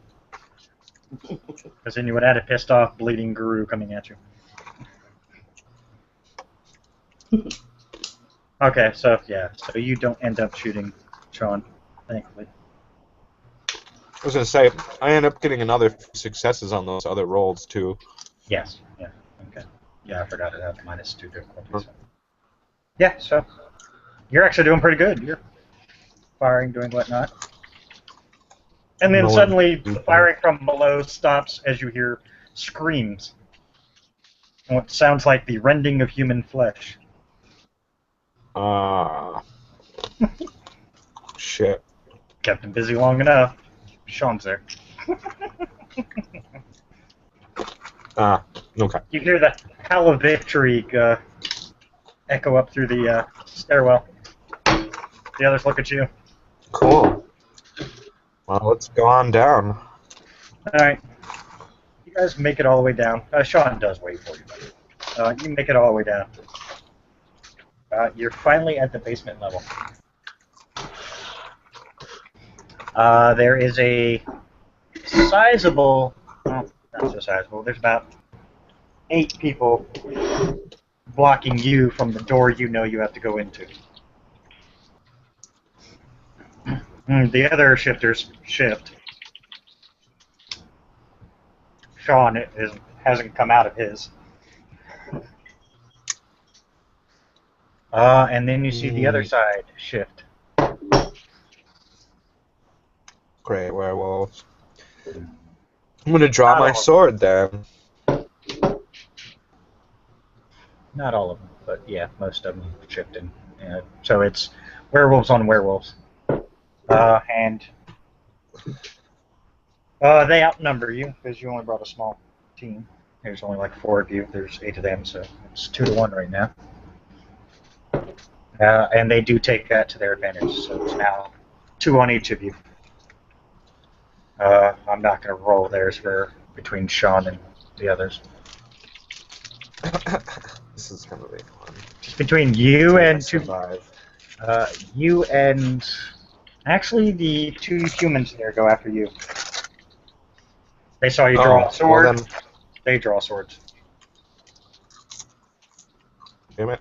Because then you would have had a pissed off, bleeding guru coming at you. Okay, so yeah, so you don't end up shooting Sean, thankfully. I was gonna say, I end up getting another successes on those other rolls too. Yes, yeah, okay. Yeah, I forgot it had -2 difficulties. Yeah, so you're actually doing pretty good. You're firing, doing whatnot. And then No one- suddenly, the firing from below stops as you hear screams. And what sounds like the rending of human flesh. Shit. Kept him busy long enough. Sean's there. Okay. You hear the howl of victory echo up through the stairwell. The others look at you. Cool. Well, let's go on down. Alright. You guys make it all the way down. Sean does wait for you. You make it all the way down. You're finally at the basement level. There is a sizable, well, not so sizable, there's about 8 people blocking you from the door you know you have to go into. The other shifters shift. Sean hasn't come out of his. And then you see the other side shift. Great werewolves. I'm gonna draw my sword then. Not all of them, but yeah, most of them shifted. So it's werewolves on werewolves. And they outnumber you because you only brought a small team. There's only like 4 of you. There's 8 of them, so it's 2-1 right now. And they do take that to their advantage, so it's now 2 on each of you. I'm not going to roll theirs for between Sean and the others. This is gonna be fun. Just between you and survive. you and actually the 2 humans there go after you. They saw you draw a sword. Well then, They draw swords. damn it.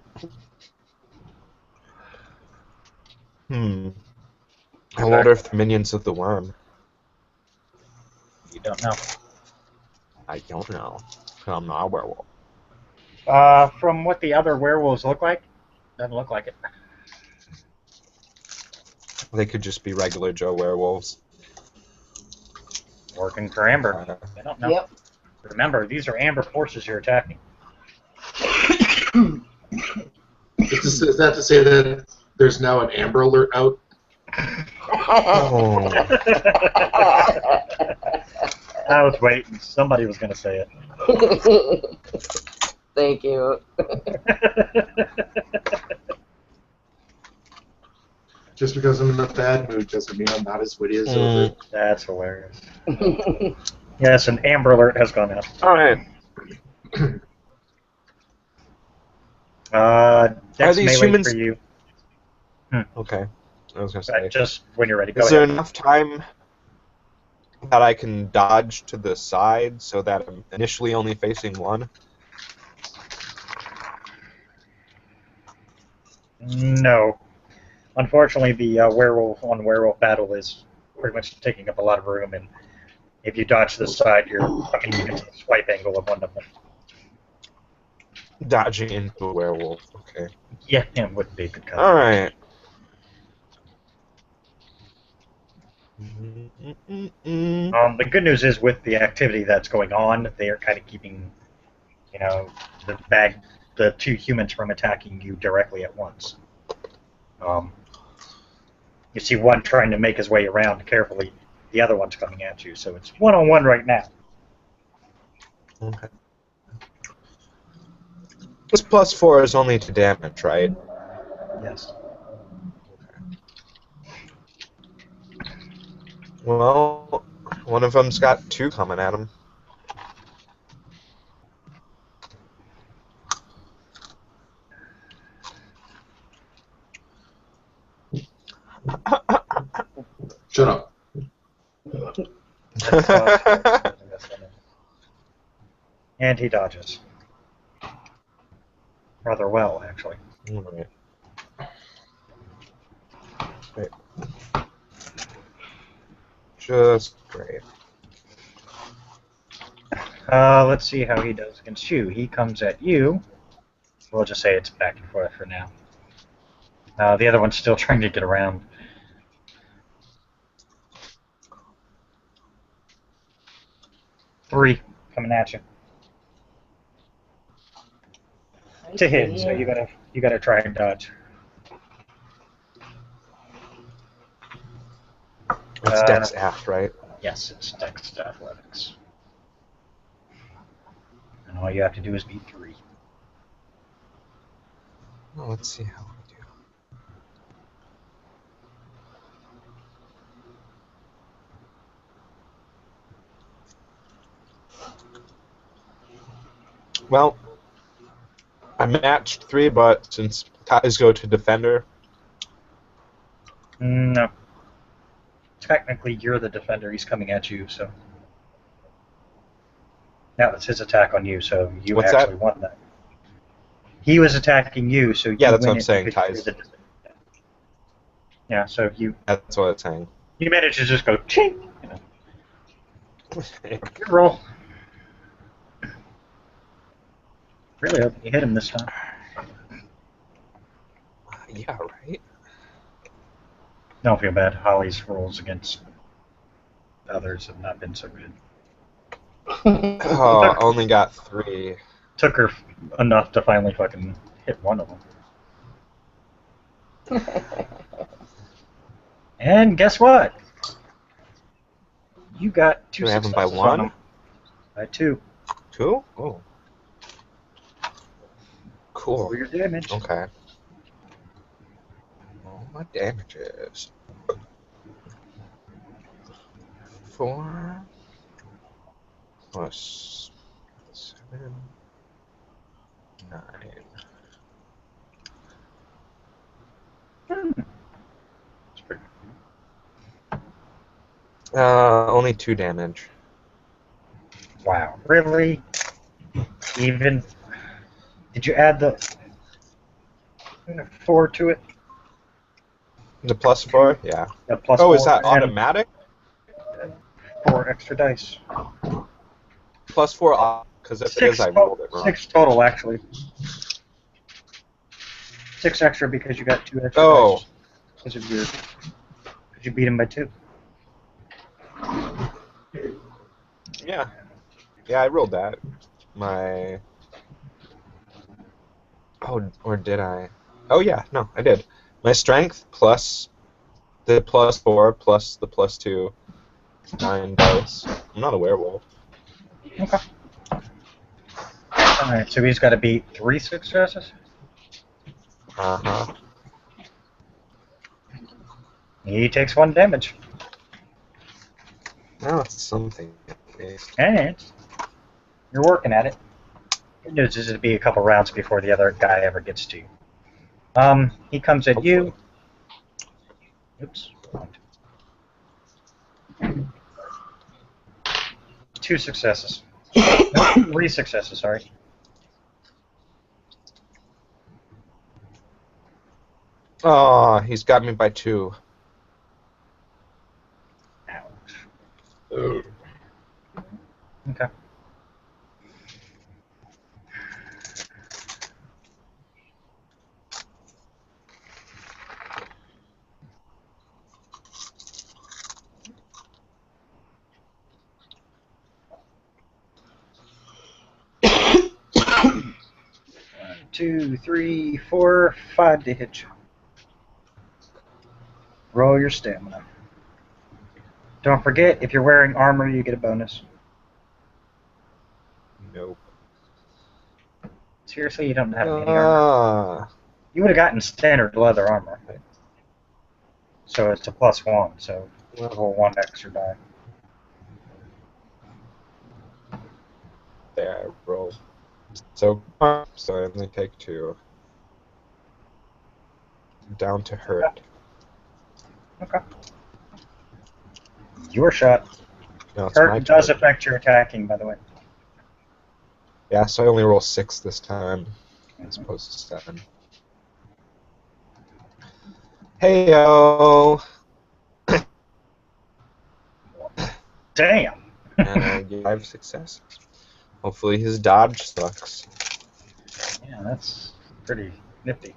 I wonder if the minions of the worm. You don't know. I don't know. I'm not a werewolf. From what the other werewolves look like, doesn't look like it. They could just be regular Joe werewolves. Working for Amber. I don't know. Yep. Remember, these are Amber forces you're attacking. Is that to say that there's now an Amber Alert out? Oh. I was waiting. Somebody was going to say it. Thank you. Just because I'm in a bad mood doesn't mean I'm not as witty as Zover. That's hilarious. Yes, an Amber Alert has gone out. Alright. Dex these melee humans- for you. Okay. I was gonna say. Just when you're ready. Go Is there ahead. enough time that I can dodge to the side so that I'm initially only facing one? No. Unfortunately, the werewolf on werewolf battle is pretty much taking up a lot of room, and if you dodge to the side, you get to the swipe angle of one of them. Dodging into a werewolf. Okay. Yeah, it would be a good cut. Alright. The good news is with the activity that's going on, they are kind of keeping, the 2 humans from attacking you directly at once. You see one trying to make his way around carefully, the other one's coming at you, so it's 1-on-1 right now. Okay. This +4 is only to damage, right? Yes. Well, one of them's got 2 coming at him. Shut up. And he dodges. Rather well, actually. Alright. Wait. Just great. Let's see how he does against you. He comes at you. We'll just say it's back and forth for now. The other one's still trying to get around. 3 coming at you. To hit, so Yeah. you gotta try and dodge. It's Dex Aft, right? Yes, it's Dex Athletics. And all you have to do is beat 3. Well, let's see how we do. Well, I matched 3, but since ties go to defender, No. Technically, you're the defender. He's coming at you, so. Now it's his attack on you, so you What's actually that? won that. He was attacking you, so you Yeah, that's what win I'm it saying, because ties. you're the defender. Yeah, so That's what it's saying. you managed to just go ching. You know. Good roll. Really hoping you hit him this time. Yeah, right? Don't feel bad. Holly's rolls against others have not been so good. Oh, only got 3. Took her enough to finally fucking hit one of them. And guess what? You got 2 Do I have him by successes 1? on them. By 2. 2? Oh. Cool. For your damage. Okay. All my damages. 4 plus 7, 9. It's pretty Only 2 damage. Wow. Really? Even? Did you add the 4 to it? The plus 4? Yeah. The plus Oh, is 4 that automatic? and 4 extra dice. Plus 4, because if it is, I rolled it wrong. 6 total, actually. 6 extra because you got 2 extra Oh. dice. Because you beat him by 2. Yeah. Yeah, I rolled that. My... Oh, or did I? Oh, yeah, no, I did. My strength plus the plus 4 plus the plus 2. 9 dice. I'm not a werewolf. Okay. Alright, so he's got to beat 3 successes? Uh-huh. He takes 1 damage. Well, it's something, at least. And you're working at it. Good news is it'll be a couple rounds before the other guy ever gets to you. He comes at you. Oops. 2 successes. No, 3 successes, sorry. Oh, he's got me by 2. Ouch. Okay. One, 2, 3, 4, 5 to hit you. Roll your stamina. Don't forget, if you're wearing armor, you get a bonus. Nope. Seriously, you don't have any armor. You would have gotten standard leather armor. So it's a +1, so roll 1 extra die. There, I rolled. So I only take 2. Down to hurt. Okay. Your shot. No, it's my Hurt does turn. affect your attacking, by the way. Yeah, so I only roll 6 this time, as opposed to 7. Hey-o! Damn! And I get 5 successes. Hopefully his dodge sucks. Yeah, that's pretty nifty.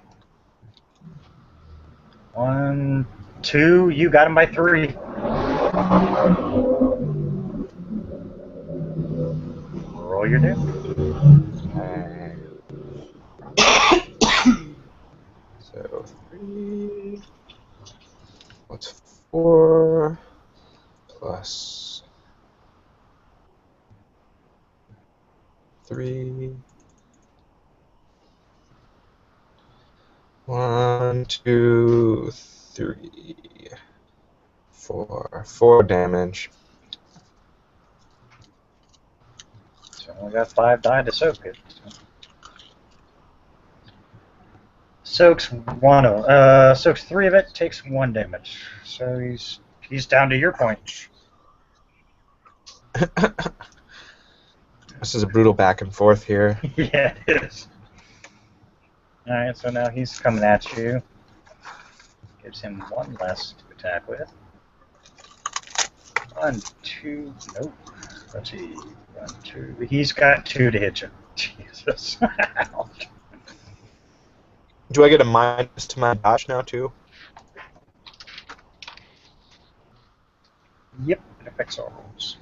1, 2, you got him by 3. Roll your damage. Okay. So 3 plus 4 plus 3. 1, 2, 3, 4. 4 damage. So only got 5 die to soak it. Soaks soaks 3 of it, takes 1 damage. So he's down to your point. This is a brutal back and forth here. Yeah, it is. Alright, so now he's coming at you. Gives him 1 less to attack with. 1, 2, nope. Let's see. 1, 2. He's got 2 to hit you. Jesus. Ouch. Do I get a minus to my dodge now too? Yep, it affects all rolls.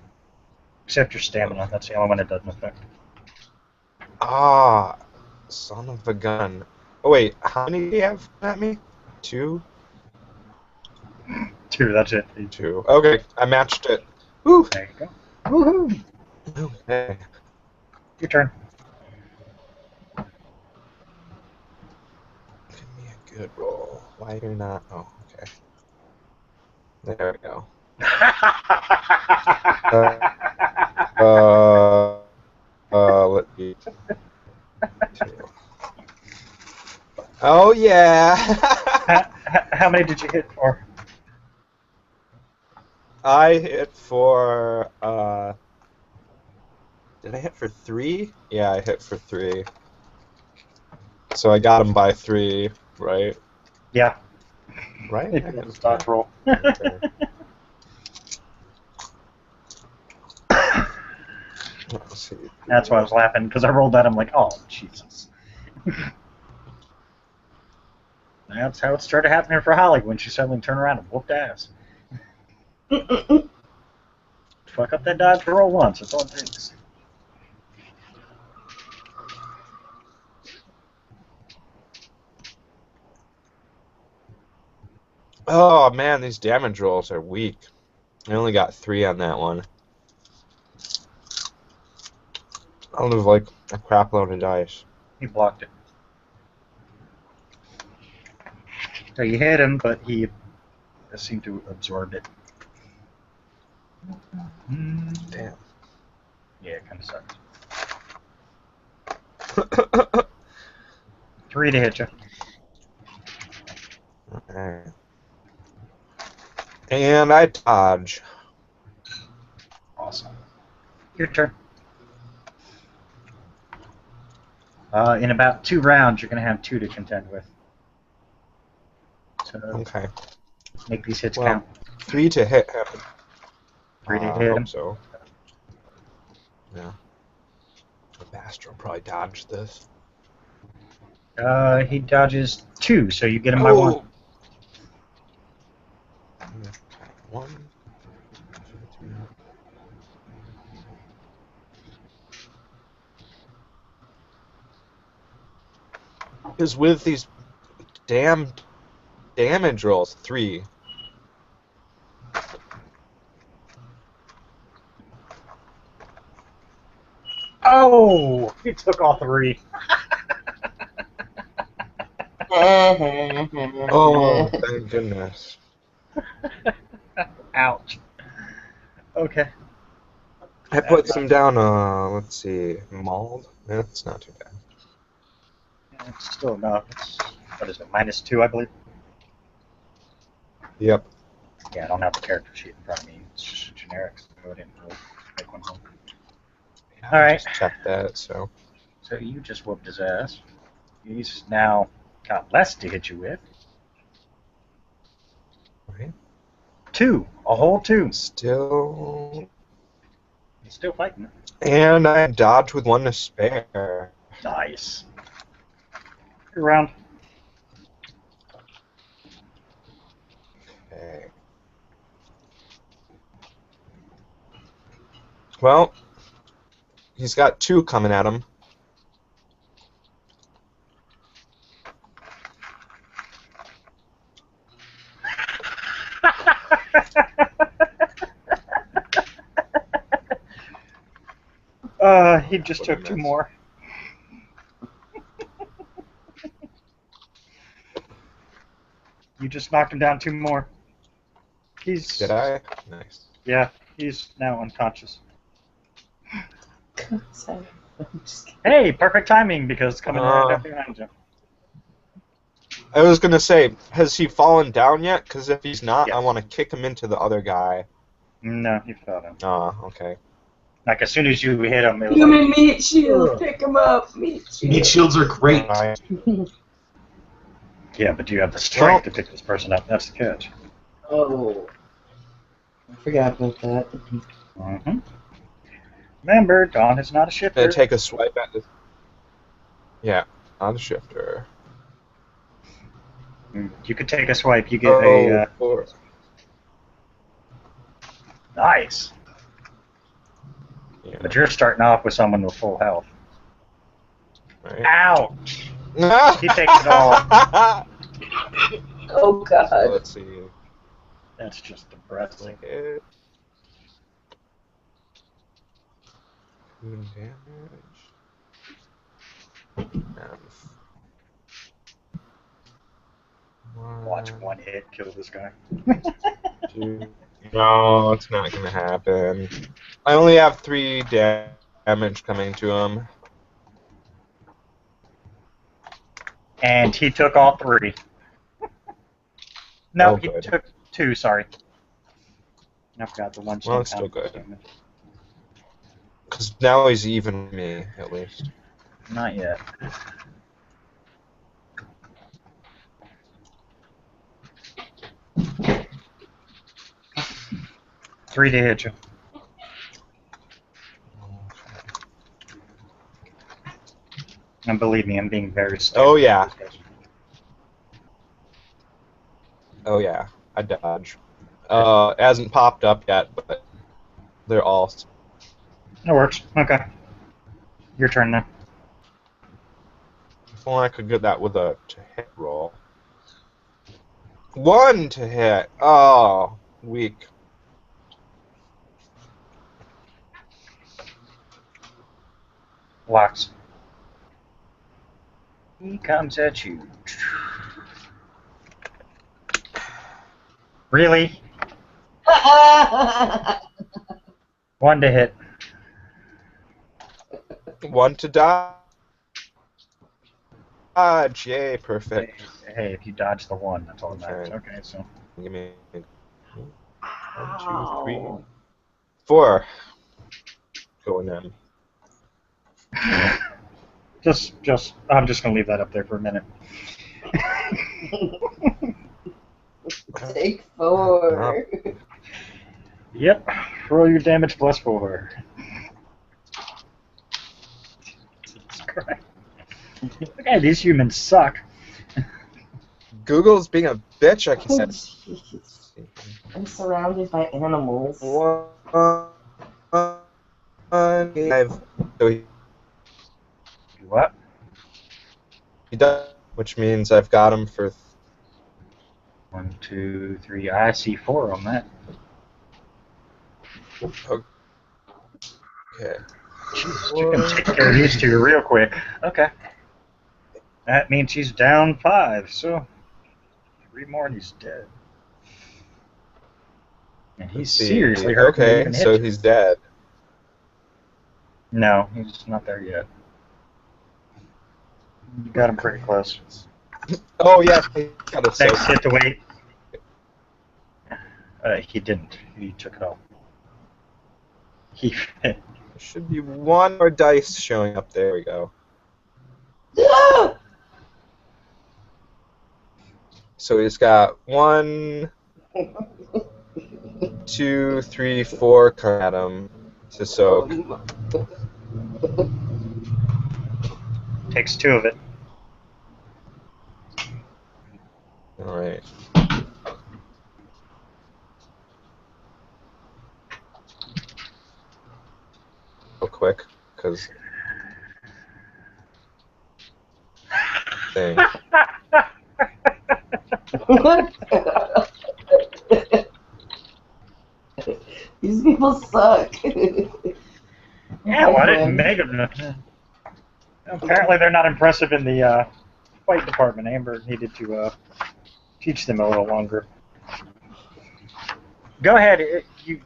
Except your stamina. That's the only one it doesn't affect. Ah, son of a gun. Oh wait, how many do you have at me? 2? 2, that's it. 2. Okay, I matched it. Woo! There you go. Woohoo! Okay. Your turn. Give me a good roll. Why you're not? Oh, okay. There we go. Let me. 2. Oh yeah. How many did you hit for? I hit for. Did I hit for 3? Yeah, I hit for 3. So I got him by 3, right? Yeah. Right? It was a dodge roll. Okay. Let's see. That's why I was laughing, because I rolled that. I'm like, oh, Jesus. That's how it started happening for Holly when she suddenly turned around and whooped ass. Fuck up that dodge roll once. That's all it takes. Oh man, these damage rolls are weak. I only got 3 on that one. I'll have like a crap load of dice. He blocked it. So you hit him, but he seemed to absorb it. Damn. Yeah, it kind of sucks. 3 to hit you. Alright. And I dodge. Awesome. Your turn. In about 2 rounds, you're going to have 2 to contend with. So Okay. make these hits Well, count. 3 to hit him. 3 to I hit hope him. so. Yeah. The bastard will probably dodge this. He dodges 2, so you get him by 1. Okay. 1, 2, 3. Because with these damn damage rolls, 3. Oh! He took all 3. Oh, thank goodness. Ouch. Okay. I put some down, let's see, mauled? That's not too bad. It's still enough. It's, what is it, -2, I believe? Yep. Yeah, I don't have the character sheet in front of me. It's just a generic, so I didn't really make one home. All right. Just check that, so. So you just whooped his ass. He's now got less to hit you with. Right. 2. A whole 2. Still. He's still fighting. And I dodge with 1 to spare. Nice. Good round. Okay. Well, He's got 2 coming at him. He just took 2 more. You just knocked him down 2 more. He's. Did I? Nice. Yeah, he's now unconscious. Sorry. I'm just kidding. Hey, perfect timing because coming right up behind you. I was gonna say, has he fallen down yet? Because if he's not, I Yes. want to kick him into the other guy. No, he fell down. Okay. Like as soon as you hit him, it was Human like, meat shield, pick him up. Meat shield. Meat shields are great. Alright. yeah, but do you have the strength to pick this person up? That's the catch. Oh. I forgot about that. Mm-hmm. Remember, Dawn is not a shifter. Gonna take a swipe at this. Yeah, on the shifter. You could take a swipe. You get a 4. nice. Yeah. But you're starting off with someone with full health. Right. Ouch! He takes it all. Oh god. So let's see. That's just depressing. Hit. 2 damage. And Watch 1 hit kill this guy. 2. No, it's not gonna happen. I only have 3 damage coming to him. And he took all 3. No, Oh, he good. took 2, sorry. I forgot the one. Well, it's still good. Because now he's even with me, at least. Not yet. Three to hit you. And believe me, I'm being very stupid. Oh, yeah. Oh, yeah. I dodge. Hasn't popped up yet, but they're all... That works. Okay. Your turn then. If only I could get that with a to-hit roll. 1 to hit! Oh, weak. Blocks. He comes at you. Really? 1 to hit. 1 to dodge. Yay, perfect. Hey, if you dodge the 1, that's all that matters. Okay. Okay, so. Give me 1, 2, 3, 4. Going in. I'm just gonna leave that up there for a minute. Take 4. Yep. Roll your damage plus 4. Jesus Christ. Okay, these humans suck. Google's being a bitch, I can Jeez. I'm surrounded by animals. 1, 5. So What? he does, which means I've got him for 1, 2, 3. I see 4 on that. Okay. Jesus, you can take care of these 2 real quick. Okay. That means he's down 5, so 3 more and he's dead. And he's Let's see. seriously hurt. when he Okay, even hit so you. he's dead. No, he's not there yet. You got him pretty close. Oh yeah, he got a Next hit to wait. He didn't. He took it off. He. There should be 1 more dice showing up. There we go. So he's got 1, 2, 3, 4 coming at him to soak. Takes 2 of it. Alright. Real quick, because thing. These people suck. Yeah, well, I didn't make them. Apparently, they're not impressive in the fight department. Amber needed to teach them a little longer. Go ahead. You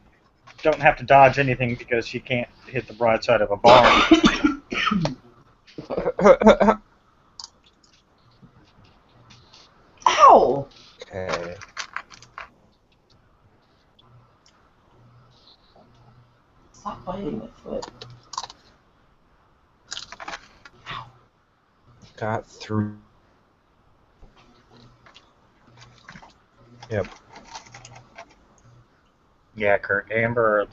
don't have to dodge anything because you can't hit the broadside of a barn. Ow! Okay. Stop biting my foot. Got through. Yep. Yeah, Kurt. Amber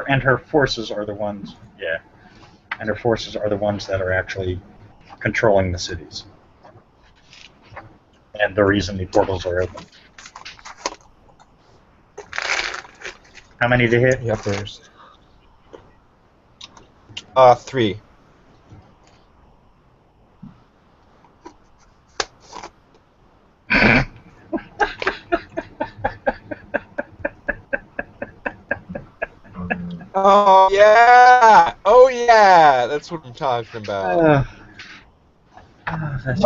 and her forces are the ones. Yeah, and her forces are the ones that are actually controlling the cities, and the reason the portals are open. How many to hit? Yep, there's 3. Oh yeah! Oh yeah! That's what I'm talking about. That's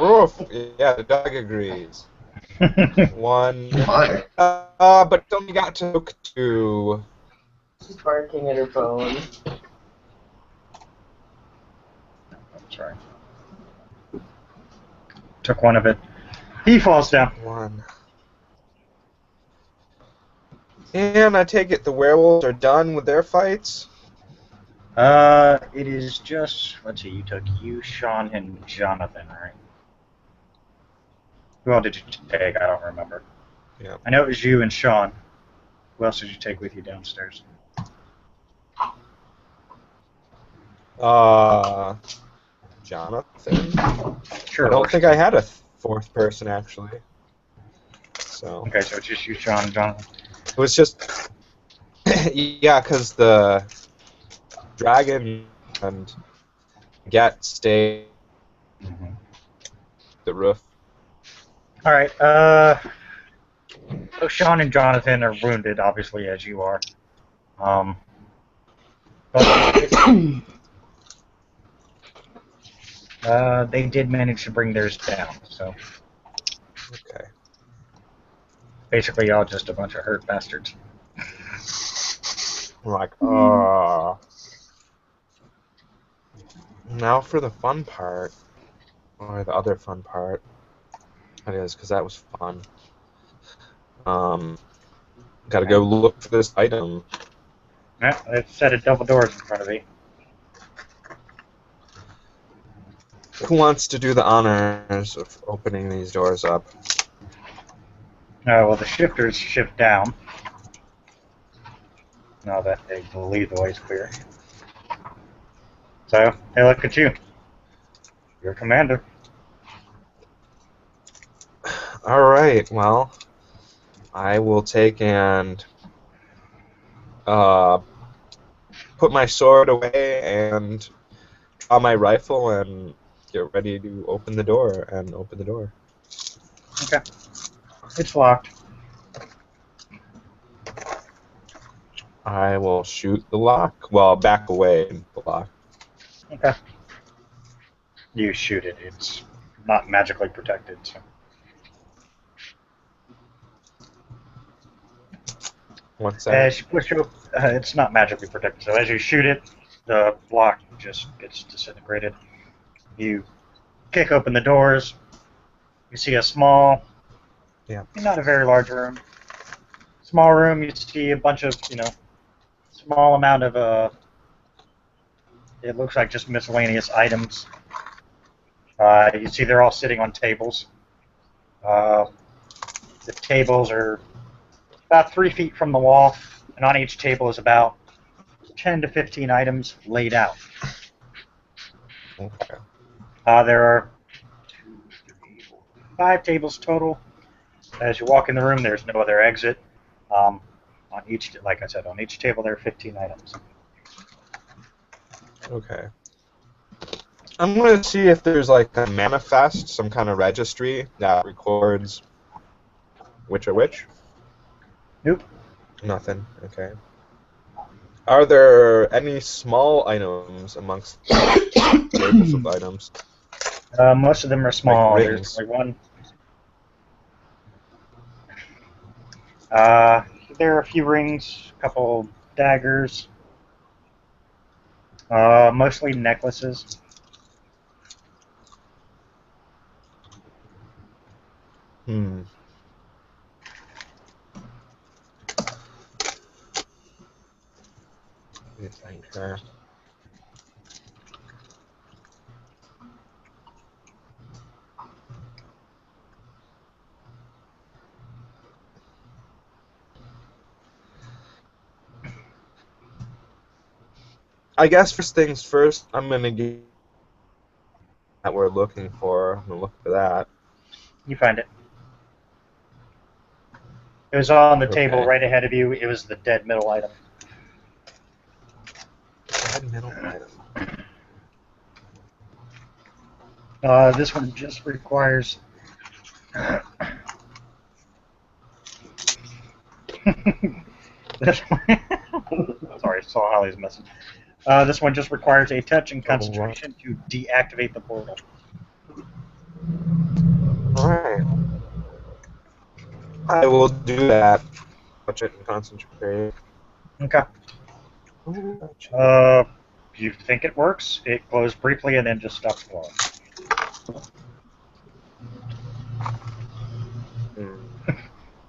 Oof! Yeah, the dog agrees. 1. My. But only got to hook 2. She's barking at her phone. That's right. Took one of it. He falls down. 1. And I take it the werewolves are done with their fights? It is just, let's see, you took you, Sean, and Jonathan, right? Who all did you take? I don't remember. Yeah. I know it was you and Sean. Who else did you take with you downstairs? Jonathan? Sure. I don't think I had a 4th person, actually. So. Okay, so it's just you, Sean, and Jonathan. It was just, yeah, because the dragon and Get stayed the roof. All right. So Sean and Jonathan are wounded, obviously, as you are. But they did manage to bring theirs down. So Okay. basically, y'all just a bunch of hurt bastards. I'm like, Now for the fun part, or the other fun part. That is, because that was fun. Gotta go look for this item. Yeah, it's a set of double doors in front of you. Who wants to do the honors of opening these doors up? Well, the shifters shift down. Now that they believe the way's clear. So, they look at you. You're commander. Alright, well, I will take and put my sword away and draw my rifle and get ready to open the door Okay. It's locked. I will shoot the lock. Well, back away and the lock. Okay. You shoot it. It's not magically protected, so. What's that? As you push it, it's not magically protected. So as you shoot it, the block just gets disintegrated. You kick open the doors. You see a small, not a very large room. Small room. You see a bunch of, small amount of it looks like just miscellaneous items. You see they're all sitting on tables. The tables are about 3 feet from the wall, and on each table is about 10 to 15 items laid out. Okay. There are 5 tables total. As you walk in the room, there's no other exit. On each, like I said, on each table there are 15 items. Okay. I'm going to see if there's like a manifest, some kind of registry that records which are which. Nope. Nothing. Okay. Are there any small items amongst tables of items? Most of them are small. Like There's rings. only one. There are a few rings, a couple daggers, mostly necklaces. Hmm. Let me think here. I guess first things first, I'm gonna get that we're looking for. I'm gonna look for that. You find it. It was on the table Okay. right ahead of you. It was the dead middle item. Dead middle item. This one just requires. This one... Sorry, saw Holly's message. This one just requires a touch and concentration to deactivate the portal. Alright. I will do that. Touch it and concentrate. Okay. You think it works? It glows briefly and then just stops glowing.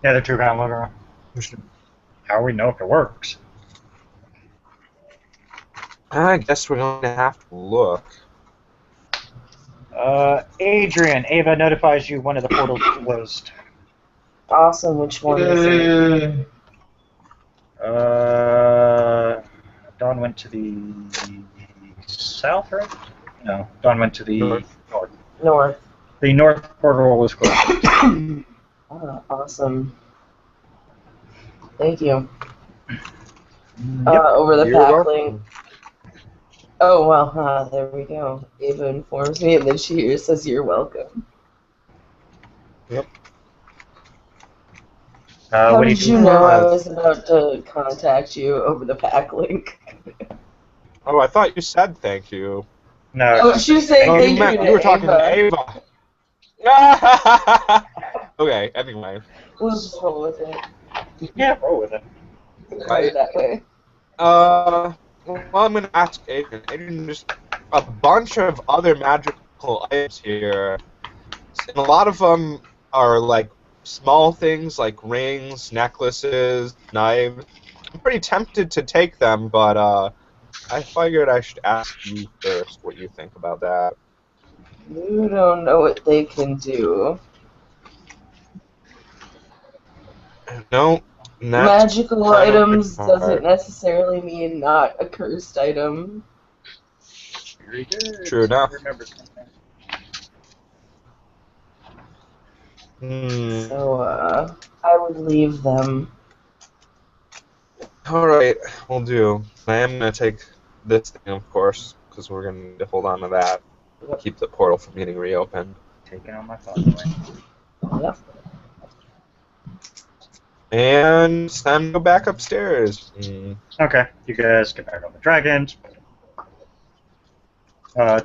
The other two kind of look around. How do we know if it works? I guess we're going to have to look. Adrian, Ava notifies you one of the portals closed. Awesome. Which one is it? Dawn went to the south, right? No, Dawn went to the North. North. The north portal was closed. Awesome. Thank you. Yep. Over the You're pack welcome. link. Oh, well, there we go. Ava informs me, and then she says, "You're welcome." Yep. How What do you did do? you know I was about to contact you over the pack link? Oh, I thought you said thank you. No. Oh, she was saying Oh, thank you to you were talking to Ava. Ava. Okay, anyway. We'll just roll with it. Yeah, roll with it. Right that way. Well, I'm gonna ask Adrian. Adrian, there's a bunch of other magical items here, and a lot of them are like small things like rings, necklaces, knives. I'm pretty tempted to take them, but I figured I should ask you first what you think about that. You don't know what they can do. No, Magical kind of items hard. doesn't necessarily mean not a cursed item. Very good. True enough. Remember something. So, I would leave them. Alright, we'll do. I am going to take this thing, of course, because we're going to need to hold on to that. Yep. Keep the portal from getting reopened. Taking on my phone. Yep. And it's time to go back upstairs. Okay, you guys get back on the dragons.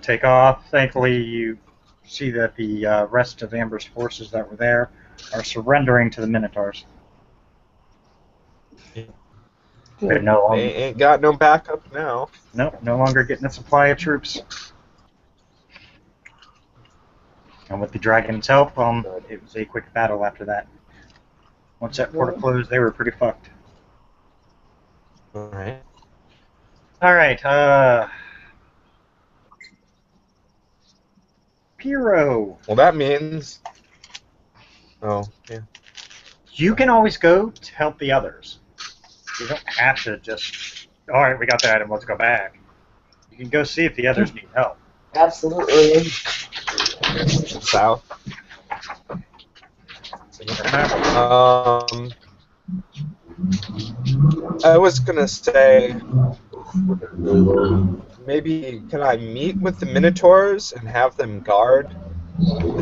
Take off. Thankfully, you see that the rest of Amber's forces that were there are surrendering to the Minotaurs. They're no They longer, ain't got no backup now. no longer getting a supply of troops. And with the dragons' help, it was a quick battle after that. Once that portal closed, they were pretty fucked. Alright. Alright, Piro. Well, that means... Oh, yeah. You can always go to help the others. You don't have to just, alright, we got the item, let's go back. You can go see if the others need help. Absolutely. South. I was gonna say, maybe can I meet with the Minotaurs and have them guard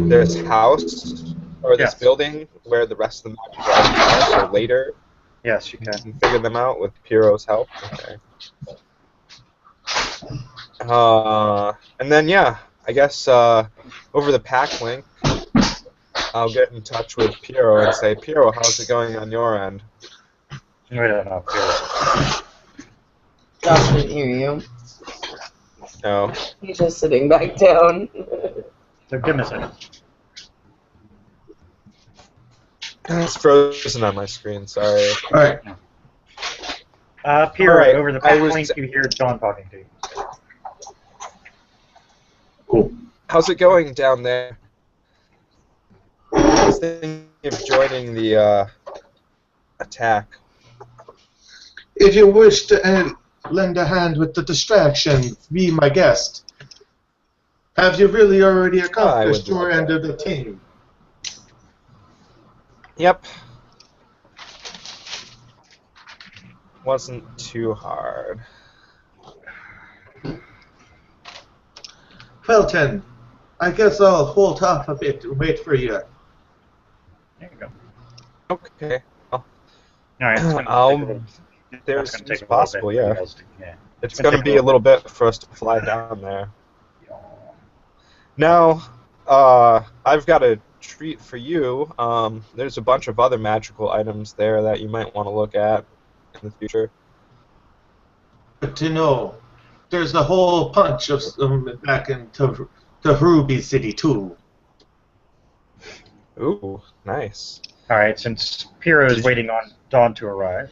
this house or this Yes. building where the rest of the magical items are, so later Yes, you we can. can figure them out with Piero's help? Okay. And then, yeah, I guess over the pack link, I'll get in touch with Piero and say, Piero, how's it going on your end? We don't know. Pierce. Josh didn't hear you. No. He's just sitting back down. So give me a second. It's frozen on my screen, sorry. Alright. Pierre, Alright, over the I back was- link, you hear John talking to you. Cool. How's it going down there? I was thinking of joining the attack. If you wish to lend a hand with the distraction, be my guest. Have you really already accomplished would your love end that. of the team? Yep. Wasn't too hard. Well, then, I guess I'll hold off a bit and wait for you. There you go. Okay. All right. It's gonna I'll- take a little- There's it's gonna take it's a little possible, bit for you yeah. guys to- yeah. It's gonna going to take be a little bit for us to fly down there. Now, I've got a treat for you. There's a bunch of other magical items there that you might want to look at in the future. Good to know. There's a whole bunch of them back in Ruby City, too. Ooh, nice. All right. Since Piero is waiting on Dawn to arrive,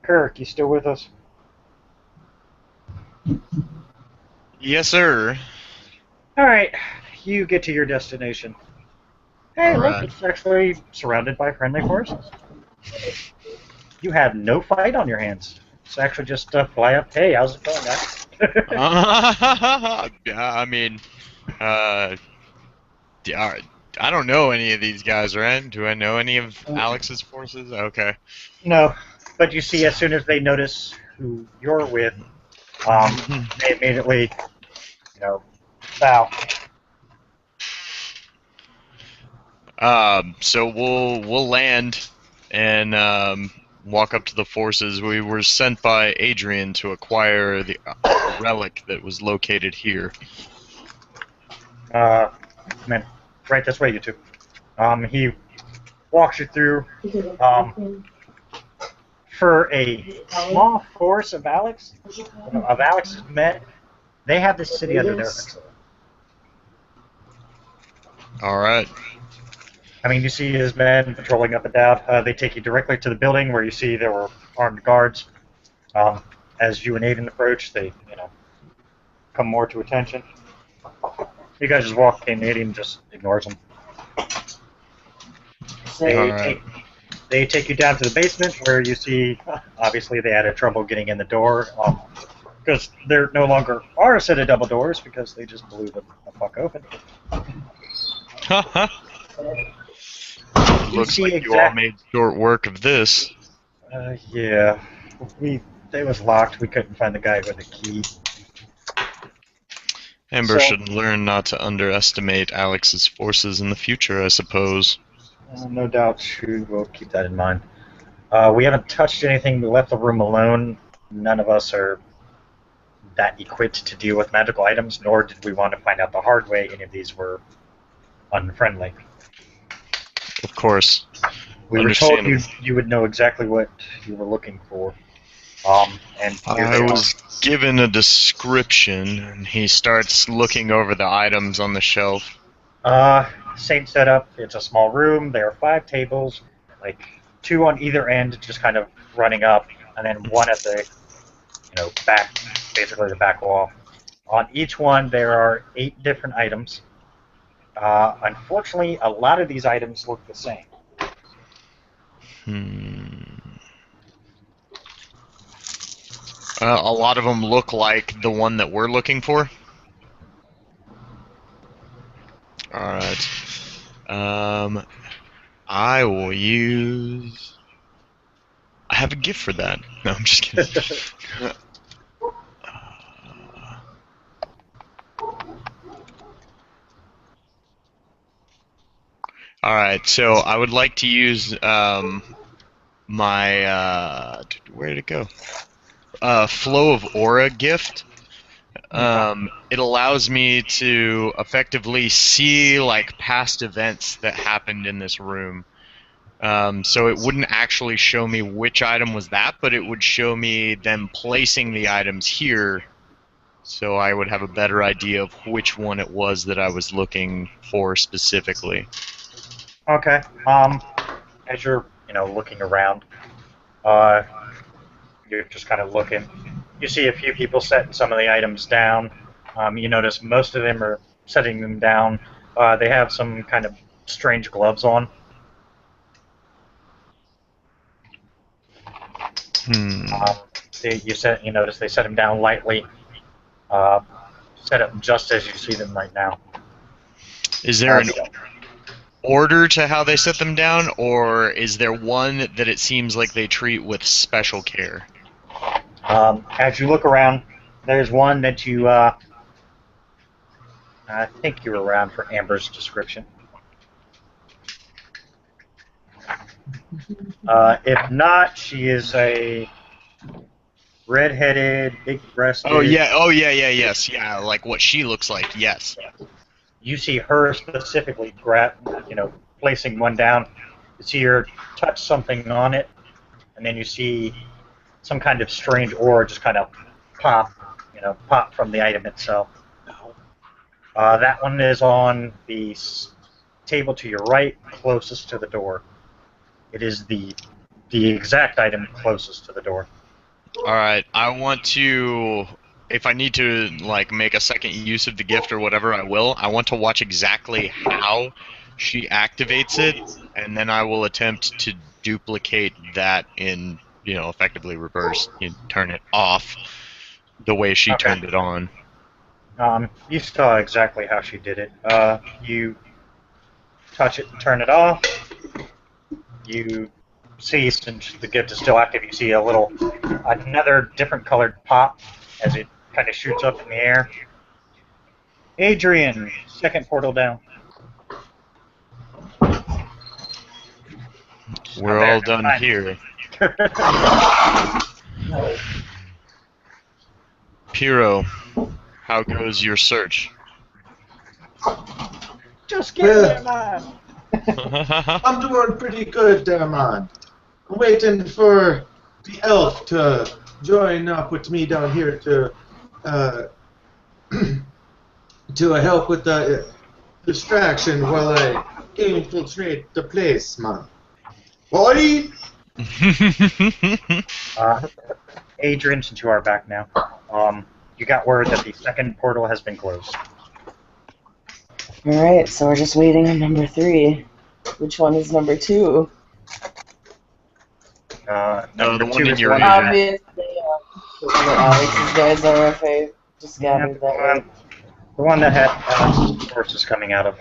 Kirk, you still with us? Yes, sir. All right. You get to your destination. Hey, All look, right. it's actually surrounded by friendly forces. You have no fight on your hands. It's actually just fly up. Hey, how's it going, guys? I mean, yeah, I don't know any of these guys, right? Do I know any of Alex's forces? Okay. No, but you see, as soon as they notice who you're with, they immediately, bow. So we'll land and walk up to the forces. We were sent by Adrian to acquire the relic that was located here. Man, right this way, you two. He walks you through. For a small force of Alex's men, they have this city under their control. All right. I mean, you see his men patrolling up and down. They take you directly to the building where you see there were armed guards. As you and Aiden approach, they, come more to attention. You guys just walk in. Aiden just ignores them. They take you down to the basement where you see, obviously, they had trouble getting in the door because there no longer are a set of double doors because they just blew them the fuck open. Looks see like you all made short work of this. Yeah. It was locked. We couldn't find the guy with the key. Amber So- should learn not to underestimate Alex's forces in the future, I suppose. No doubt we will keep that in mind. We haven't touched anything. We left the room alone. None of us are that equipped to deal with magical items, nor did we want to find out the hard way any of these were unfriendly. Of course. We were told Understandable. you would know exactly what you were looking for. And here I they was given a description, and he starts looking over the items on the shelf. are. Same setup. It's a small room. There are 5 tables, like 2 on either end, just kind of running up, and then 1 at the, back, basically the back wall. On each one, there are 8 different items. Unfortunately, a lot of these items look the same. A lot of them look like the one that we're looking for. Alright. I will use I have a gift for that. No, I'm just kidding. All right, so I would like to use my where did it go? Flow of Aura gift. It allows me to effectively see like past events that happened in this room. So it wouldn't actually show me which item was that, but it would show me them placing the items here, so I would have a better idea of which one it was that I was looking for specifically. Okay. As you're, looking around, you're just kind of looking. You see a few people setting some of the items down. You notice most of them are setting them down. They have some kind of strange gloves on. You notice they set them down lightly. Set up just as you see them right now. Is there an order to how they set them down, or is there one that it seems like they treat with special care? As you look around, there's one that you, I think you were around for Amber's description. If not, she is a red-headed, big-breasted... Yes, like what she looks like, yes. You see her specifically placing one down. You see her touch something on it, and then you see some kind of strange aura just kind of pop from the item itself. That one is on the table to your right, closest to the door. It is the exact item closest to the door. Alright, I want to... If I need to like make a second use of the gift or whatever, I will. I want to watch exactly how she activates it, and then I will attempt to duplicate that in, effectively reverse. You turn it off the way she turned it on. You saw exactly how she did it. You touch it and turn it off. You see, since the gift is still active, you see another different colored pop as it kind of shoots up in the air. Adrian, second portal down. We're all done here. Piro, how goes your search? Just give me a man. I'm doing pretty good, man. I'm waiting for the elf to join up with me down here to help with the distraction while I infiltrate the place, man. Boy! Adrian, since you are back now, you got word that the second portal has been closed. Alright, so we're just waiting on number 3. Which one is number 2? Number the 2 one in is your one region. Obviously, Alex's guys are okay. Just gathered that way. The one that had forces coming out of.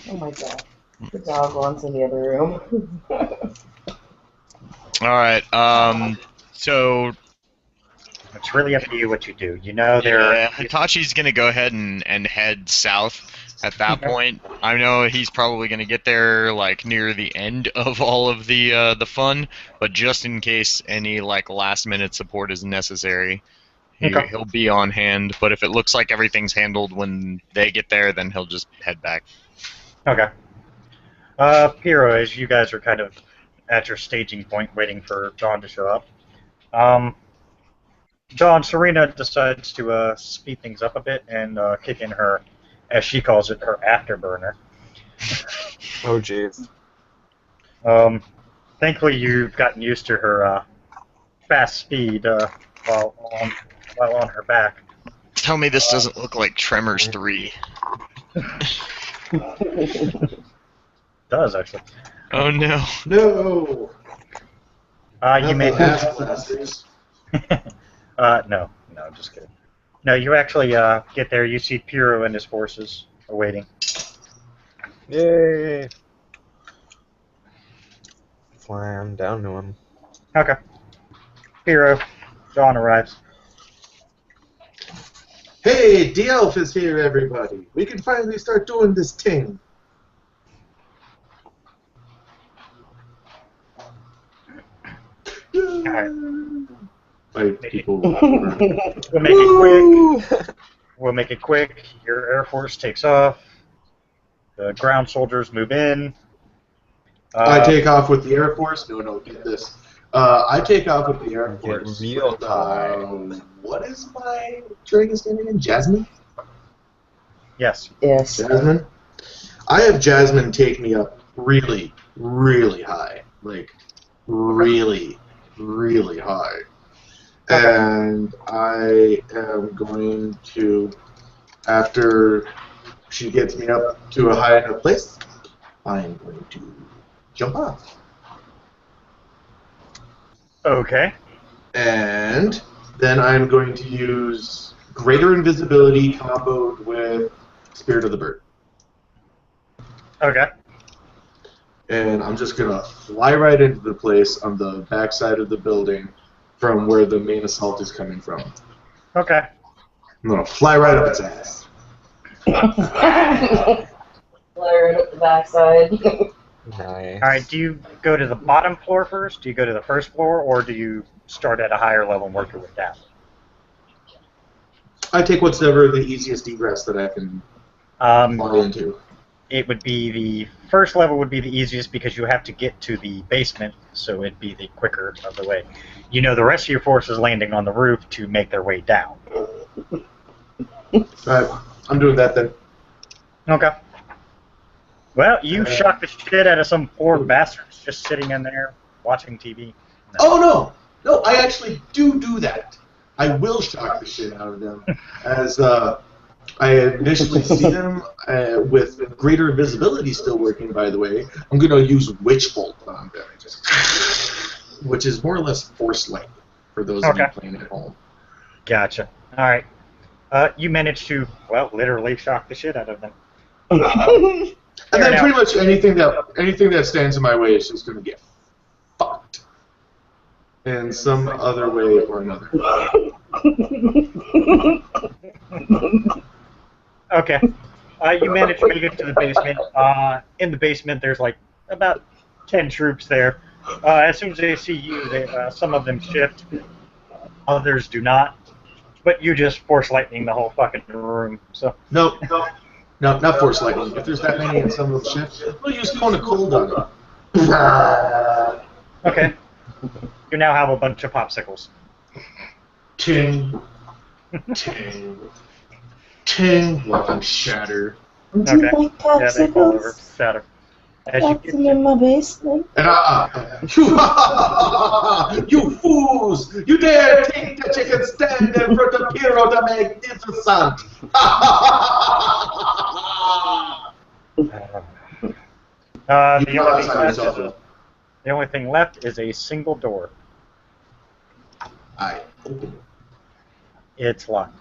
Oh my god. The dog wants in the other room. Alright, so... It's really up to you what you do. Hitachi's gonna go ahead and head south at that point. I know he's probably gonna get there like near the end of all of the fun, but just in case any like last minute support is necessary, he'll be on hand. But if it looks like everything's handled when they get there, then he'll just head back. Okay. Piro, as you guys are kind of at your staging point waiting for Dawn to show up, Serena decides to speed things up a bit and kick in her, as she calls it, her afterburner. Oh, jeez. Thankfully, you've gotten used to her fast speed while on her back. Tell me this doesn't look like Tremors 3. It does, actually. Oh no. No! You may... ass blasters. No, just kidding. No, you actually get there, you see Piro and his forces awaiting. Yay! slam down to him. Okay. Hero, John arrives. Hey, the elf is here, everybody. We can finally start doing this thing. Alright. Like people. We'll make it quick. We'll make it quick. Your Air Force takes off. The ground soldiers move in. I take off with the Air Force. No, get this. I take off with the Air Get Force. real with, time. what is my dragon's name again? Jasmine? Yes. Yes. Jasmine? I have Jasmine take me up really, really high. Like, really, really high. Okay. And I am going to, after she gets me up to a high enough place, I'm going to jump off. Okay. And then I'm going to use greater invisibility comboed with Spirit of the Bird. Okay. And I'm just going to fly right into the place on the backside of the building from where the main assault is coming from. Okay. I'm going to fly right up its ass. Flare it up the backside. Nice. Alright, do you go to the bottom floor first? Do you go to the first floor, or do you start at a higher level and work your way down? I take whatever the easiest egress that I can fly into. It would be the first level would be the easiest because you have to get to the basement, so it'd be the quicker of the way. You know the rest of your force is landing on the roof to make their way down. Alright, I'm doing that then. Okay. Well, you shocked the shit out of some poor bastards just sitting in there watching TV. No. Oh, no! No, I actually do that. I will shock the shit out of them. As I initially see them with greater invisibility still working, by the way, I'm going to use Witch Bolt on them. Which is more or less Force Lightning for those of you playing at home. Gotcha. Alright. You managed to, well, literally shock the shit out of them. And then pretty much anything that stands in my way is just going to get fucked in some other way or another. Okay. You managed to make it to the basement. In the basement, there's like about 10 troops there. As soon as they see you, some of them shift, others do not. But you just force lightning the whole fucking room. So. No, not Force Lightning. If there's that many and some of them shift, we'll use Cone of Cold on it. Okay. You now have a bunch of popsicles. Ting. Ting. Ting. Watching shatter. Do you like Yeah, they fall over. popsicles? Shatter. As you Got them in my basement. And you fools! You dare think that you can stand in front of Hero the Magnificent! The only thing left is a single door. I open it. It's locked.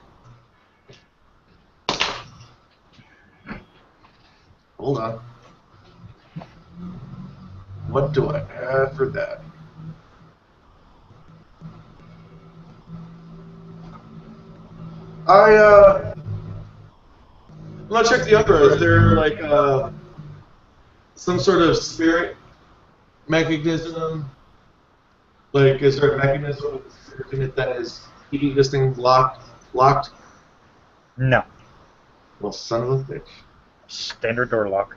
Hold on. What do I have for that? I'm gonna check the other. Is there like some sort of spirit mechanism? Like, is there a mechanism with the spirit in it that is keeping this thing locked? No. Well, son of a bitch. Standard door lock.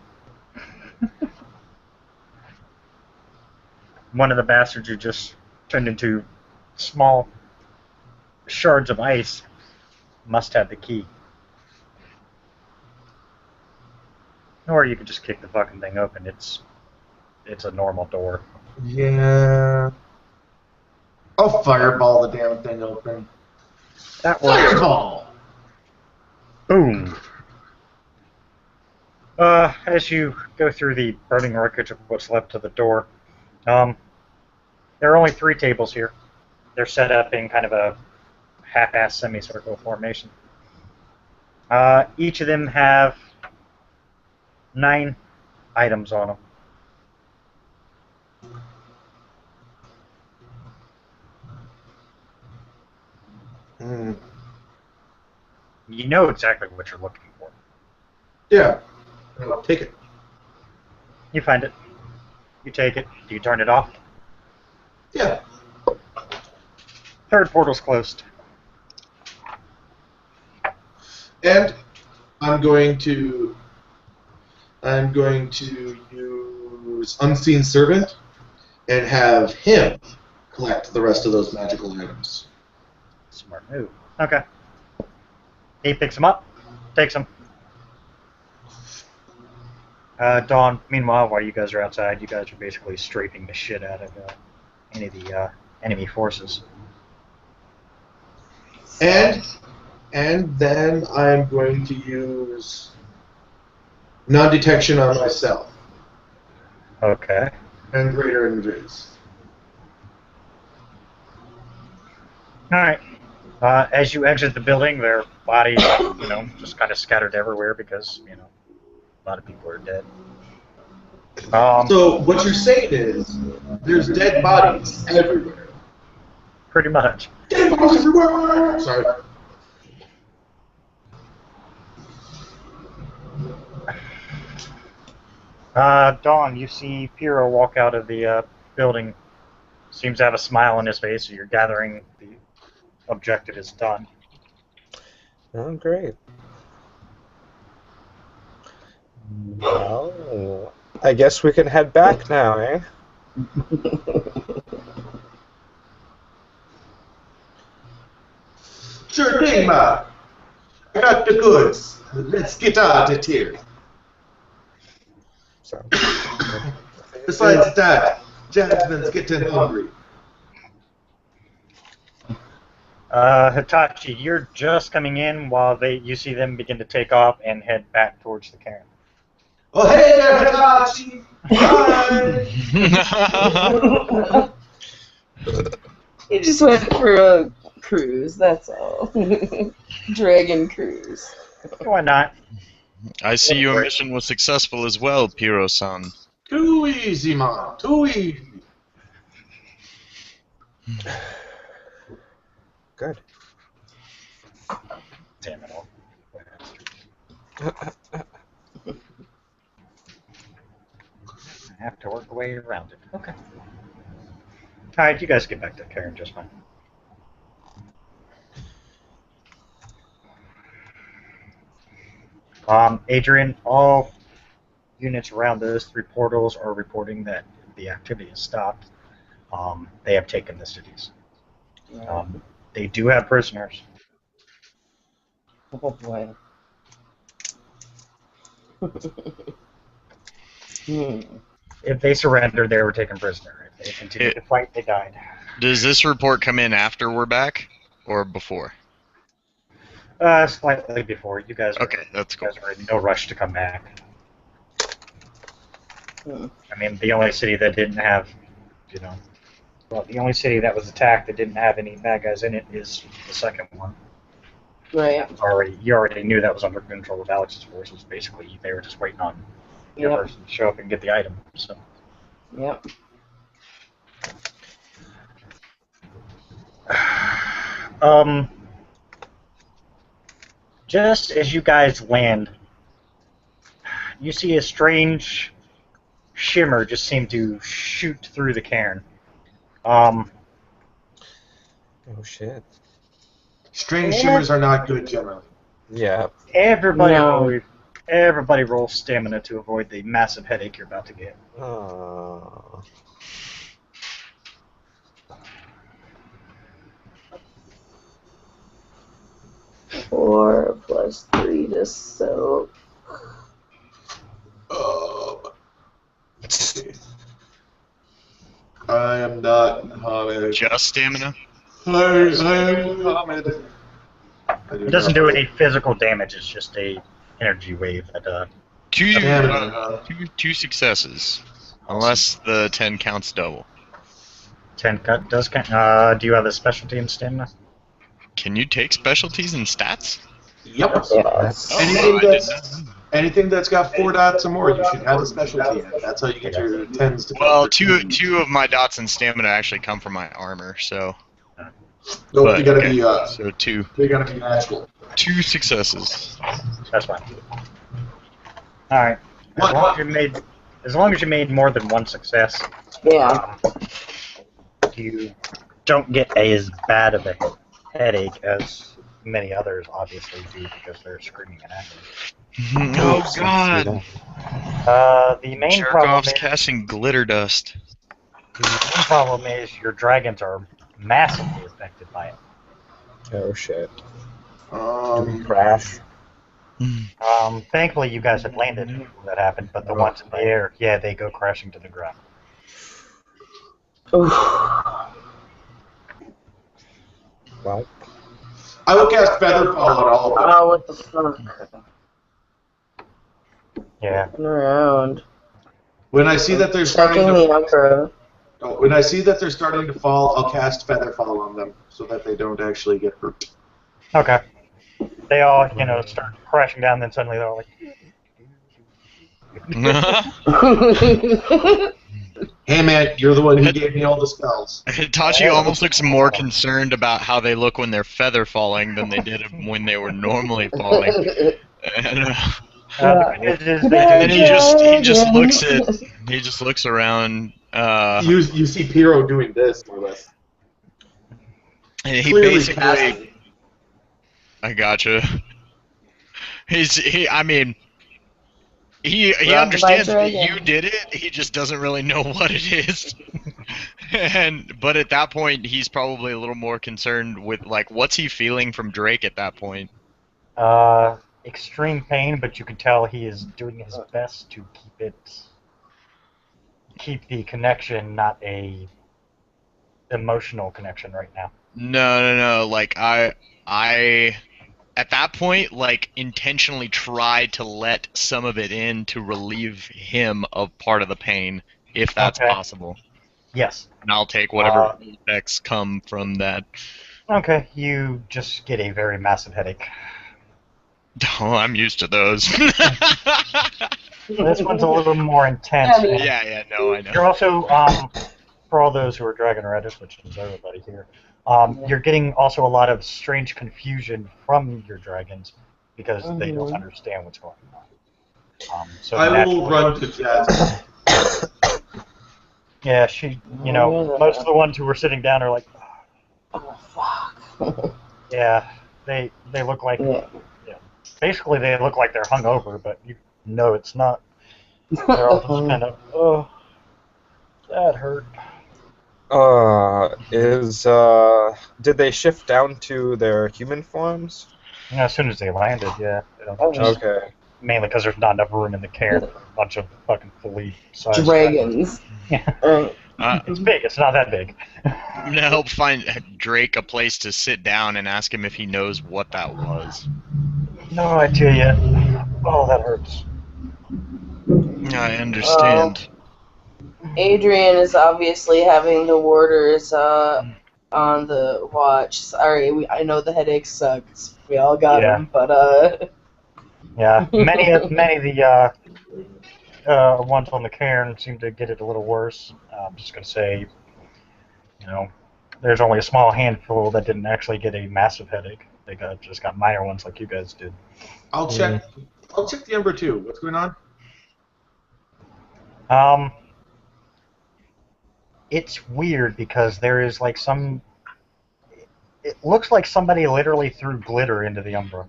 One of the bastards who just turned into small shards of ice must have the key. Or you could just kick the fucking thing open. It's a normal door. Yeah. I'll fireball the damn thing open. That works. Fireball! Boom. As you go through the burning wreckage of what's left of the door, there are only 3 tables here. They're set up in kind of a half-ass semicircle formation. Each of them have 9 items on them. Hmm. You know exactly what you're looking for. Yeah. I'll take it. You find it. You take it. Do you turn it off? Yeah. Third portal's closed. And I'm going to use Unseen Servant and have him collect the rest of those magical items. Smart move. Okay. He picks them up, takes them. Dawn, meanwhile, while you guys are outside, you guys are basically strafing the shit out of any of the enemy forces. And then I'm going to use non-detection on myself Okay. and greater invis. Alright. As you exit the building, their bodies, just kind of scattered everywhere because, a lot of people are dead. So what you're saying is there's dead bodies everywhere. Pretty much. Dead bodies everywhere! Sorry. Dawn, you see Piero walk out of the building. Seems to have a smile on his face, so you're gathering the objective is done. Oh, great. Well, I guess we can head back now, eh? Sure thing, ma. I got the goods. Let's get out of here. So, Besides that, Jasmine's getting hungry. Hitachi, you're just coming in while you see them begin to take off and head back towards the cairn. Oh, hey there, Hitachi! Hi! He just went for a cruise, that's all. Dragon cruise. Why not? I see your mission was successful as well, Piro-san. Too easy, man. Too easy. good. Damn it all. I have to work a way around it. Okay. Alright, you guys get back to Karen just fine. Adrian, all units around those 3 portals are reporting that the activity has stopped. They have taken the cities. They do have prisoners. Oh boy. If they surrendered, they were taken prisoner. If they continued to fight, they died. Does this report come in after we're back, or before? Slightly before. You guys are, Okay, that's cool. You guys are in no rush to come back. I mean, the only city that didn't have, the only city that was attacked that didn't have any bad guys in it is the second one. Right. You already knew that was under control of Alex's forces. Basically, they were just waiting on your person to show up and get the item. So. Yep. Just as you guys land, you see a strange shimmer just seem to shoot through the cairn. Oh shit. Strange shimmers are not good generally. Yeah. Everybody roll stamina to avoid the massive headache you're about to get. Oh. 4 plus 3 to soak. I am not Hamid. Just stamina? I am Hamid. It doesn't do any physical damage. It's just a energy wave that Two successes. Unless the 10 counts double. 10 cut does count. Do you have a specialty in stamina? Can you take specialties and stats? Yep. Yes. Anything that's got 4 dots or more, you should have a specialty in it. That's how you get your 10s to Well, cover. two of my dots in stamina actually come from my armor, so... Nope, But, they gotta okay, be so two natural. successes. That's fine. All right. What? As long as you made more than one success, Yeah. you don't get as bad of a headache as many others obviously do because they're screaming in agony. Oh God! The main Jerk problem off's is casting glitter dust. your dragons are massively affected by it. Oh shit. Um, Crash. Thankfully, you guys had landed when that happened, but the ones in the air, yeah, they go crashing to the ground. Oof. Well, I will cast Feather Fall on all of them. Oh, what the fuck? Yeah. Looking around. When I see that they're starting Checking to, the Umbra. when I see that they're starting to fall, I'll cast Feather Fall on them so that they don't actually get hurt. Okay. They all, start crashing down, then suddenly they're all like, Hey man, you're the one who gave me all the spells. Itachi almost looks more concerned about how they look when they're feather falling than they did when they were normally falling. And then he just looks around. You see Piro doing this, more or less. And he Clearly basically, casting. I gotcha. He Rocked understands by that dragon. you did it. He just doesn't really know what it is. But at that point, he's probably a little more concerned with what's he feeling from Drake at that point. extreme pain, but you can tell he is doing his best to keep the connection, not a emotional connection right now. No. I at that point, intentionally tried to let some of it in to relieve him of part of the pain, if that's Okay. possible. Yes. And I'll take whatever effects come from that. Okay, you just get a very massive headache. Oh, I'm used to those. This one's a little more intense. I mean- Yeah, no, I know. You're also, for all those who are Dragon Redis, which is everybody here, you're getting also a lot of strange confusion from your dragons because they don't understand what's going on. So I will run to Jasmine. Yeah, most of the ones who were sitting down are like, Oh, fuck. yeah, they look like, Yeah. basically they look like they're hungover, but it's not. They're all just kind of, oh, that hurt. did they shift down to their human forms? As soon as they landed, yeah. Okay. Mainly because there's not enough room in the cairn for a bunch of fucking fully sized Dragons. Yeah. Right. It's big. It's not that big. I'm gonna help find Drake a place to sit down and ask him if he knows what that was. No idea yet. Oh, that hurts. I understand. Adrian is obviously having the warders on the watch. Sorry, I know the headache sucks. We all got them, but Yeah, many of the ones on the cairn seem to get it a little worse. I'm just gonna say, there's only a small handful that didn't actually get a massive headache. They just got minor ones like you guys did. I'll check the Ember too. What's going on? It's weird because there is it looks like somebody literally threw glitter into the Umbra.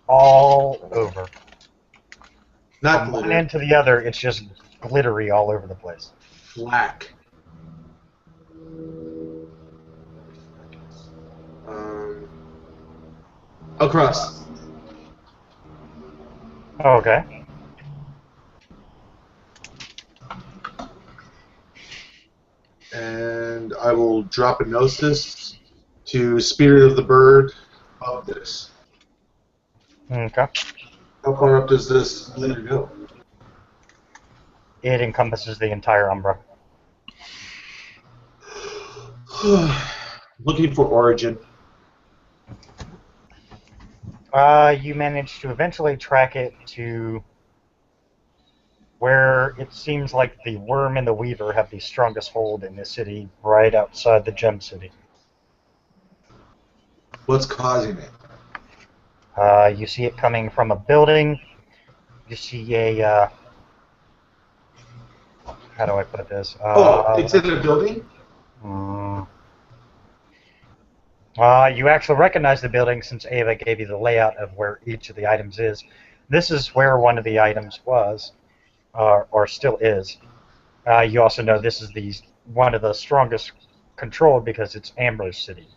All over. Not From one glitter. end to the other, it's just glittery all over the place. Black. Across. Oh, okay. And I will drop a gnosis to Spirit of the Bird of this. Okay. How far up does this glitter go? It encompasses the entire Umbra. Looking for origin. You managed to eventually track it to where it seems like the Worm and the Weaver have the strongest hold in the city, right outside the Gem City. What's causing it? You see it coming from a building. You see a, how do I put this? It's in a building? You actually recognize the building since Ava gave you the layout of where each of the items is. This is where one of the items was, or still is. You also know this is one of the strongest controlled because it's Amber City.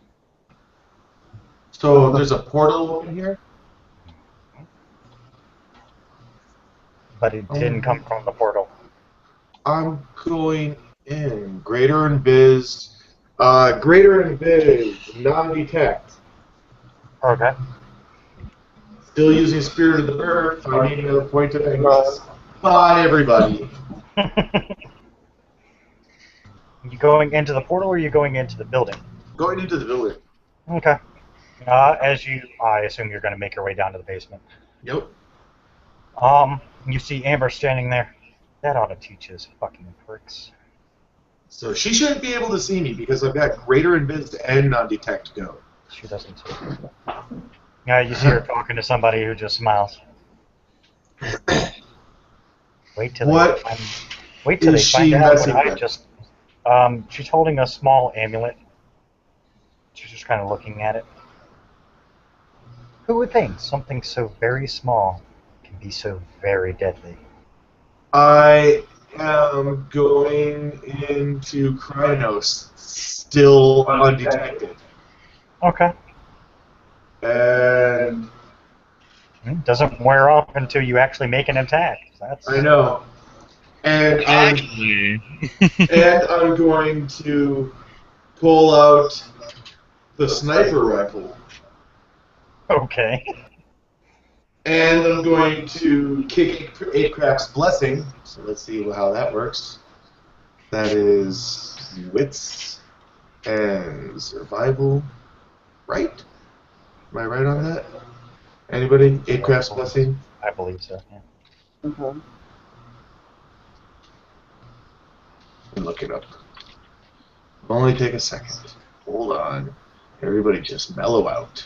So there's a portal open here? But it didn't come from the portal. I'm going in. Greater Invis. Greater Invis. Non-detect. Okay. Still using Spirit of the Earth. I need another point of Invis. Bye, everybody. You going into the portal or are you going into the building? Going into the building. Okay. I assume you're going to make your way down to the basement. Yep. You see Amber standing there. That ought to teach his fucking pricks. So she shouldn't be able to see me because I've got Greater Invis and Non-detect go. She doesn't see you. You see her talking to somebody who just smiles. Wait till What they is find she out messing what I with? just. She's holding a small amulet. She's just kind of looking at it. Who would think something so very small can be so very deadly? I am going into Krynos, still undetected. Okay. And Doesn't wear off until you actually make an attack. I know. And I'm going to pull out the sniper rifle. Okay. And I'm going to kick Apecraft's Blessing. So let's see how that works. That is wits and survival. Right? Am I right on that? Anybody? Apecraft's Blessing? I believe so. Yeah. Mm-hmm. Look it up. Only take a second. Hold on. Everybody just mellow out.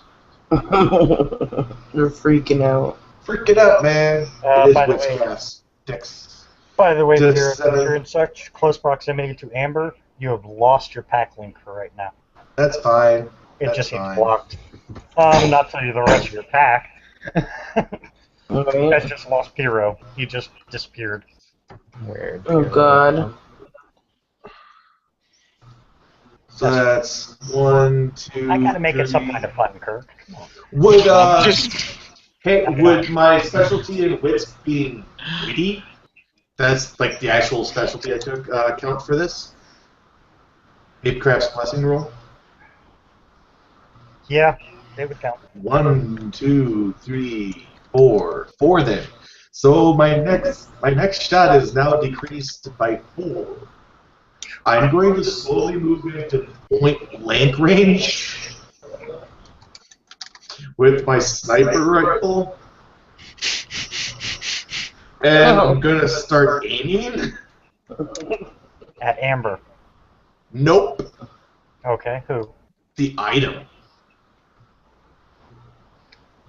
You're freaking out. Freaking out, man. It is By the way- witchcraft. Dex. By the way, Just, Kira, since you're in such close proximity to Amber, you have lost your pack link for right now. That's fine. It That's just seems fine. blocked. Not tell you the rest of your pack. You guys just lost Pyro. He just disappeared. Weird. Oh god. So that's 1, 2. I gotta make it some 3. kind of fun, Kirk. Come on. Would my specialty in wits being witty? That's like the actual specialty I took count for this? Apecraft's Blessing roll? Yeah, they would count. 1, 2, 3, 4. 4 then. So my next shot is now decreased by 4. I'm going to slowly move into point blank range with my sniper rifle. And I'm going to start aiming. At Amber. Nope. Okay, who? The item.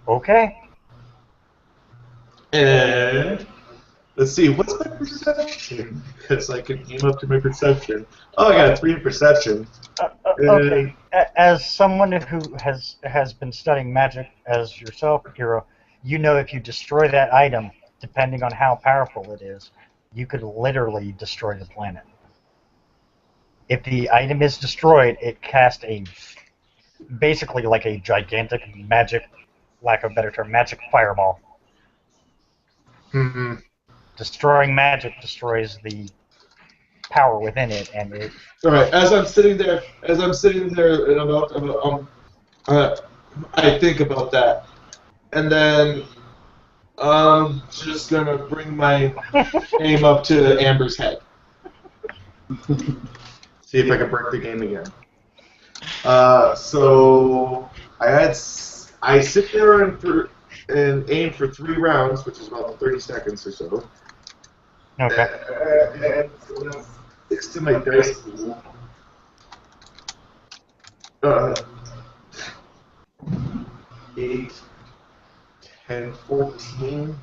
Okay. And let's see, what's my perception? Because I can aim up to my perception. Oh, I got a 3 in perception. Okay. As someone who has been studying magic as yourself, Hero, you know if you destroy that item, depending on how powerful it is, you could literally destroy the planet. If the item is destroyed, it casts basically like a gigantic magic, lack of a better term, magic fireball. Mm-hmm. Destroying magic destroys the power within it, and it. All right. As I'm sitting there, and I think about that, and then I'm just gonna bring my aim up to Amber's head. See if I can break the game again. So I sit there and aim for 3 rounds, which is about 30 seconds or so. Okay. And so that's 6 to my dice pool. 8, 10, 14.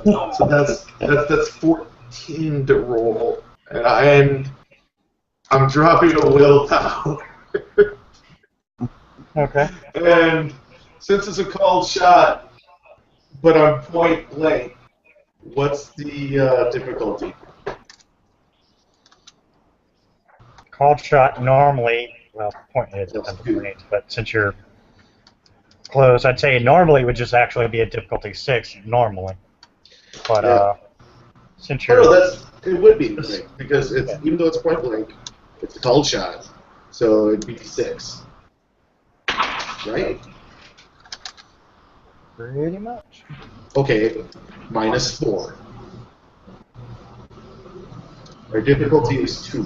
So that's 14 to roll, and I'm dropping a willpower. Okay. And since it's a called shot, but I'm point blank, what's the difficulty? Called shot normally, well, point it depends on the range, but since you're close, I'd say normally it would just actually be a difficulty 6 normally. But Yeah. since Oh, you're no, it would be because it's even though it's point blank, it's a called shot, so it'd be 6, right? pretty much. Okay, -4. Our difficulty is 2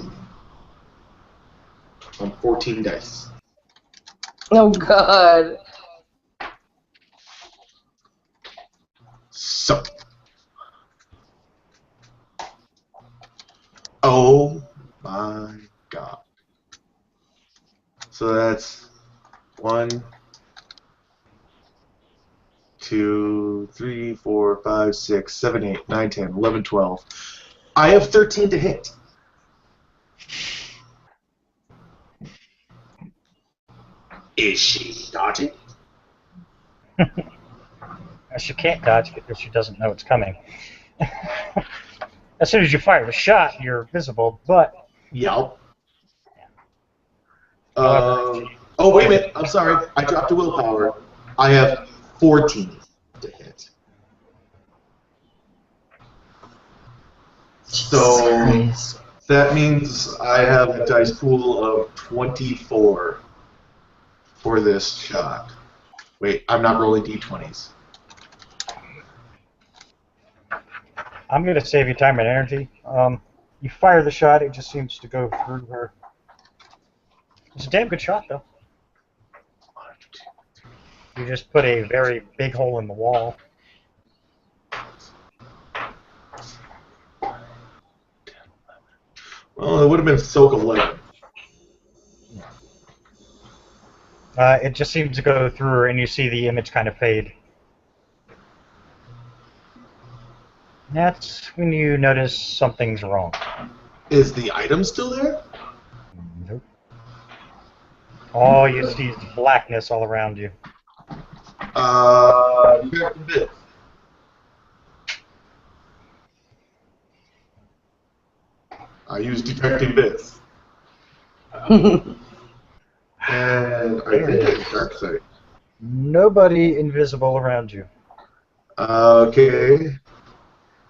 on 14 dice. Oh God. So, oh my God. So that's 1, 2, 3, 4, 5, 6, 7, 8, 9, 10, 11, 12. I have 13 to hit. Is she dodging? She can't dodge because she doesn't know it's coming. As soon as you fire the shot, you're visible, but... Yep. Oh, wait a minute. I'm sorry. I dropped a willpower. I have 14 to hit. So that means I have a dice pool of 24 for this shot. Wait, I'm not rolling d20s. I'm going to save you time and energy. You fire the shot, it just seems to go through her. It's a damn good shot, though. You just put a very big hole in the wall. Well, it would have been soak 11. It just seems to go through her, and you see the image kind of fade. That's when you notice something's wrong. Is the item still there? Nope. All you see is blackness all around you. Detecting bits. I use detecting bits. And I think it's dark sight. Nobody invisible around you. Okay.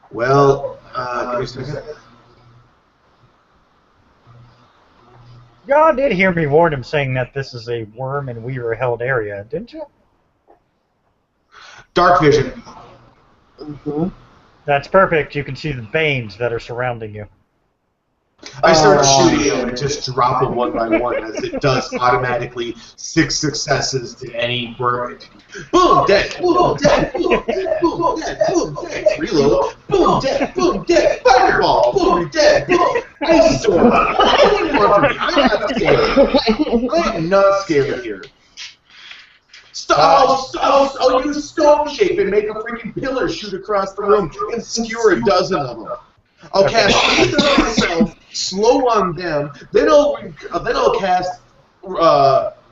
Well, give me a second. Y'all did hear me warn him saying that this is a worm and weaver held area, didn't you? Dark vision. Mm-hmm. That's perfect. You can see the veins that are surrounding you. I start shooting them and just drop them one by one as it does automatically 6 successes to any worm. Boom, dead, boom, dead, boom, dead, boom, dead, boom, dead, reload, boom, dead, fireball, boom, dead, boom, ice storm. What do you want from me? I'm not scared. I am not scared here. I'll use stone shape and make a freaking pillar shoot across the room and skewer a dozen of them. I'll cast Ether on myself, slow on them, then I'll cast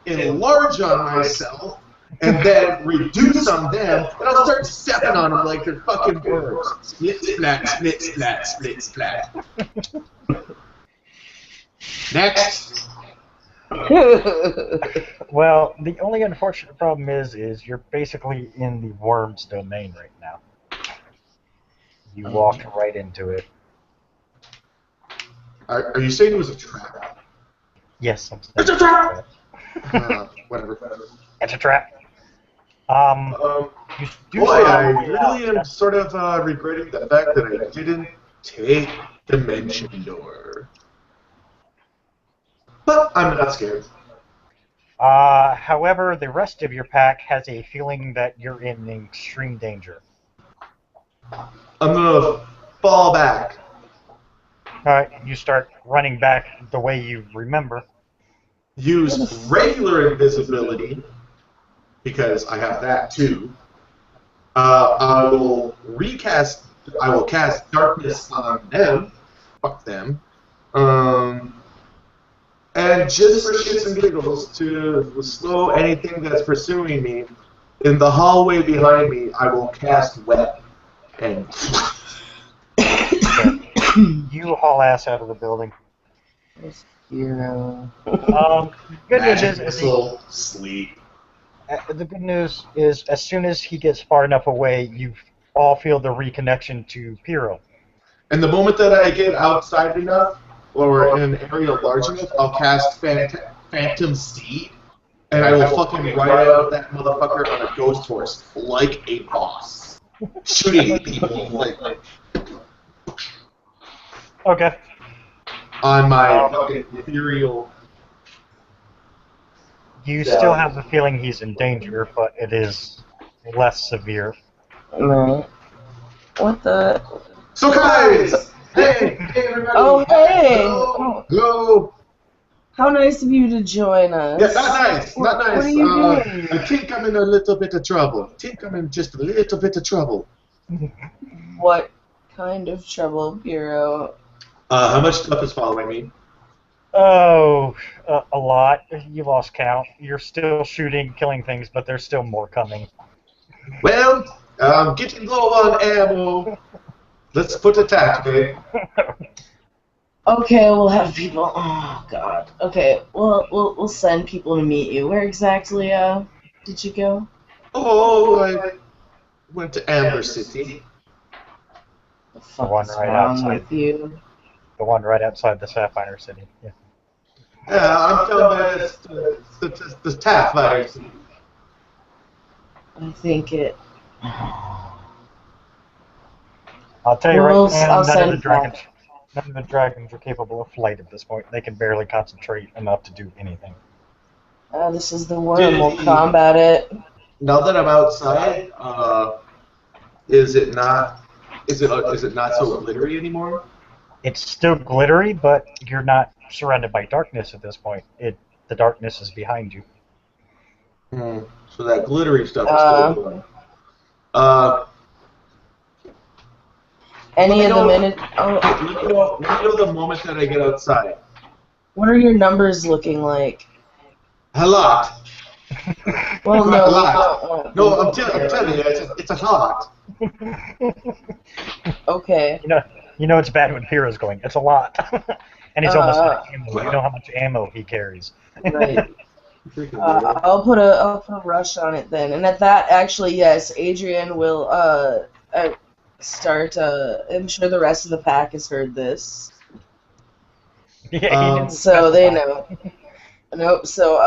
enlarge on myself, and then reduce on them, and I'll start stepping on them like they're fucking birds. Split, splat, split, splat, split, splat. Next. Well, the only unfortunate problem is you're basically in the worm's domain right now. You walked right into it. Are you saying it was a trap? Yes, I'm saying It's a trap! Whatever. It's a trap. You do Boy, I say- really am sort of regretting the fact that I didn't take Dimension Door. But I'm not scared. However, the rest of your pack has a feeling that you're in extreme danger. I'm gonna fall back Alright, you start running back the way you remember. Use regular invisibility, because I have that too. I will cast darkness on them. Fuck them. And just for shits and giggles, to slow anything that's pursuing me, in the hallway behind me, I will cast web. And You haul ass out of the building. Hero. Good news magic is, missile, sleep. the good news is, as soon as he gets far enough away, you all feel the reconnection to Piro. And the moment that I get outside enough, or in an area large enough, I'll cast Phantom Steed, and I will fucking ride out that motherfucker on a ghost horse, like a boss. Shooting people, like, Okay. on my fucking ethereal... You still have the feeling he's in danger, but it is less severe. Right. What the? So guys! Hey everybody! Oh, hey! Go! How nice of you to join us. Yeah, not nice, not nice. What are you doing? I think I'm in a little bit of trouble. What kind of trouble, Piro? How much stuff is following me? Oh, a lot. You lost count. You're still shooting, killing things, but there's still more coming. Well, I'm getting low on ammo. Let's put attack, babe. Okay, we'll have people. Oh God. Okay, we'll send people to meet you. Where exactly did you go? Oh, I went to Amber City. The fuck one is right wrong outside. with you? The one right outside the Sapphire City. Yeah. Yeah, I'm down by the Sapphire City. I think it. I'll tell you Well, right now, I'll send none of the dragons are capable of flight at this point. They can barely concentrate enough to do anything. This is the worm. We'll combat it. Now that I'm outside, is it not so glittery anymore? It's still glittery, but you're not surrounded by darkness at this point. The darkness is behind you. So that glittery stuff is still going. Any of the minute. Oh, Let me know the moment that I get outside. what are your numbers looking like? A lot. Well, A no, lot. No, I'm telling you, it's a lot. Okay. You know it's bad when Piro's going. It's a lot, and he's almost out of ammo. You know how much ammo he carries. Right. I'll put a rush on it then, and at that, actually, yes, Adrian will start. I'm sure the rest of the pack has heard this, Yeah, he didn't so they specify. know. Nope. So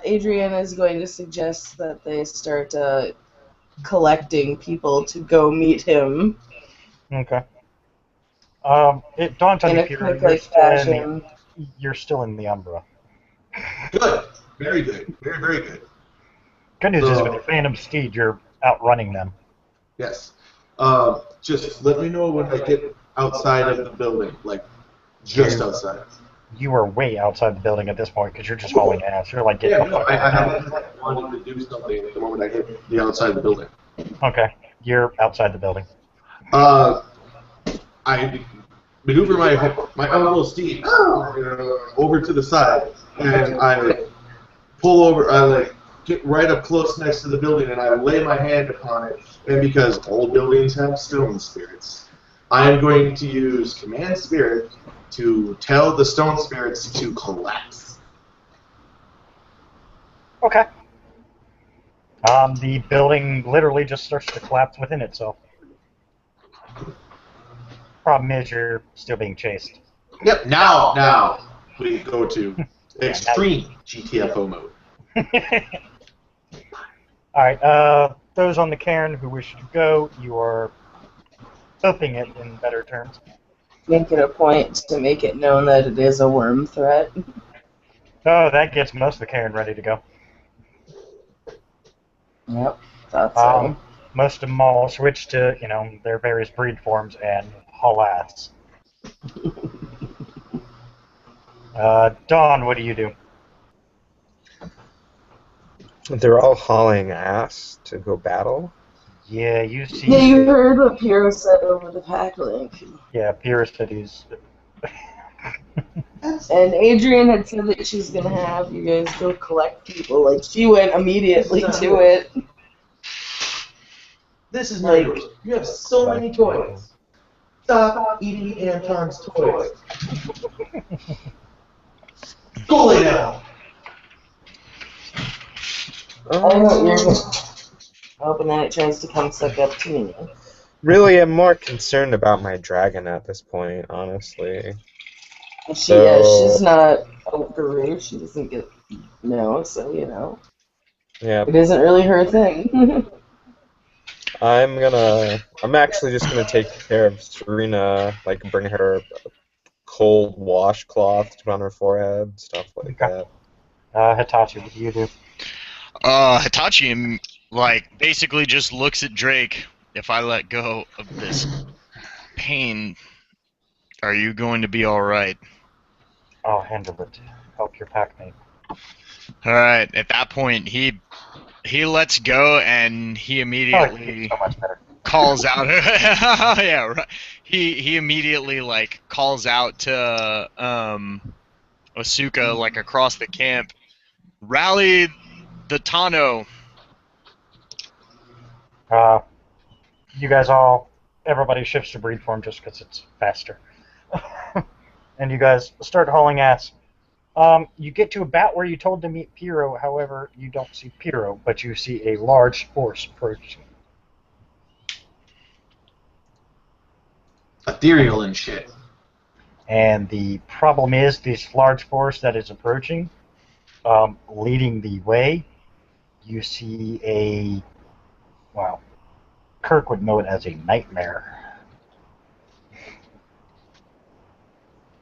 Adrian is going to suggest that they start collecting people to go meet him Okay. It dawns on in you, a Piro, quick fashion. you're still in the Umbra. Good. Very good. Very, very good. Good news is with your Phantom Steed, you're outrunning them. Yes. Just let me know when I get outside of the building, like just outside. You are way outside the building at this point because you're just hauling ass. You're like getting the fuck I out. haven't wanted to do something the moment I hit the outside of the building. Okay, you're outside the building. I maneuver my uncle Steve over to the side, and I pull over. I like get right up close next to the building, and I lay my hand upon it. And because all buildings have stone spirits, I am going to use Command Spirit to tell the stone spirits to collapse. Okay. The building literally just starts to collapse within itself. Problem is, you're still being chased. Yep. Now we go to extreme GTFO mode. Alright, those on the cairn who wish to go, you are hoping it in better terms. Make it a point to make it known that it is a worm threat. Oh, that gets most of the cairn ready to go. Yep, thought so. Most of them all switch to, their various breed forms and haul ass. Dawn, what do you do? They're all hauling ass to go battle. Yeah, you see. Yeah, you heard what Piero said over the pack link. Yeah, Pierce said he's. And Adrian had said that she's gonna have you guys go collect people. Like, she went immediately to it. This is my Like, yours. You have so many toys. Stop eating Anton's toys. Go lay down. I know you're hoping that it tries to come suck up to me. Really, I'm more concerned about my dragon at this point, honestly. She's not a guru. She doesn't get so Yeah, it isn't really her thing. I'm actually just gonna take care of Serena, like bring her a cold washcloth to put on her forehead, stuff like that. Hitachi, what do you do? Hitachi, like, basically just looks at Drake. If I let go of this pain, are you going to be alright? I'll handle it. Help your packmate. Alright, at that point, he lets go and he immediately So much better. calls out. Yeah, right. He immediately, like, calls out to Asuka, like, across the camp. Rally the Tano. You guys everybody shifts to breed form just because it's faster. And you guys start hauling ass. You get to about where you told to meet Piero, however, you don't see Piero, but you see a large force approaching. Ethereal and shit. And the problem is, this large force that is approaching, leading the way, you see Kirk would know it as a nightmare.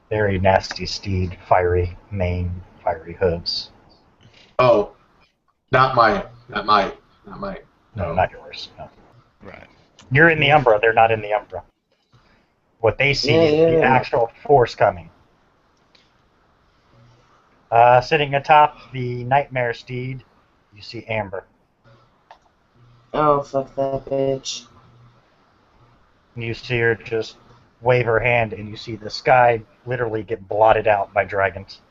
Very nasty steed, fiery mane, fiery hooves. Oh, not mine. No, No. not yours. No. Right. You're in the Umbra. They're not in the Umbra. What they see is the actual force coming. Sitting atop the nightmare steed, you see Amber. Oh, fuck that bitch. You see her just wave her hand, and you see the sky literally get blotted out by dragons.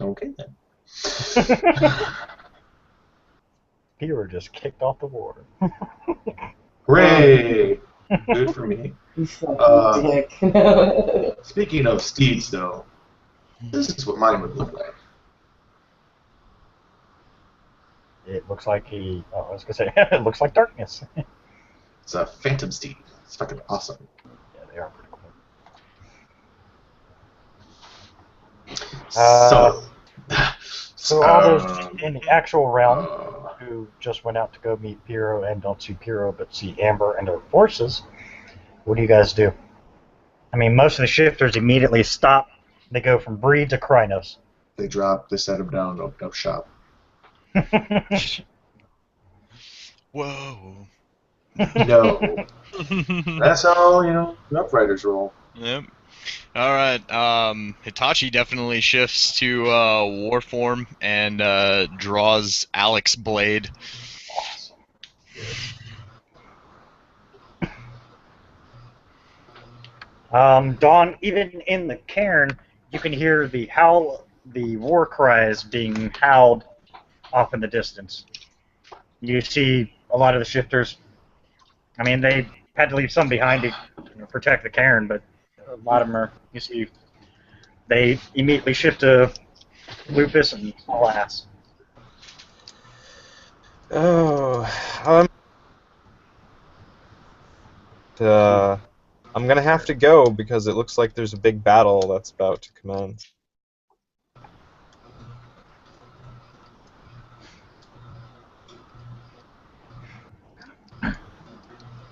Okay then. Peter just kicked off the water. Hooray! Good for me. You fucking dick. Speaking of steeds, though, this is what mine would look like. It looks like I was gonna say, it looks like darkness. It's a phantom steed. It's fucking awesome. Yeah, they are pretty cool. So all those in the actual realm who just went out to go meet Piero and don't see Piero but see Amber and her forces, what do you guys do? I mean, most of the shifters immediately stop. They go from breed to Krynos. They set him down, opened up shop. Whoa. No. That's how, Rough Riders roll. Yep. Alright, Hitachi definitely shifts to war form and draws Alex Blade. Dawn, even in the cairn, you can hear the war cries being howled off in the distance. You see a lot of the shifters. I mean, they had to leave some behind to protect the cairn, but a lot of them they immediately shift to Lupus and all ass. Oh, I'm gonna have to go because it looks like there's a big battle that's about to commence.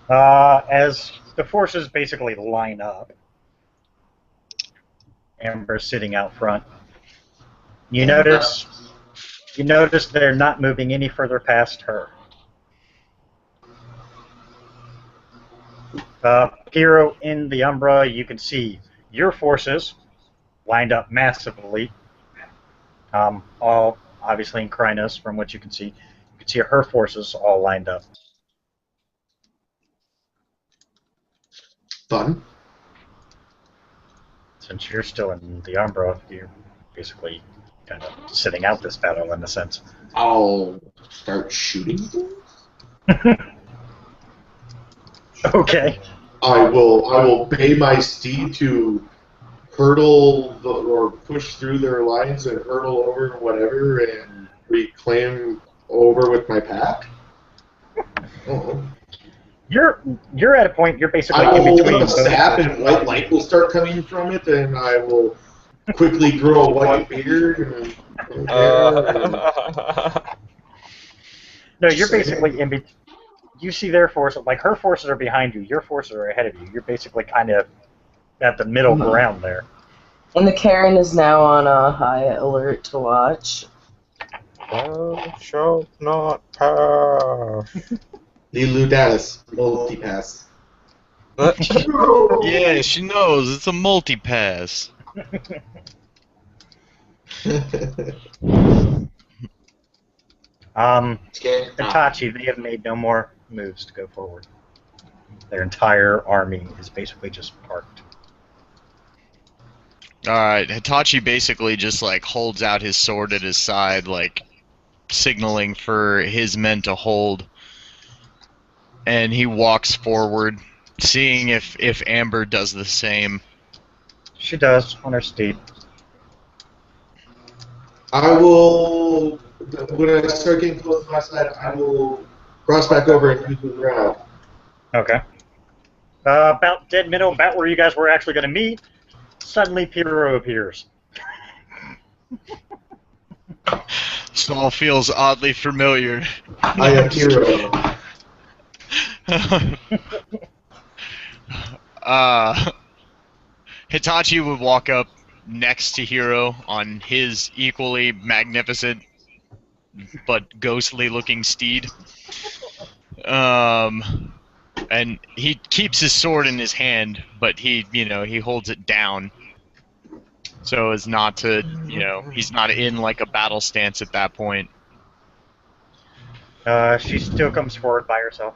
As the forces basically line up, Amber's sitting out front. You notice You notice they're not moving any further past her. Hero in the Umbra, you can see your forces lined up massively. All obviously in Krynos, from what you can see. You can see her forces all lined up. Fun. Since you're still in the Umbra, you're basically kind of sitting out this battle in a sense. I'll start shooting things. Okay. I will pay my steed to hurdle or push through their lines and hurdle over whatever and reclaim over with my pack. Oh. You're at a point. You're basically I will in hold between. up a staff and white light will start coming from it, and I will quickly grow a white beard. No, you're basically in between. You see their forces, like her forces are behind you, your forces are ahead of you. You're basically kind of at the middle ground there. And the Karen is now on a high alert to watch. Thou shalt not pass. Lilu Dallas, multi-pass. Yeah, she knows. It's a multi-pass. Itachi, they have made no more moves to go forward. Their entire army is basically just parked. Alright, Hitachi basically just, like, holds out his sword at his side, like, signaling for his men to hold. And he walks forward, seeing if Amber does the same. She does, on her steed. I will, when I start getting close to my side, I will cross back over and use the ground. Okay. About dead middle, about where you guys were actually going to meet, suddenly Piro appears. Saul feels oddly familiar. I am hero. Hitachi would walk up next to Hiro on his equally magnificent but ghostly looking steed. And he keeps his sword in his hand, but he holds it down so as not to, he's not in like a battle stance at that point. She still comes forward by herself.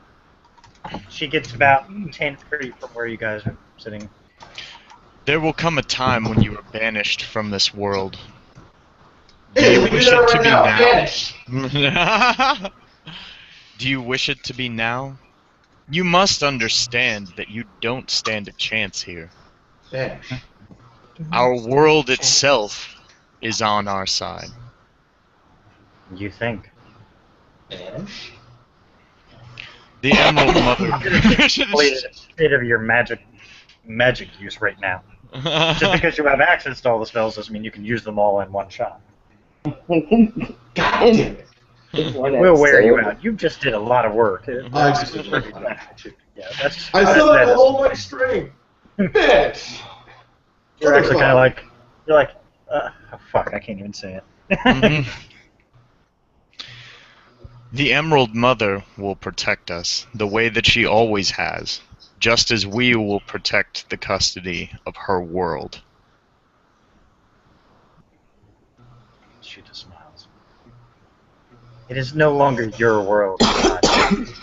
She gets about 10 feet from where you guys are sitting. There will come a time when you are banished from this world. Do you wish it to be now? Do you wish it to be now? You must understand that you don't stand a chance here. Our world itself is on our side. You think? The Emerald Mother. State of your magic use right now. Just because you have access to all the spells doesn't mean you can use them all in one shot. God damn it. We'll wear you out. You just did a lot of work. Yeah, that's I still have a whole bunch string. Bitch. You're actually kind of like, oh, fuck, I can't even say it. The Emerald Mother will protect us the way that she always has, just as we will protect the custody of her world. She just smiles. It is no longer your world. I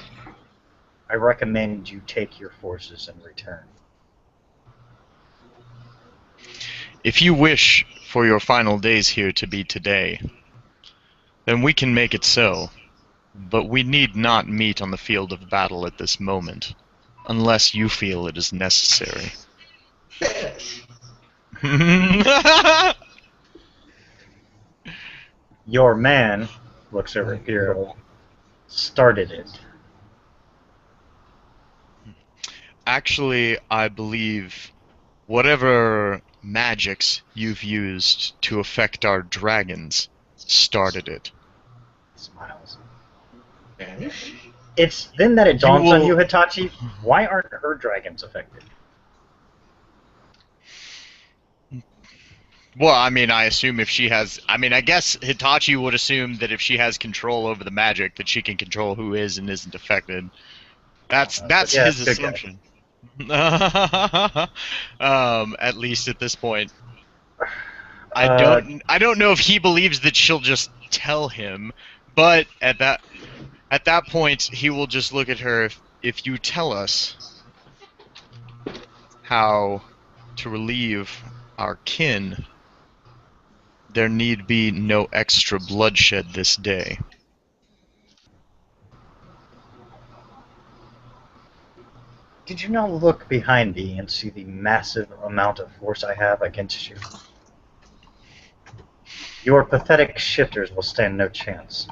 recommend you take your forces and return. If you wish for your final days here to be today, then we can make it so. But we need not meet on the field of battle at this moment, unless you feel it is necessary. Your man, looks over at Hero, started it. Actually, I believe whatever magics you've used to affect our dragons started it. Smiles. It's then that it dawns on you, Hitachi, why aren't her dragons affected? Well, I mean, I assume if she has... I mean, I guess Hitachi would assume that if she has control over the magic, that she can control who is and isn't affected. That's But yeah, his good guy. assumption. At least at this point. I don't know if he believes that she'll just tell him, but at that point he will just look at her. If you tell us how to relieve our kin, there need be no extra bloodshed this day. Did you not look behind me and see the massive amount of force I have against you? Your pathetic shifters will stand no chance.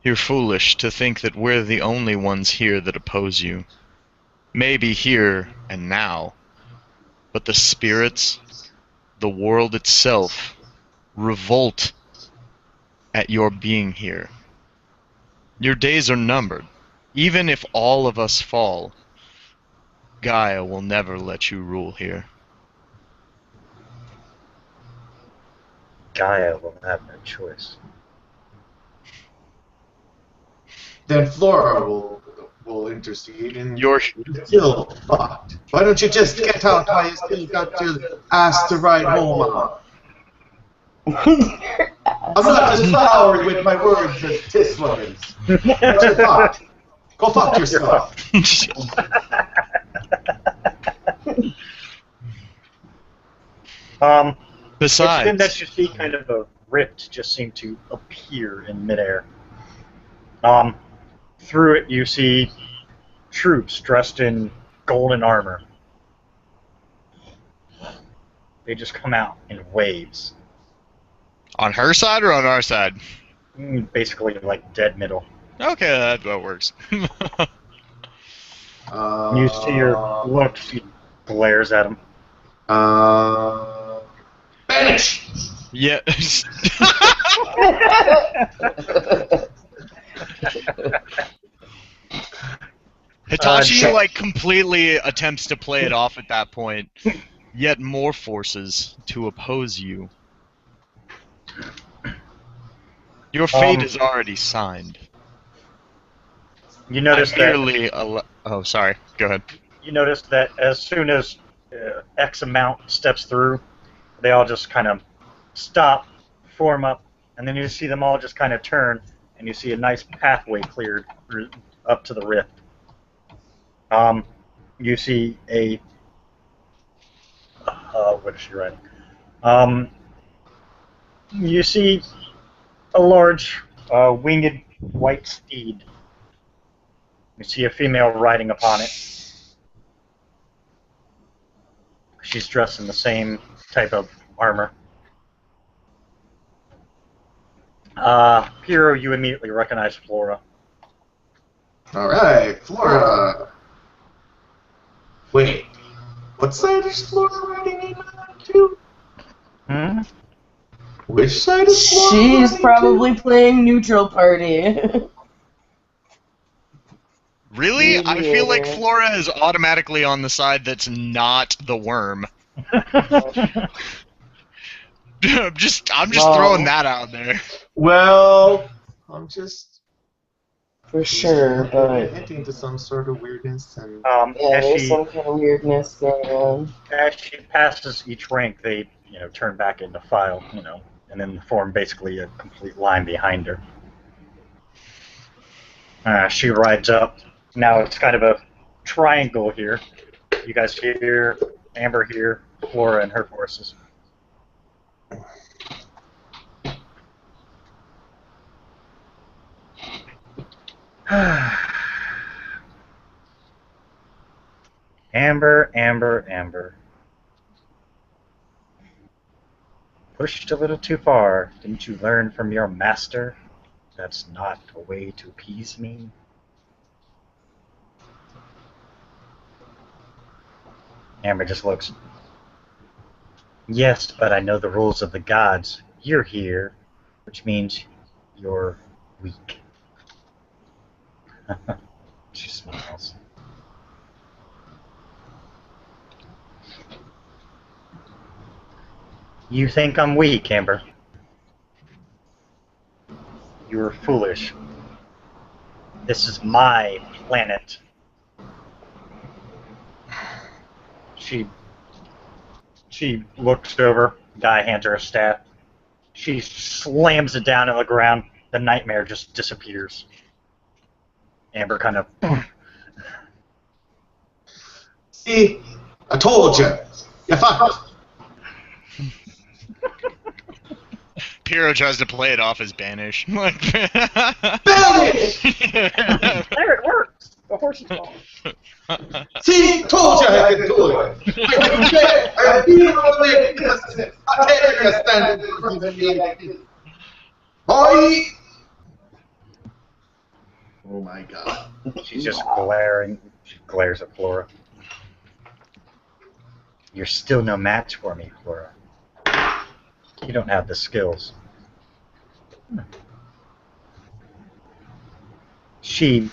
You're foolish to think that we're the only ones here that oppose you. Maybe here and now, but the spirits, the world itself, revolt at your being here. Your days are numbered. Even if all of us fall, Gaia will never let you rule here. Gaia will have no choice. Then Flora will intercede and You're still fucked. Why don't you just get out while you still got your ass to ride home on? I'm not as flowery with my words as Tisler's. But you're fucked. Go fuck yourself. It's then that Besides, you see kind of a rift just seem to appear in midair. Through it you see troops dressed in golden armor. They just come out in waves. on her side or on our side? Basically like dead middle. Okay, that works. You see her look, she glares at him. Banish! Yeah. Hitachi like completely attempts to play it off at that point. Yet more forces to oppose you. Your fate is already signed. You notice Oh, sorry. Go ahead. you notice that as soon as X amount steps through, they all just kind of stop, form up, and then you see them all just kind of turn, and you see a nice pathway cleared up to the rift. You see a what is she writing? You see a large winged white steed. You see a female riding upon it. She's dressed in the same type of armor. Piero, you immediately recognize Flora. Alright, Flora. Wait, what side is Flora riding in to? Hmm? Which side is Flora She's riding probably playing neutral party. Really? I feel like Mediator. Flora is automatically on the side that's not the worm. I'm just throwing that out there. Well, I'm just For sure, but hinting to some sort of weirdness and yeah, there's some kind of weirdness going on. as she passes each rank, they turn back into file, and then form basically a complete line behind her. She rides up. Now it's kind of a triangle here. You guys here, Amber here, Flora and her horses. Amber, Amber, Amber. Pushed a little too far. Didn't you learn from your master? That's not a way to appease me. Amber just looks. Yes, but I know the rules of the gods. You're here, which means you're weak. She smiles. You think I'm weak, Amber? You're foolish. This is my planet. She looks over. Guy hands her a staff. She slams it down on the ground. The nightmare just disappears. Amber kind of. See? I told you. You fucked. Piero tries to play it off as banish. Like, Banish! There, it works! The horse is gone. See? Told you I could do it. I beat him all the way because I take a stand in front of me like this. Boy! Oh my god. She's just glaring. She glares at Flora. You're still no match for me, Flora. You don't have the skills. She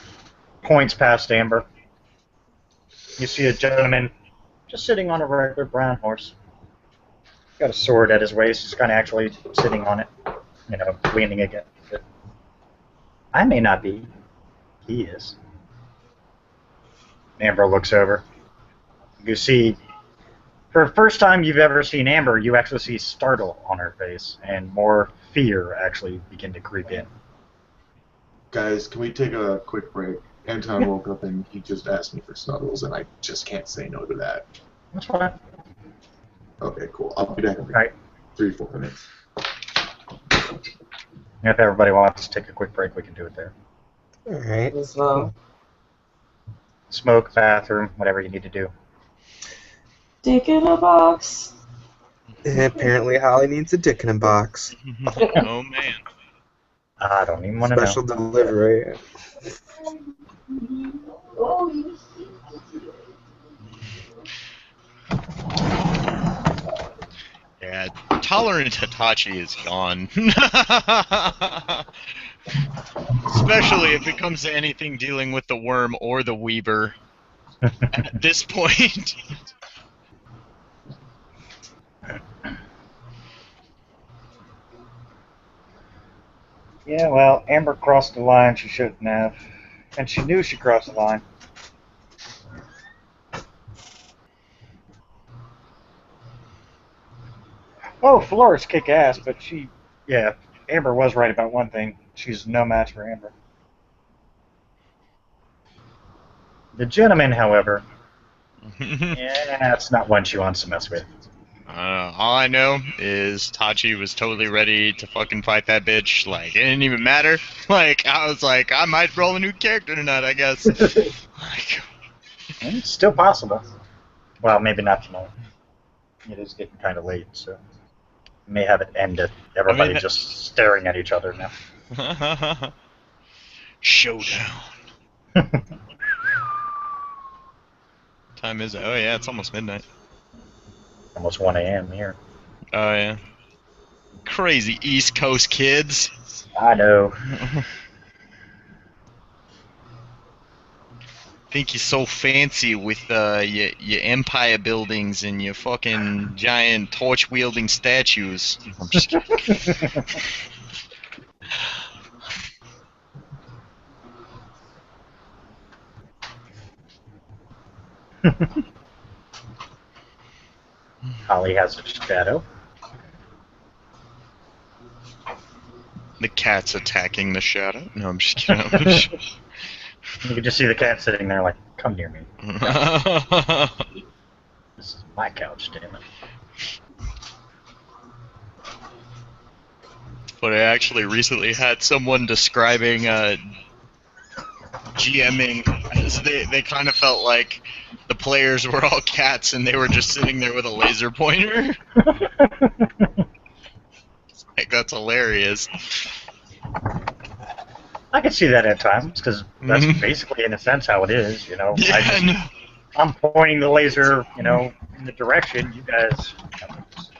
points past Amber. You see a gentleman just sitting on a regular brown horse. Got a sword at his waist. He's kind of actually sitting on it, leaning against it. I may not be. He is. Amber looks over. You see, for the first time you've ever seen Amber, you actually see startle on her face, and more fear actually begin to creep in. Guys, can we take a quick break? Anton woke up and he just asked me for snuggles, and I just can't say no to that. That's fine. Okay, cool. I'll be back in Alright. 3-4 minutes. If everybody wants to take a quick break, we can do it there. Alright. So, Smoke, bathroom, whatever you need to do. dick in a box. Apparently Holly needs a dick in a box. oh man. I don't even want to Special know. delivery. Yeah, tolerant Hitachi is gone. Especially if it comes to anything dealing with the worm or the weaver. At this point. Yeah, well, Amber crossed the line she shouldn't have. And she knew she crossed the line. Oh, Flora's kick ass, but Amber was right about one thing. She's no match for Amber. The gentleman, however, that's not one she wants to mess with. All I know is Tachi was totally ready to fucking fight that bitch. Like, it didn't even matter. Like, I was like, I might roll a new character tonight, I guess. Like, It's still possible. Well, maybe not tonight. It is getting kind of late, so may have it end at everybody just staring at each other now. Showdown. Time is it? Oh yeah, it's almost midnight. Almost 1 a.m. here. Oh yeah. Crazy East Coast kids. I know. Think you're so fancy with your empire buildings and your fucking giant torch wielding statues. I'm just kidding. Holly has a shadow. The cat's attacking the shadow. No, I'm just kidding. You can just see the cat sitting there like, come near me. This is my couch, damn it. But I actually recently had someone describing GMing as they kind of felt like the players were all cats and they were just sitting there with a laser pointer. Like, that's hilarious. I can see that at times, because that's basically, in a sense, how it is, Yeah, I'm pointing the laser, in the direction. You guys,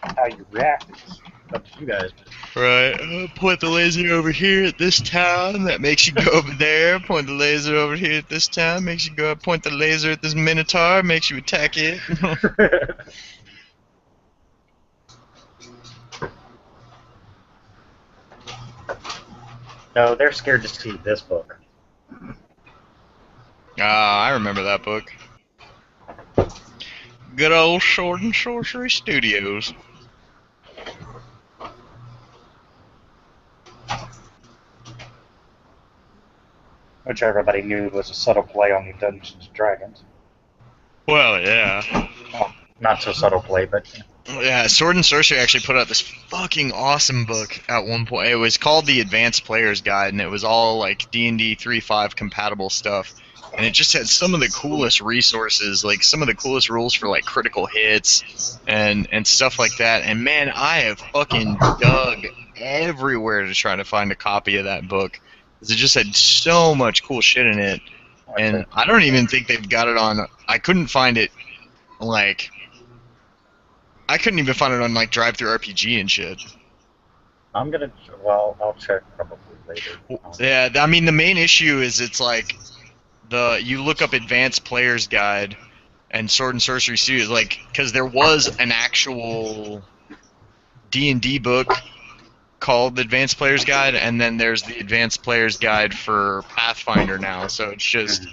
how you react is up to you guys. right. Point the laser over here at this town. That makes you go over there. Point the laser over here at this town. Makes you go. Point the laser at this minotaur. Makes you attack it. No, they're scared to see this book. I remember that book. Good old Sword and Sorcery Studios. Which everybody knew was a subtle play on the Dungeons and Dragons. Well, yeah. Well, not so subtle play, but Yeah, Sword and Sorcery actually put out this fucking awesome book at one point. It was called the Advanced Player's Guide, and it was all like D&D 3.5 compatible stuff. And it just had some of the coolest resources, like some of the coolest rules for like critical hits and stuff like that. And man, I have fucking dug everywhere to try to find a copy of that book. 'Cause it just had so much cool shit in it. And I don't even think they've got it on. I couldn't find it like. I couldn't even find it on like Drive-Thru RPG and shit. I'm gonna. Well, I'll check probably later. Yeah, I mean the main issue is it's like you look up Advanced Player's Guide and Sword and Sorcery Studios, like because there was an actual D&D book called Advanced Player's Guide, and then there's the Advanced Player's Guide for Pathfinder now. So it's just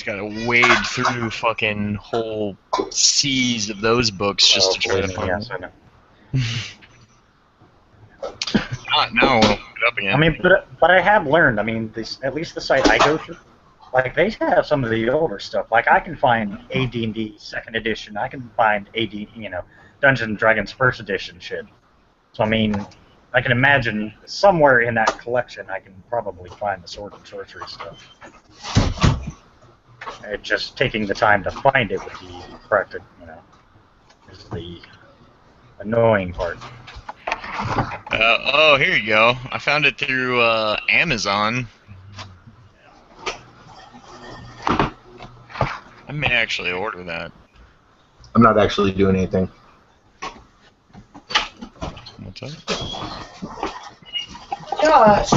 gotta wade through fucking whole seas of those books just to try to find yes, them. I know. Now I want to look it up again. I mean, but I have learned. I mean, at least the site I go to, like they have some of the older stuff. Like I can find AD&D Second Edition. I can find Dungeons and Dragons First Edition shit. So I mean, I can imagine somewhere in that collection I can probably find the Sword and Sorcery stuff. Just taking the time to find it would be practical, is the annoying part. Oh, here you go. I found it through Amazon. I may actually order that. I'm not actually doing anything. What's up? Gosh.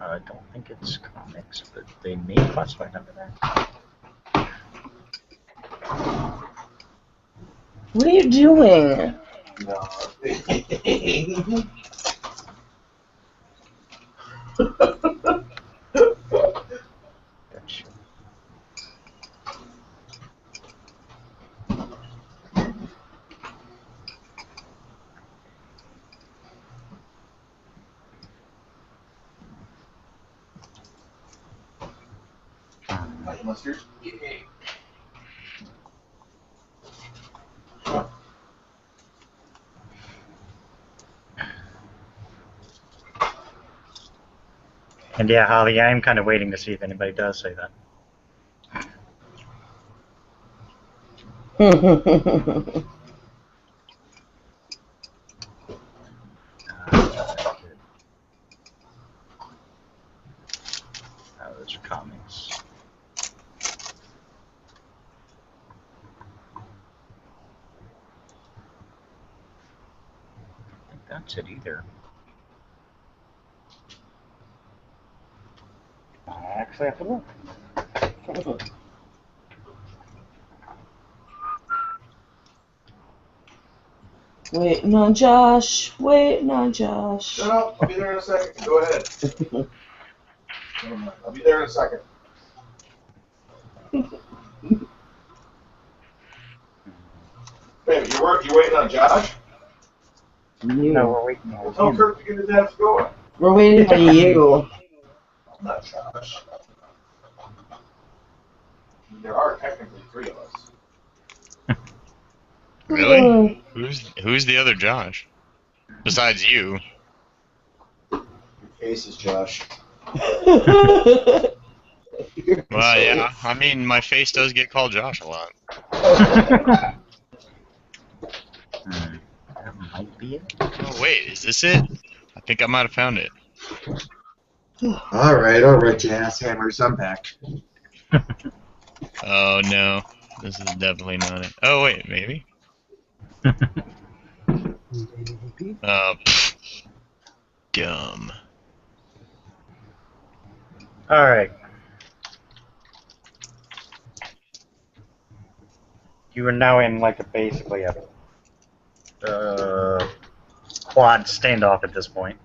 I don't think it's comics, but they may classify it under that. What are you doing? No. Gotcha. Mustard? And yeah, Holly, I'm kind of waiting to see if anybody does say that. Those are comics. I don't think that's it either. I actually have to look. Waiting on Josh. Waiting on Josh. No, I'll be there in a second. Go ahead. Never mind. I'll be there in a second. Wait, you waiting on Josh? No, we're waiting on Tell him. Kurt to get his ass going. We're waiting on you. I'm not Josh. There are technically three of us. Really? Who's the other Josh? Besides you. Your face is Josh. Well, yeah. I mean, my face does get called Josh a lot. That might be it. Oh, wait, is this it? I think I might have found it. All right, you ass hammers, I'm back. Oh, no. This is definitely not it. Oh, wait, maybe? Dumb. Alright. You are now in like basically a quad standoff at this point.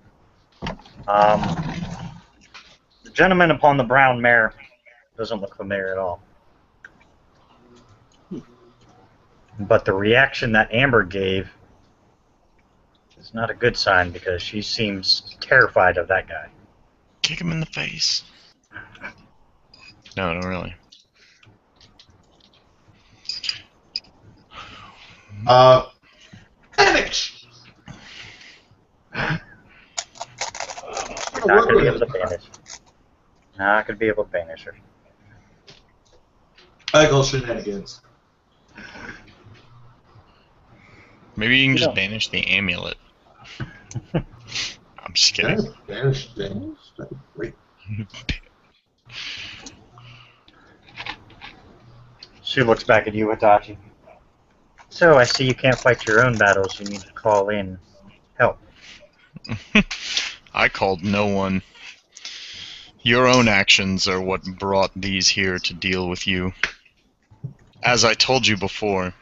The gentleman upon the brown mare doesn't look familiar at all. But the reaction that Amber gave is not a good sign because she seems terrified of that guy. Kick him in the face. No, really. Vanish! You're not going to be able to banish. Not going to be able to banish her. I call shenanigans. Maybe you can just banish the amulet. I'm just kidding. Vanish things? That'd be great. She looks back at you, Hitachi. So I see you can't fight your own battles. You need to call in help. I called no one. Your own actions are what brought these here to deal with you. As I told you before,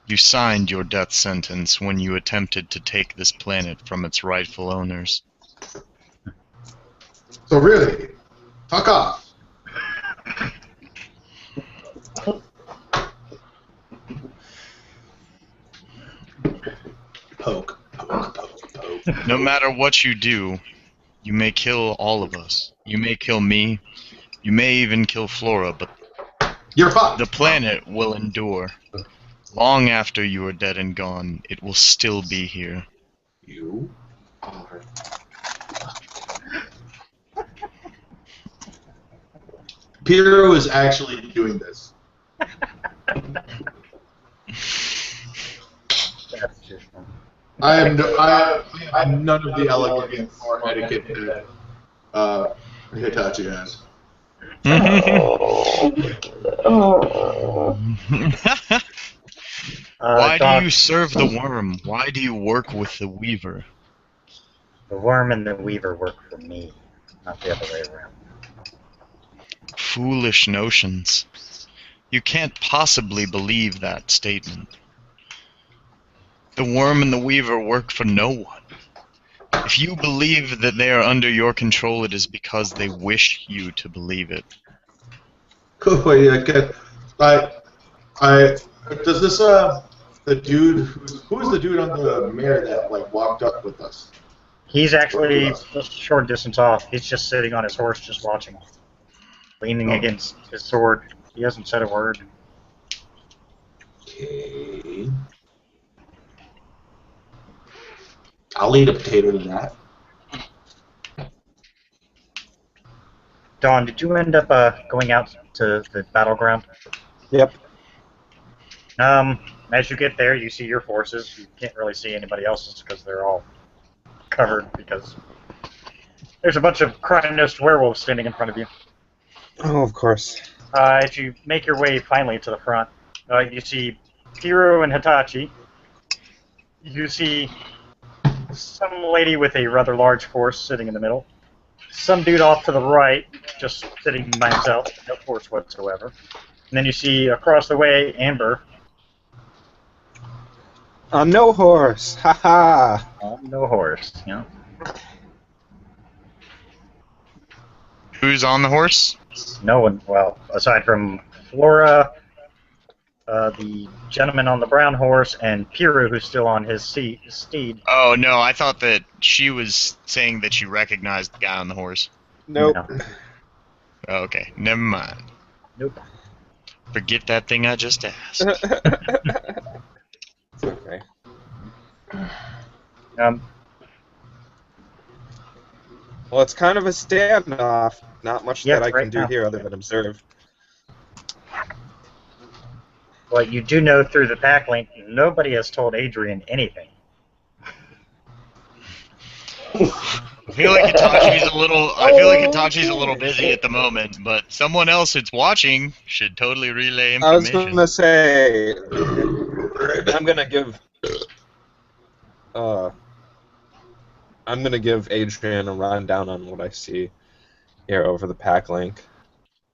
you signed your death sentence when you attempted to take this planet from its rightful owners. So really, fuck off. Poke. No matter what you do, you may kill all of us. You may kill me. You may even kill Flora, but You're fucked. the planet will endure. Long after you are dead and gone, it will still be here. You are. Piero is actually doing this. That's just I'm none of the elegance or etiquette that Hitachi has. Why Doc, do you serve the worm? Why do you work with the weaver? the worm and the weaver work for me, not the other way around. Foolish notions. You can't possibly believe that statement. The worm and the weaver work for no one. If you believe that they are under your control, it is because they wish you to believe it. Cool. Wait, okay. Does this the dude who's the dude on the mare that like walked up with us? He's actually just a short distance off. He's just sitting on his horse, just watching, leaning against his sword. He hasn't said a word. Okay. I'll eat a potato to that. Dawn, did you end up going out to the battleground? Yep. As you get there, you see your forces. You can't really see anybody else's because they're all covered because there's a bunch of cryo-nosed werewolves standing in front of you. Oh, of course. As you make your way finally to the front, you see Hiro and Hitachi. You see some lady with a rather large force sitting in the middle. Some dude off to the right, just sitting by himself, no force whatsoever. And then you see across the way, Amber. No horse. Haha. No horse, you know. Who's on the horse? No one, well, aside from Flora, the gentleman on the brown horse, and Piru, who's still on his steed. Oh, no, I thought that she was saying that she recognized the guy on the horse. Nope. No. Oh, okay, never mind. Nope. Forget that thing I just asked. It's okay. Well, it's kind of a standoff. Not much Yeah, that I right can do now. here other than observe. Well, you do know through the pack link, nobody has told Adrian anything. I feel like Hitachi's a little. I feel like Hitachi's a little busy at the moment, but someone else that's watching should totally relay I was information. gonna say, I'm gonna give Adrian a rundown on what I see here over the pack link.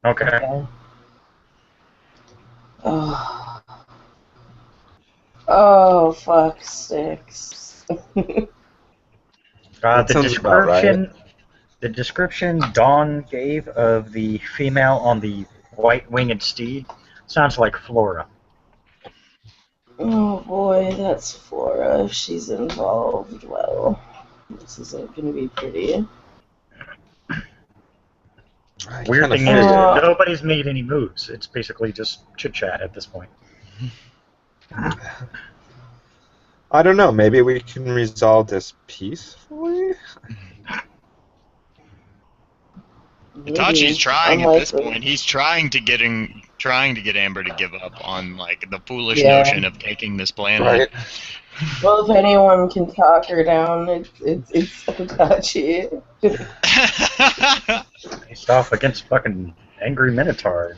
Okay. Oh, fuck sticks. That The sounds about right. description Dawn gave of the female on the white-winged steed sounds like Flora. Oh boy, that's Flora. If she's involved, well, this isn't gonna be pretty. I Weird kinda thing is, figured. nobody's made any moves. It's basically just chit-chat at this point. I don't know. Maybe we can resolve this peacefully. Itachi's trying at this Unlikely. point. He's trying to get Amber to give up on like the foolish Yeah. notion of taking this planet. Right. Well, if anyone can talk her down, it's Itachi. Faced off against fucking angry Minotaur.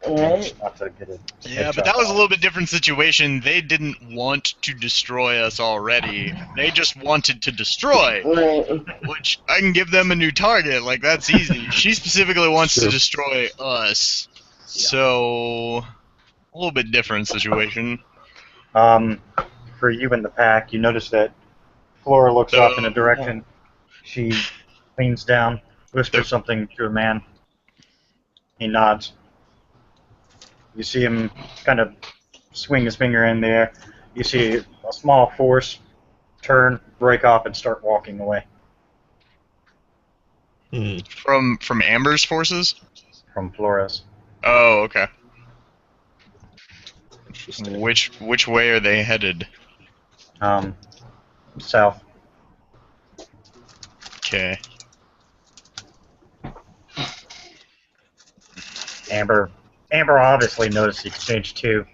Right? Not to get it. Yeah, but that was a little bit different situation. They didn't want to destroy us already. They just wanted to destroy. Right. Which, I can give them a new target. Like, that's easy. She specifically wants to Sure. destroy us. So, a little bit different situation. For you in the pack, you notice that Flora looks up in a direction. She leans down, whispers something to a man. He nods. You see him kind of swing his finger in the air. You see a small force turn, break off, and start walking away From Amber's forces? from Flora's. Oh, okay. Interesting. Which way are they headed? South. Okay. Amber obviously noticed the exchange too.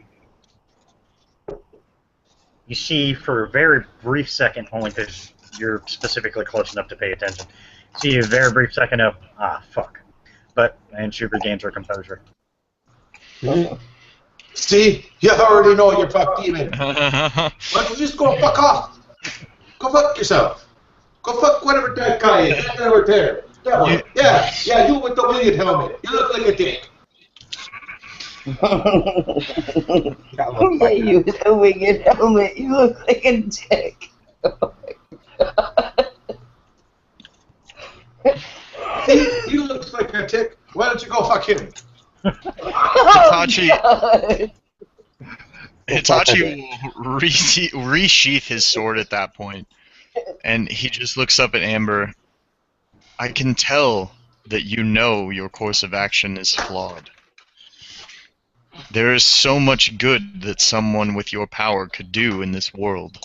You see for a very brief second, only because you're specifically close enough to pay attention, see a very brief second of, fuck. And she regains her composure. See? You already know you're fuck demon. Why don't you just go fuck off? Go fuck yourself. Go fuck whatever that guy is. That guy over there. That one. Yeah, you with the winged helmet. You look like a dick. Yeah, you with a winged helmet. You look like a dick. Oh my god. See? He looks like a dick. Why don't you go fuck him? Itachi will resheath his sword at that point, and he just looks up at Amber. I can tell that you know your course of action is flawed. There is so much good that someone with your power could do in this world.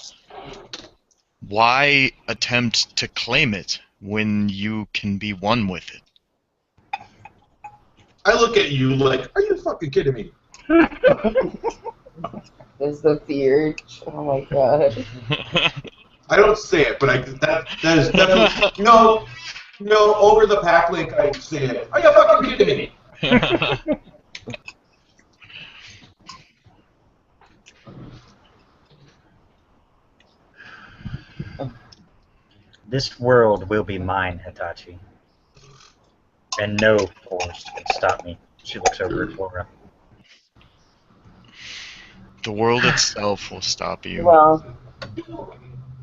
Why attempt to claim it when you can be one with it? I look at you like, are you fucking kidding me? There's the fear. Oh my god. I don't say it, but that is definitely no over the pack link. I say it. Are you fucking kidding me? This world will be mine, Hitachi. And no force can stop me. She looks over at Flora. The world itself will stop you. Well,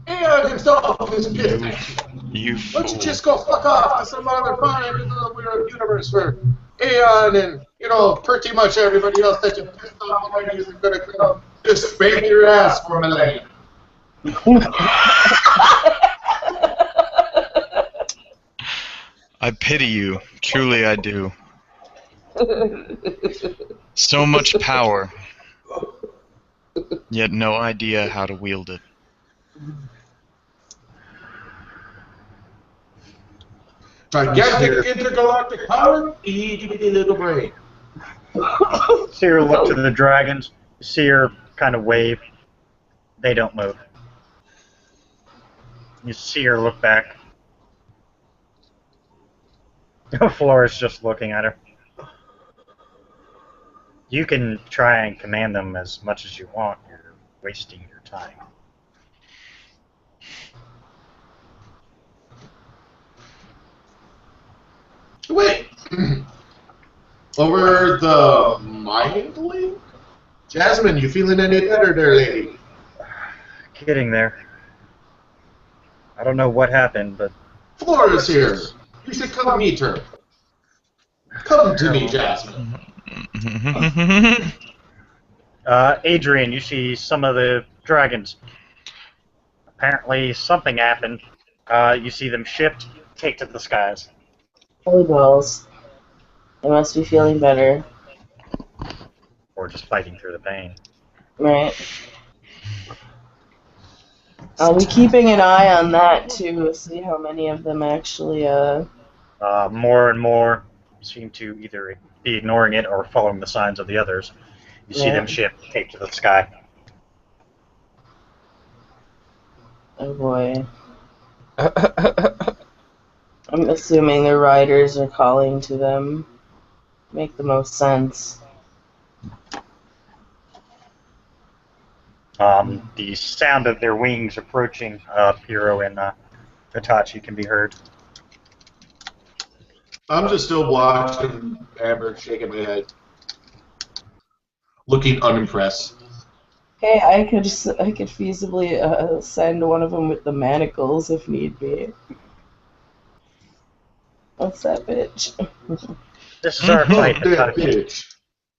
Aeon himself is pissed. You Why fool. don't you just go fuck off to some other part of the universe where Aeon and, pretty much everybody else that you pissed off already is going to come just spank your ass for a millennium. I pity you. Truly I do. So much power, yet no idea how to wield it. Gigantic intergalactic power, itty little brain. See her look to the dragons. See her kind of wave. They don't move. You see her look back. Flora's just looking at her. You can try and command them as much as you want. You're wasting your time. Wait. Over the mind link? Jasmine, you feeling any better there, lady? Getting there. I don't know what happened, but Flora's here. You should come meet her. Come to me, Jasmine. Adrian, you see some of the dragons. Apparently, something happened. You see them shipped, take to the skies. Holy balls. They must be feeling better. Or just fighting through the pain. Right. I'll be keeping an eye on that too, see how many of them actually More and more seem to either be ignoring it or following the signs of the others. You see them ship, taped to the sky. Oh boy. I'm assuming the riders are calling to them. Make the most sense. The sound of their wings approaching Piro and Hitachi can be heard. I'm just still watching Amber shaking my head, looking unimpressed. Hey, I could feasibly send one of them with the manacles if need be. What's that bitch? This is our fight, That Hitachi. bitch.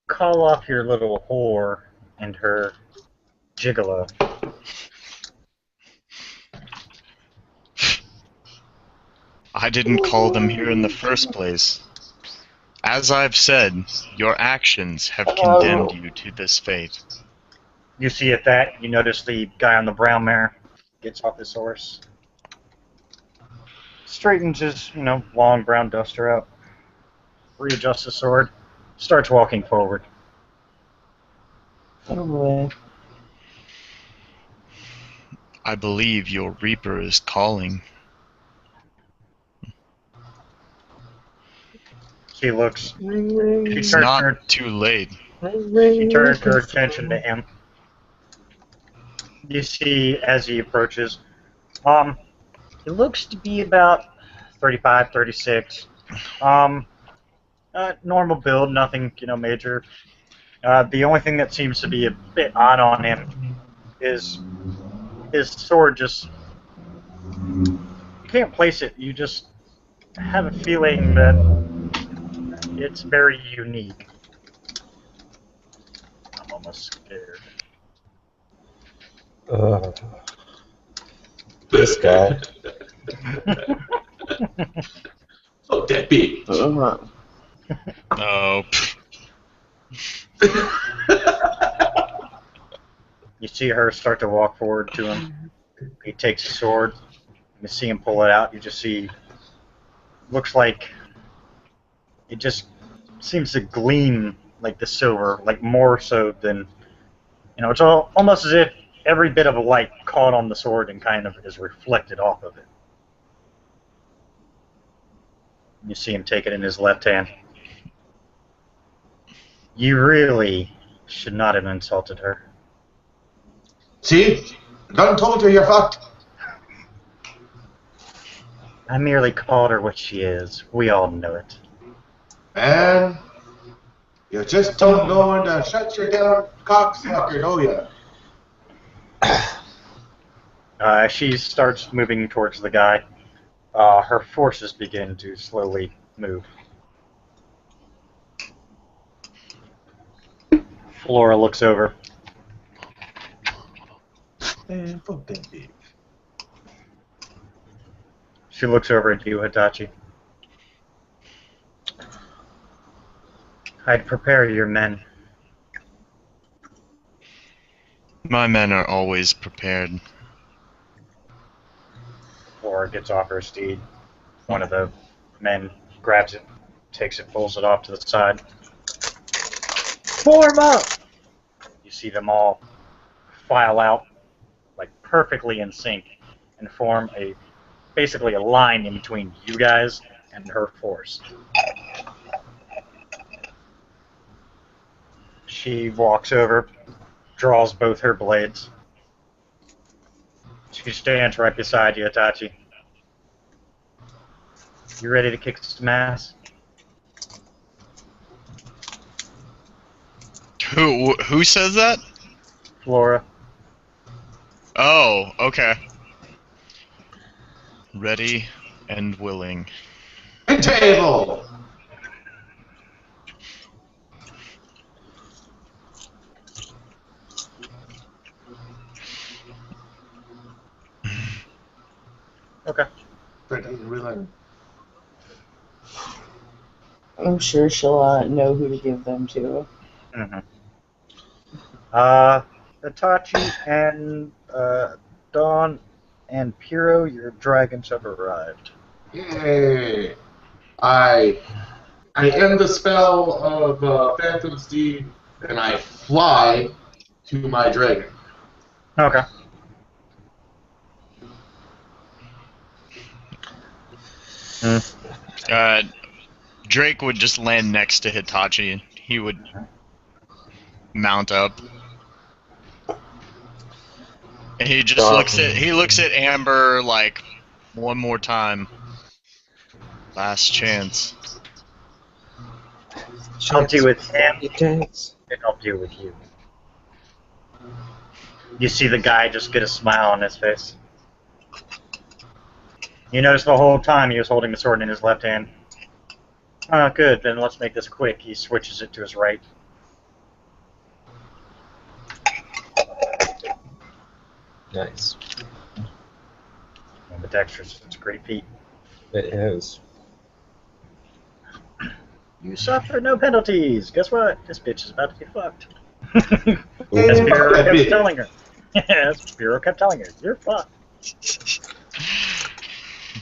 Call off your little whore and her gigolo. I didn't call them here in the first place. As I've said, your actions have condemned you to this fate. You see at that, you notice the guy on the brown mare gets off his horse, straightens his, long brown duster out, readjusts his sword, starts walking forward. Oh boy. I believe your Reaper is calling. She looks. It's not too late. She turns her attention to him. You see, as he approaches, he looks to be about 35, 36. Normal build, nothing, major. The only thing that seems to be a bit odd on him is his sword just... You can't place it, you just have a feeling that it's very unique. I'm almost scared. This guy. Oh, that bitch. Oh. You see her start to walk forward to him. He takes his sword. You see him pull it out. You just see... Looks like... It just seems to gleam like the silver, like more so than... it's almost as if every bit of light caught on the sword and kind of is reflected off of it. You see him take it in his left hand. You really should not have insulted her. See? Done told you you're fucked. I merely called her what she is. We all know it. Man, you just don't know when to shut your damn cocksucker, do you? She starts moving towards the guy. Her forces begin to slowly move. Flora looks over. Man, fuck that bitch. She looks over at you, Hitachi. I'd prepare your men. My men are always prepared. Flora gets off her steed. One of the men grabs it, takes it, pulls it off to the side. Form up! You see them all file out, like perfectly in sync, and form basically a line in between you guys and her force. She walks over, draws both her blades. She stands right beside you, Itachi. You ready to kick some ass? Who says that? Flora. Oh, okay. Ready and willing. Table! Okay. Ready and willing. I'm sure she'll know who to give them to. Mm-hmm. Hitachi and Dawn and Piro, your dragons have arrived. Yay! I end the spell of Phantom's Deed, and I fly to my dragon. Okay. Drake would just land next to Hitachi, and he would mount up. And he just looks at Amber like one more time. Last chance. I'll deal with him, Chance. and I'll deal with you. You see the guy just get a smile on his face. You notice the whole time he was holding the sword in his left hand. Oh, good, then let's make this quick. He switches it to his right. Nice. And the dexterous, it's a great feat. It is. You suffer no penalties. Guess what? This bitch is about to be fucked. Hey, As fuck Bureau that kept bitch. telling her. As Bureau kept telling her, you're fucked.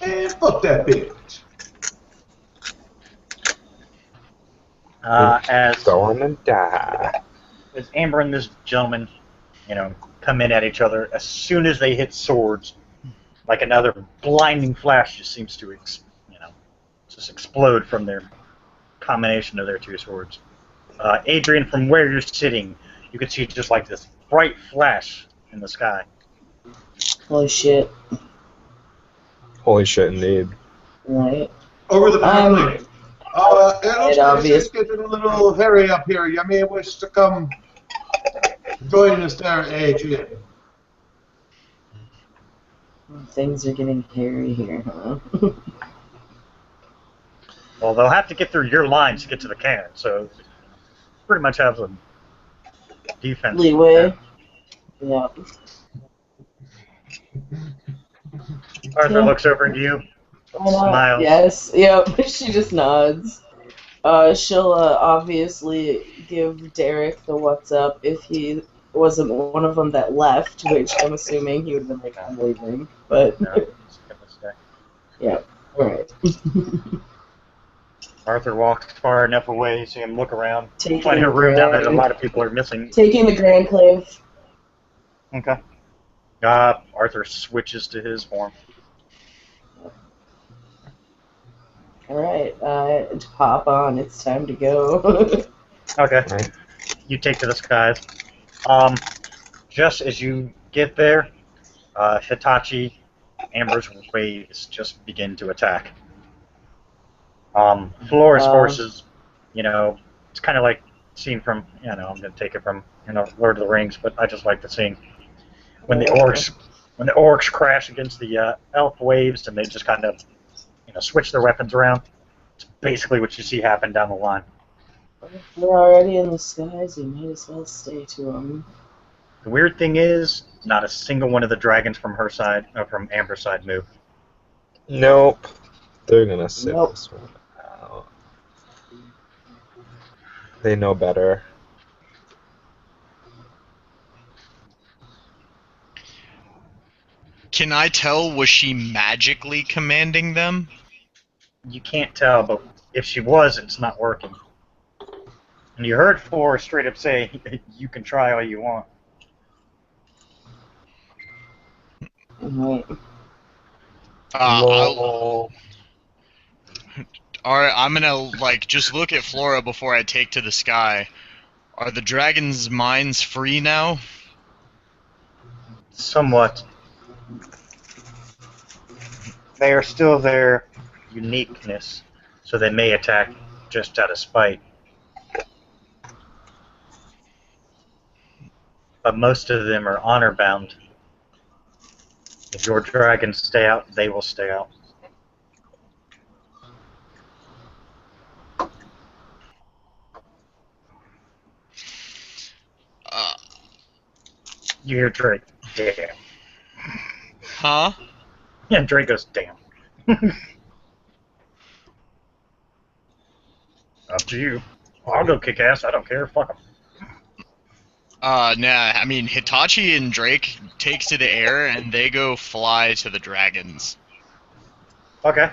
Hey, fuck that bitch. As Gonna die. Amber and this gentleman, come in at each other, as soon as they hit swords, like another blinding flash just seems to, just explode from their combination of their two swords. Adrian, from where you're sitting, you can see just like this bright flash in the sky. Holy shit. Holy shit, indeed. Right. Over the parapet. It looks like obvious. it's getting a little hairy up here. You may wish to come join us there, Adrian. Things are getting hairy here, huh? Well, they'll have to get through your lines to get to the cannon, so pretty much have some defense. Leeway. Yeah. Arthur looks over at you, smiles. Yes. Yep. She just nods. She'll obviously give Derek the what's up if he wasn't one of them that left, which I'm assuming he would have been like, I'm leaving. But No, he's gonna stay. yeah. Alright. Arthur walks far enough away, you see him look around, Taking finding a the room down there that a grand- lot of people are missing. Taking the Grand Clave. Okay. Arthur switches to his form. Alright, hop on, it's time to go. Okay. Right. You take to the skies. Just as you get there, Hitachi, Amber's waves just begin to attack. Flora's forces, it's kind of like seen from, I'm going to take it from, Lord of the Rings, but I just like the scene when the orcs crash against the elf waves and they just kind of, switch their weapons around. It's basically what you see happen down the line. If we're already in the skies, we might as well stay to them. The weird thing is, not a single one of the dragons from her side, from Amber's side, move. Nope. They're gonna sit Nope. this one out. They know better. Can I tell, was she magically commanding them? You can't tell, but if she was, it's not working. And you heard Flora straight up say, you can try all you want. Right. Lol. Alright, I'm gonna, just look at Flora before I take to the sky. Are the dragons' minds free now? Somewhat. They are still their uniqueness, so they may attack just out of spite. But most of them are honor-bound, If your dragons stay out, they will stay out. You hear Drake, damn. Huh? And Drake goes, damn. Up to you. I'll go kick ass, I don't care, fuck them. Nah, I mean, Hitachi and Drake take to the air, and they go fly to the dragons. Okay.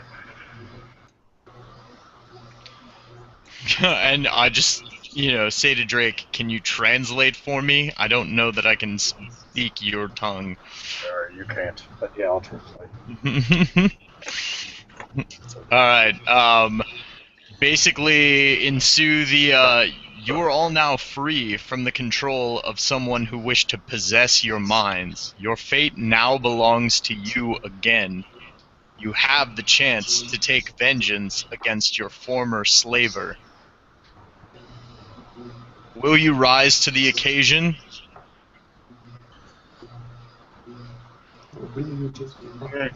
And I just, say to Drake, can you translate for me? I don't know that I can speak your tongue. Sure, you can't, but yeah, I'll translate. Alright, basically ensue the, you are all now free from the control of someone who wished to possess your minds. Your fate now belongs to you again. You have the chance to take vengeance against your former slaver. Will you rise to the occasion? Okay.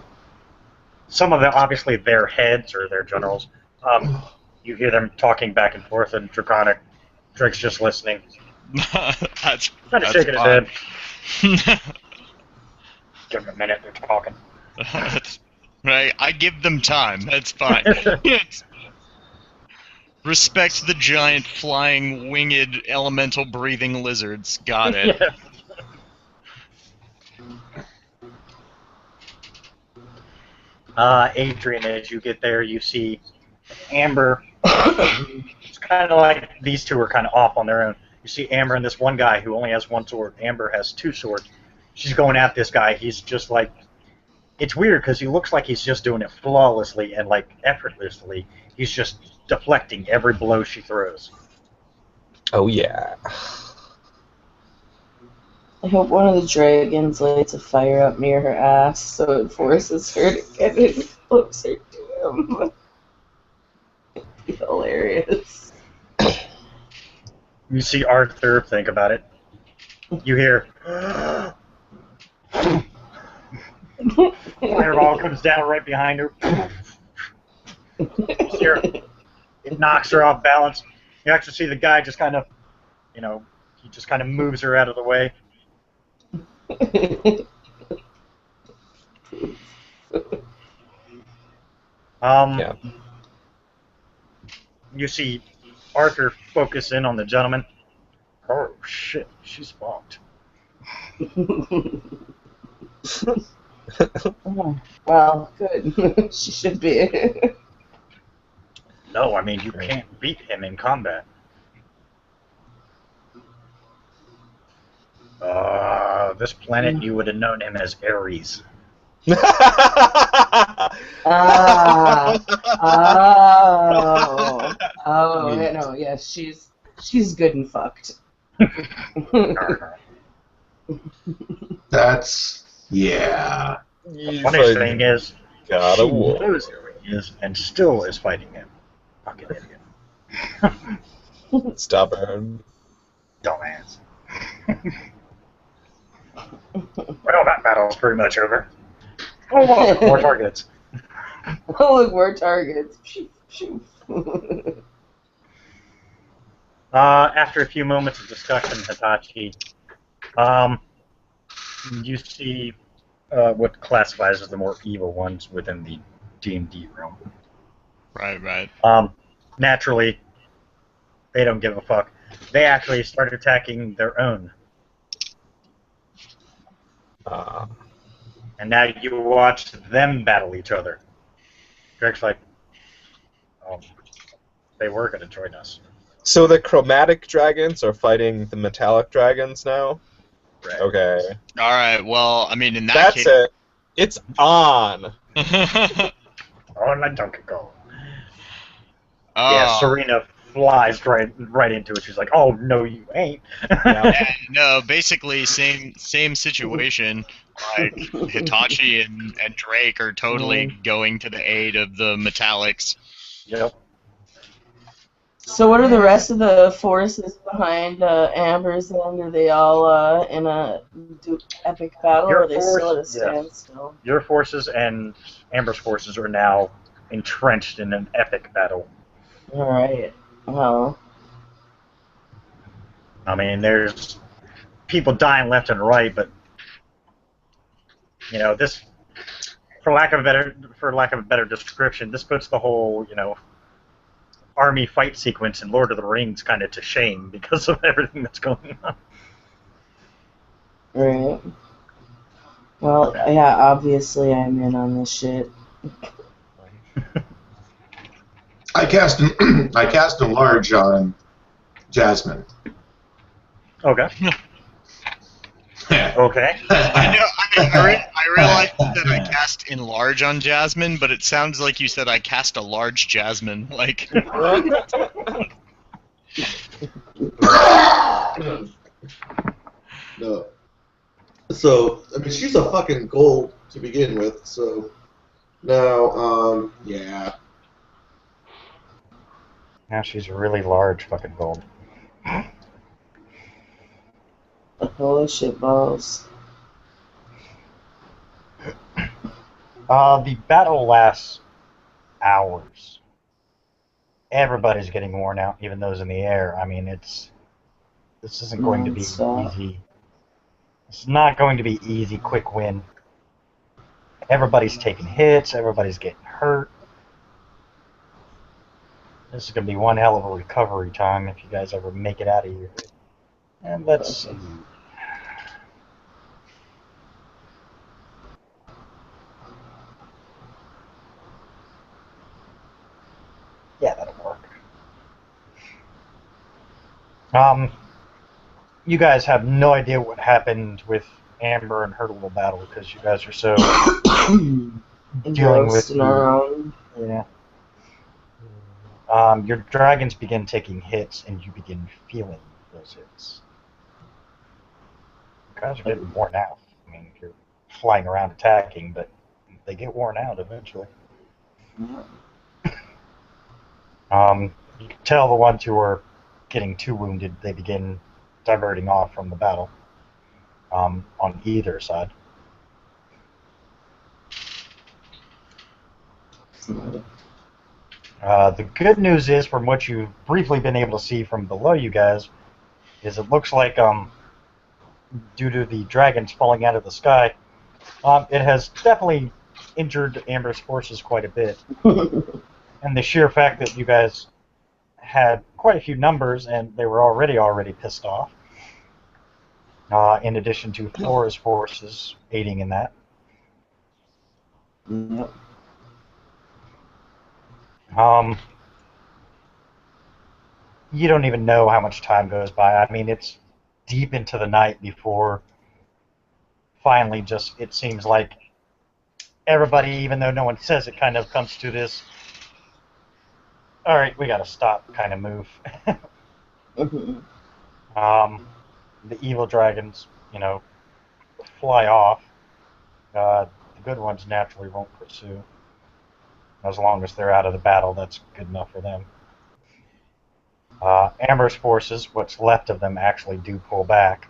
Some of them, obviously, their heads or their generals, you hear them talking back and forth in Draconic. Drake's just listening. That's Kind of shaking his head. Give him a minute, they're talking. Right, I give them time. That's fine. Respect the giant, flying, winged, elemental breathing lizards. Got it. Yeah. Adrian, as you get there, you see Amber. It's kind of like these two are kind of off on their own. You see Amber and this one guy who only has one sword. Amber has two swords. She's going at this guy. He's just like... It's weird because he looks like he's just doing it flawlessly and like effortlessly. He's just deflecting every blow she throws. Oh yeah. I hope one of the dragons lights a fire up near her ass so it forces her to get in closer to him. It'd be hilarious. You see Arthur think about it. You hear... Fireball comes down right behind her. You see her. It knocks her off balance. You actually see the guy just kind of, he just kind of moves her out of the way. Yeah. You see Arthur focus in on the gentleman. Oh shit, she's fucked. Oh, well, good. She should be. No, I mean, you can't beat him in combat. This planet, you would have known him as Ares. No, yes, she's good and fucked. That's... yeah. The funny thing is, God she of War. knows who he is and still is fighting him. Fucking idiot. Stubborn. Dumbass. Well, that battle's pretty much over. Oh, look, more targets. Oh, look, more targets. After a few moments of discussion, Hitachi, you see what classifies as the more evil ones within the D&D realm. Right. Naturally, they don't give a fuck. They actually start attacking their own. And now you watch them battle each other. Drake's like, they were going to join us. So the chromatic dragons are fighting the metallic dragons now? Right. Okay. Alright, well, I mean, in that That's case... it. It's on. Oh, let Duncan go. Yeah, Serena flies right into it. She's like, "Oh no, you ain't." Yeah, no, basically same situation. Like Hitachi and Drake are totally going to the aid of the metallics. Yep. So what are the rest of the forces behind Amber's End? Are they all in a epic battle, or Your are they still at a force, yes. standstill? Your forces and Amber's forces are now entrenched in an epic battle. All right. Well, I mean, there's people dying left and right, but this, for lack of a better description, this puts the whole army fight sequence in Lord of the Rings kind of to shame because of everything that's going on. right. Well, yeah. Obviously, I'm in on this shit. I cast enlarge on Jasmine. Okay. Okay. I realized that I cast enlarge on Jasmine, but it sounds like you said I cast a large Jasmine. Like. No. So, I mean, she's a fucking gold to begin with, so now, yeah. Now she's a really large fucking gold. Holy shit balls. The battle lasts hours. Everybody's getting worn out, even those in the air. I mean, this isn't going to be easy. It's not going to be easy, quick win. Everybody's taking hits. Everybody's getting hurt. This is going to be one hell of a recovery time if you guys ever make it out of here. And let's see. Yeah, that'll work. You guys have no idea what happened with Amber and her little battle because you guys are so dealing with yeah. Your dragons begin taking hits, and you begin feeling those hits. You guys are getting worn out. I mean, you're flying around attacking, but they get worn out eventually. You can tell the ones who are getting too wounded, they begin diverting off from the battle on either side. The good news is, from what you've briefly been able to see from below you guys, is it looks like due to the dragons falling out of the sky, it has definitely injured Amber's forces quite a bit. And the sheer fact that you guys had quite a few numbers and they were already pissed off, in addition to Flora's forces aiding in that. Yep. You don't even know how much time goes by. I mean, it's deep into the night before finally it seems like everybody, even though no one says it, kind of comes to this, all right, we got to stop kind of move. The evil dragons, fly off. The good ones naturally won't pursue. As long as they're out of the battle, that's good enough for them. Amber's forces, what's left of them, actually do pull back.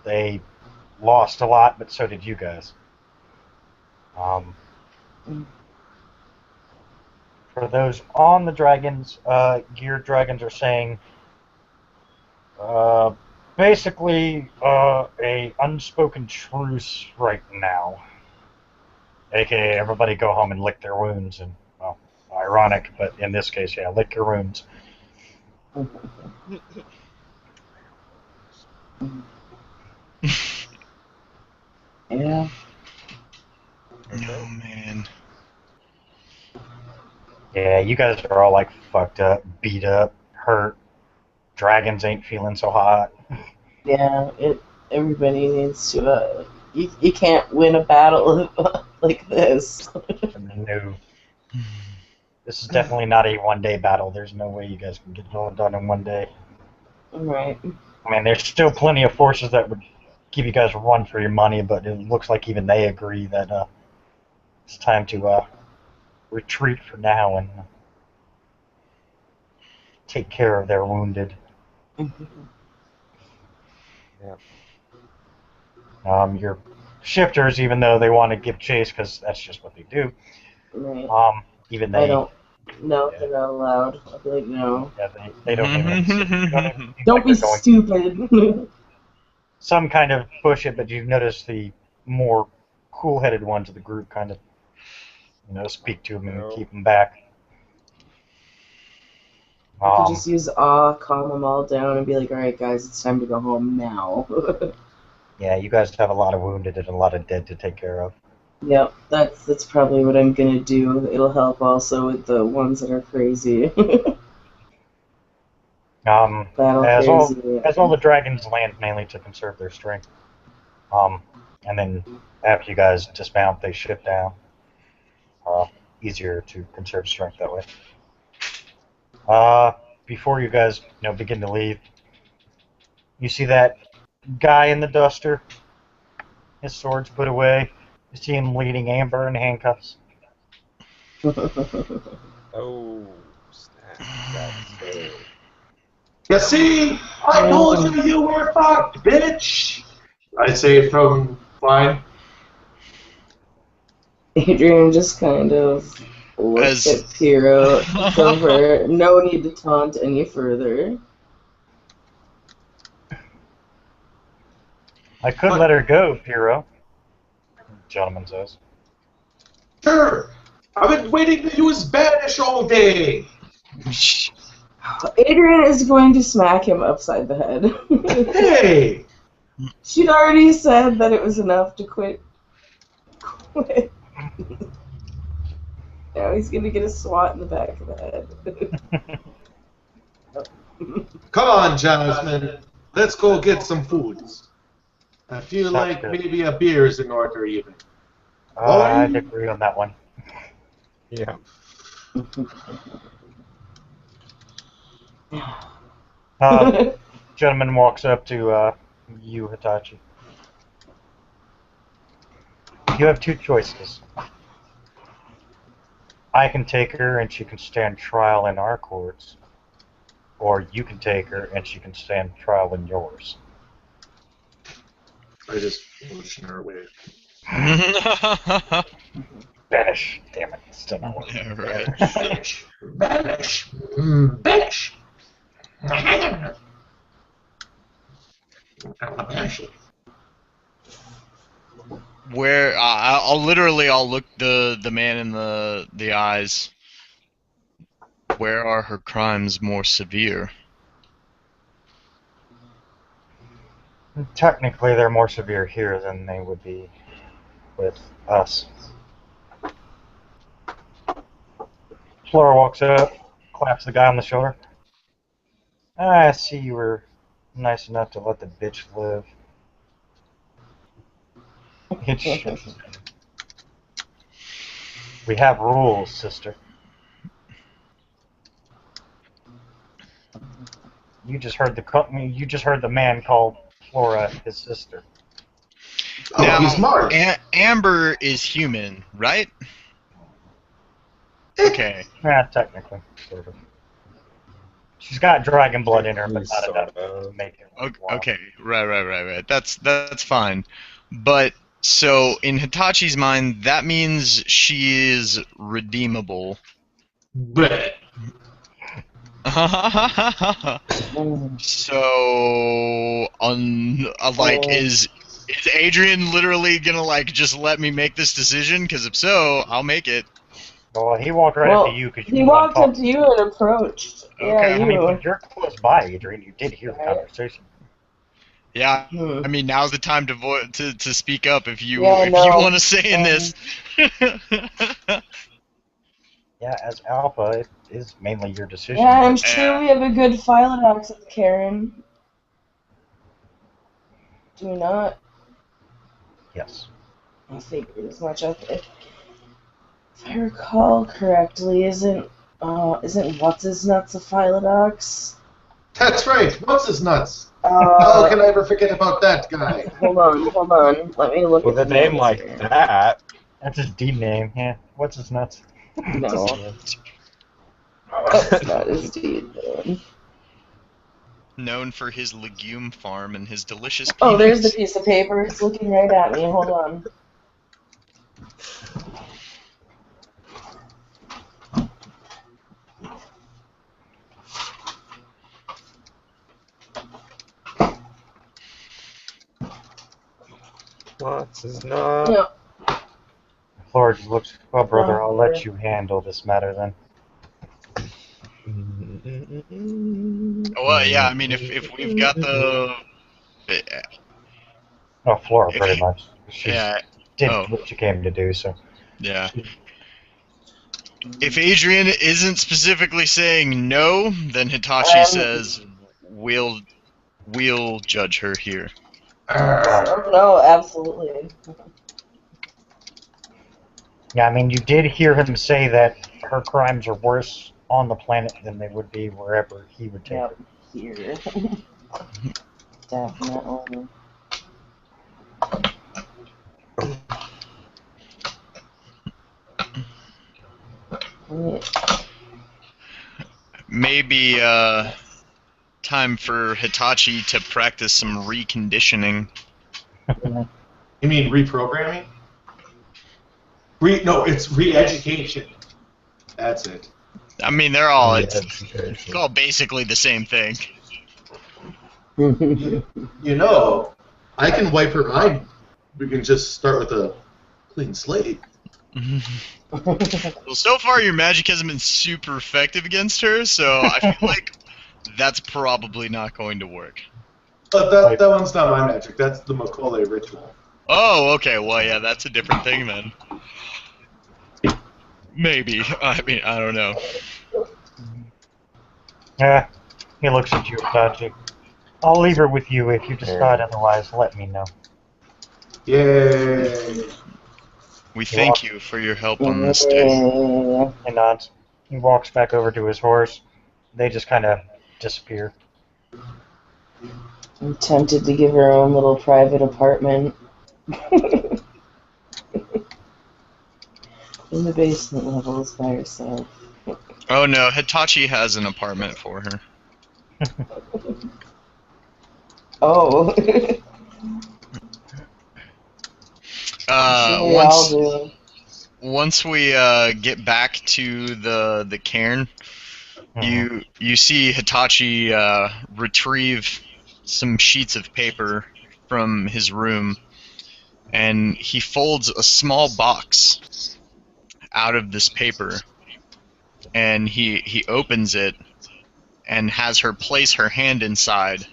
They lost a lot, but so did you guys. For those on the dragons, geared dragons are saying, basically, a unspoken truce right now. AKA, everybody go home and lick their wounds. And, well, ironic, but in this case, yeah, lick your wounds. Yeah. Oh, man. Yeah, you guys are all like fucked up, beat up, hurt. Dragons ain't feeling so hot. Yeah, everybody needs to. You can't win a battle like this. No. This is definitely not a one-day battle. There's no way you guys can get it all done in one day. Right. I mean, there's still plenty of forces that would give you guys a run for your money, but it looks like even they agree that it's time to retreat for now and take care of their wounded. Your shifters, even though they want to give chase because that's just what they do, Right. even I they don't know if they're not allowed. I'll be like, no. yeah, they don't even seem Don't like be they're going stupid. some kind of push it, but you've noticed the more cool-headed ones of the group kind of speak to them and keep them back. I could just use awe, calm them all down, and be like, alright guys, it's time to go home now. Yeah, you guys have a lot of wounded and a lot of dead to take care of. Yep, that's probably what I'm gonna do. It'll help also with the ones that are crazy. As all the dragons land mainly to conserve their strength. And then after you guys dismount, they shift down. Easier to conserve strength that way. Before you guys begin to leave, you see that guy in the duster. His sword's put away. You see him leading Amber in handcuffs. Oh, snap. That's good. You see? I told you you were fucked, bitch! I say from fine. Adrian just kind of looks at Piero. It's over. No need to taunt any further. I could let her go, Piero. The gentleman says. Sure. I've been waiting to use banish all day. Adrian is going to smack him upside the head. Hey! She'd already said that it was enough to quit. Now he's gonna get a swat in the back of the head. Come on, Jasmine. Let's go get some food. I feel like maybe a beer's in order even. I'd agree on that one. Yeah. Gentleman walks up to you, Hitachi. You have two choices. I can take her and she can stand trial in our courts, or you can take her and she can stand trial in yours. I just motion her away. Banish. Damn it. Still not working. Yeah, right. Banish. Banish. Banish. Where I'll look the man in the eyes. Where are her crimes more severe? Technically, they're more severe here than they would be with us. Flora walks up, claps the guy on the shoulder. I see you were nice enough to let the bitch live. We have rules, sister. You just heard the man call Flora his sister. Oh, now, he's smart. Amber is human, right? Okay. Yeah, technically, sort of. She's got dragon blood in her, but not enough to make it. Okay, right. That's fine. But so in Hitachi's mind, that means she is redeemable. Bleh. So, is Adrian literally gonna just let me make this decision? Because if so, I'll make it. Well, he walked right up to you because he walked up to you and approached. Okay. Yeah, I mean, but you're close by, Adrian. You did hear the conversation. Yeah, I mean now's the time to speak up if you want to say in this. Yeah, as Alpha, it is mainly your decision. Yeah, I'm sure we have a good Philodox with Karen. Do we not? Yes. I figured as much. If I recall correctly, isn't What's His Nuts a Philodox? That's right. What's his nuts? How can I ever forget about that guy? Hold on. Let me look With at a name like that. That's his D name, yeah. What's his nuts? No. That's not his deed, man. Known for his legume farm and his delicious peanuts. Oh, there's the piece of paper. It's looking right at me. Hold on. What's his name? No. Lord looks, well, brother, I'll let you handle this matter then. Well, yeah, I mean, if we've got the... Oh, Flora, If very you- much. She Yeah, did oh. what she came to do, so. yeah. If Adrian isn't specifically saying no, then Hitachi says, we'll judge her here. Oh, no, absolutely. Yeah, I mean, you did hear him say that her crimes are worse on the planet than they would be wherever he would take Yep, her. here. Definitely. Maybe, time for Hitachi to practice some reconditioning. You mean reprogramming? No, it's re-education. That's it. I mean, they're all, it's Education. all basically the same thing. You know, I can wipe her mind. We can just start with a clean slate. Well, so far your magic hasn't been super effective against her, so I feel like that's probably not going to work. But that one's not my magic. That's the Macaulay ritual. Oh, okay, well, yeah, that's a different thing then. Maybe. I mean, I don't know. Yeah, he looks at you, Hitachi. I'll leave her with you. If you decide otherwise, let me know. Yay! We thank you for your help on this day. He nods. He walks back over to his horse. They just kind of disappear. I'm tempted to give her own little private apartment. In the basement levels by herself. Oh no, Hitachi has an apartment for her. Oh. We all do. Once we get back to the cairn, Mhm. you see Hitachi retrieve some sheets of paper from his room, and he folds a small box out of this paper, and he opens it and has her place her hand inside,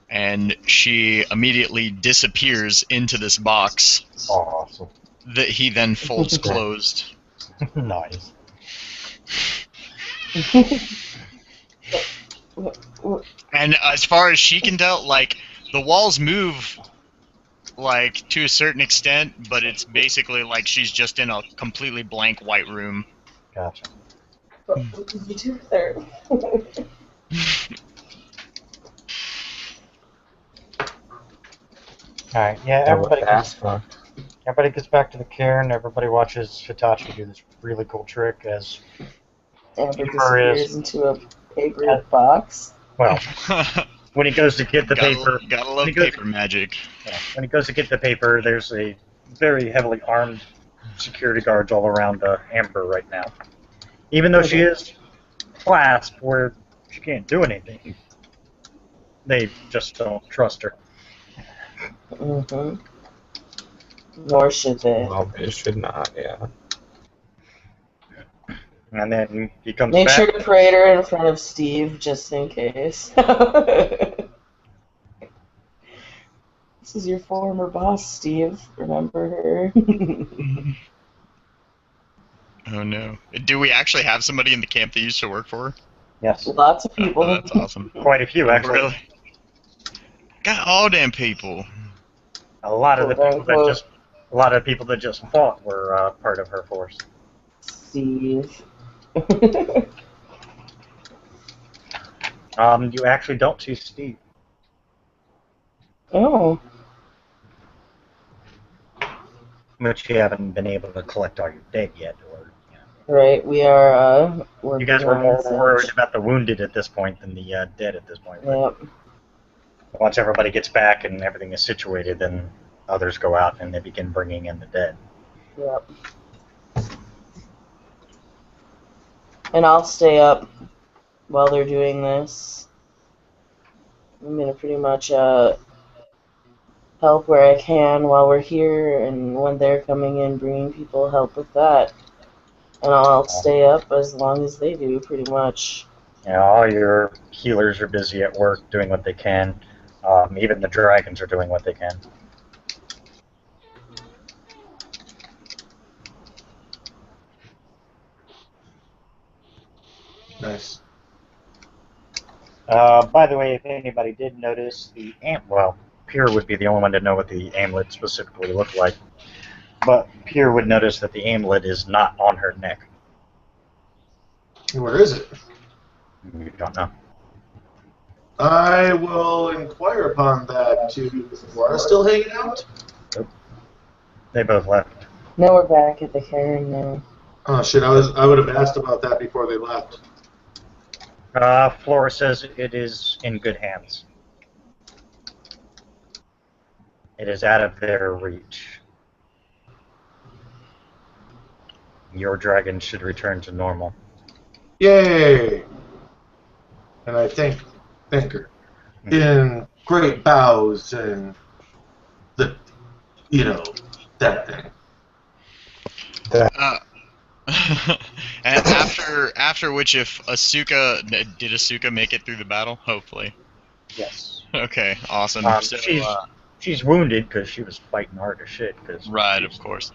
and she immediately disappears into this box Awesome. that he then folds closed. Nice. And as far as she can tell, like, the walls move, like, to a certain extent, but it's basically like she's just in a completely blank white room. Gotcha. What did you do with her? Alright, yeah, everybody gets back to the cairn. Everybody watches Hitachi do this really cool trick as Amber Her is- disappears into a paper box. well, when he goes to get the paper, Gotta love When he goes- paper magic. when he goes to get the paper, there's a very heavily armed security guards all around Amber right now. Even though she is clasped where she can't do anything, they just don't trust her. Mm-hmm. Nor should they. Well, it should not, yeah. And then he comes Make back. sure to parade her in front of Steve, just in case. This is your former boss, Steve. Remember her? Oh no. Do we actually have somebody in the camp that used to work for her? Yes, Lots of people. Oh, that's awesome. quite a few actually. Really? Got all damn people. A lot of the Quote, people that unquote. just, a lot of the people that just fought were part of her force. Steve. You actually don't see Steve. Oh. Which you haven't been able to collect all your dead yet, or Right, we are You working guys were on more worried such. about the wounded at this point than the dead at this point. But Yep. once everybody gets back and everything is situated, then others go out and they begin bringing in the dead. Yep. And I'll stay up while they're doing this. I'm gonna pretty much help where I can while we're here, and when they're coming in, bringing people, help with that. And I'll stay up as long as they do, pretty much. You know, all your healers are busy at work doing what they can. Even the dragons are doing what they can. Nice. By the way, if anybody did notice, well, Pierre would be the only one to know what the amulet specifically looked like. But Pierre would notice that the amulet is not on her neck. Where is it? You don't know. I will inquire upon that too. Is Laura still hanging out? They both left. Now we're back at the cairn now. Oh shit! I would have asked about that before they left. Flora says it is in good hands. It is out of their reach. Your dragon should return to normal. Yay! And I thank her in great bows and that thing. And after which, if did Asuka make it through the battle? Hopefully. Yes. Okay, awesome. She's wounded because she was fighting hard as shit. Right, of course.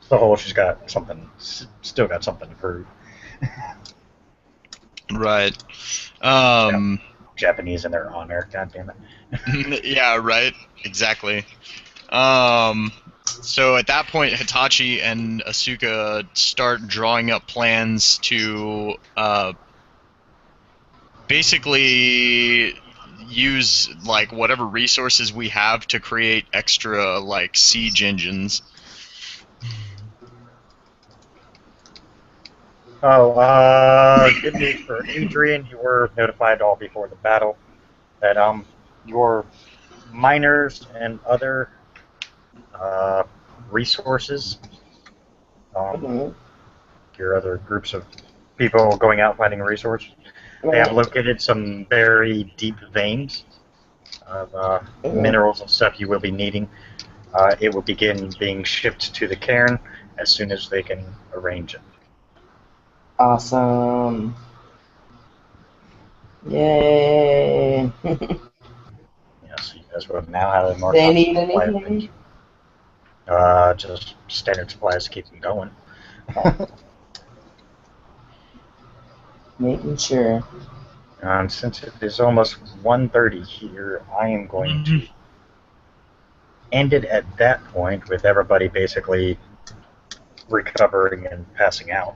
The whole she's got something, still got something to prove. Right. Japanese in their honor. God damn it. Yeah. Right. Exactly. So at that point, Hitachi and Asuka start drawing up plans to basically use like whatever resources we have to create extra like siege engines. Good news for Adrian. You were notified all before the battle that your miners and other resources, your other groups of people going out finding resources, they have located some very deep veins of minerals and stuff you will be needing. It will begin being shipped to the cairn as soon as they can arrange it. Awesome. Yay. Yes, you guys will now have a more They need supply of anything? things. Just standard supplies to keep them going. Making sure. And since it is almost 1:30 here, I am going to end it at that point with everybody basically recovering and passing out.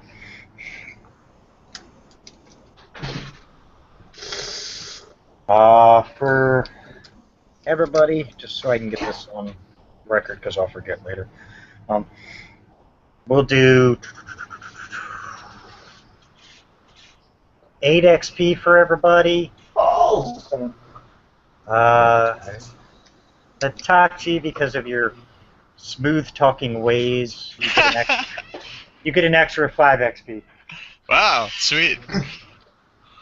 For everybody, just so I can get this on record because I'll forget later, we'll do 8 XP for everybody. Oh! Hitachi, because of your smooth talking ways, you get an extra 5 XP. Wow, sweet.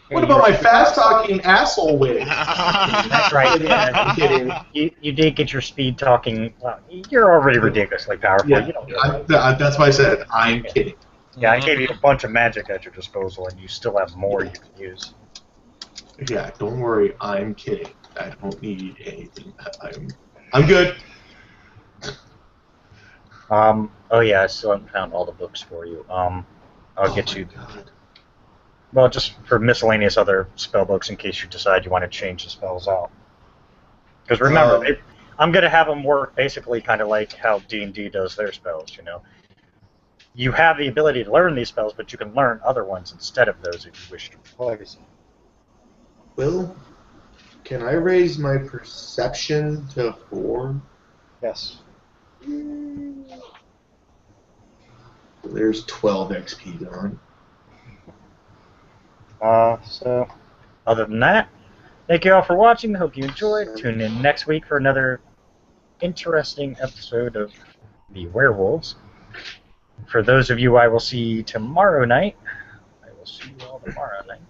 What about my fast-talking asshole way? That's right. I'm kidding. You did get your speed talking. Well, you're already ridiculously powerful. Yeah, You don't that's why I said I'm kidding. Yeah, I gave you a bunch of magic at your disposal, and you still have more you can use. Yeah, don't worry, I'm kidding. I don't need anything. I'm good. Oh yeah, I still haven't found all the books for you. I'll get you. God. Well, just for miscellaneous other spell books in case you decide you want to change the spells out. Because remember, I'm going to have them work basically kind of like how D&D does their spells, you know. You have the ability to learn these spells, but you can learn other ones instead of those if you wish to replace them. Will, can I raise my perception to 4? Yes. there's 12 XP gone. So, other than that, thank you all for watching. Hope you enjoyed. Tune in next week for another interesting episode of The Werewolves. For those of you I will see tomorrow night, I will see you all tomorrow night.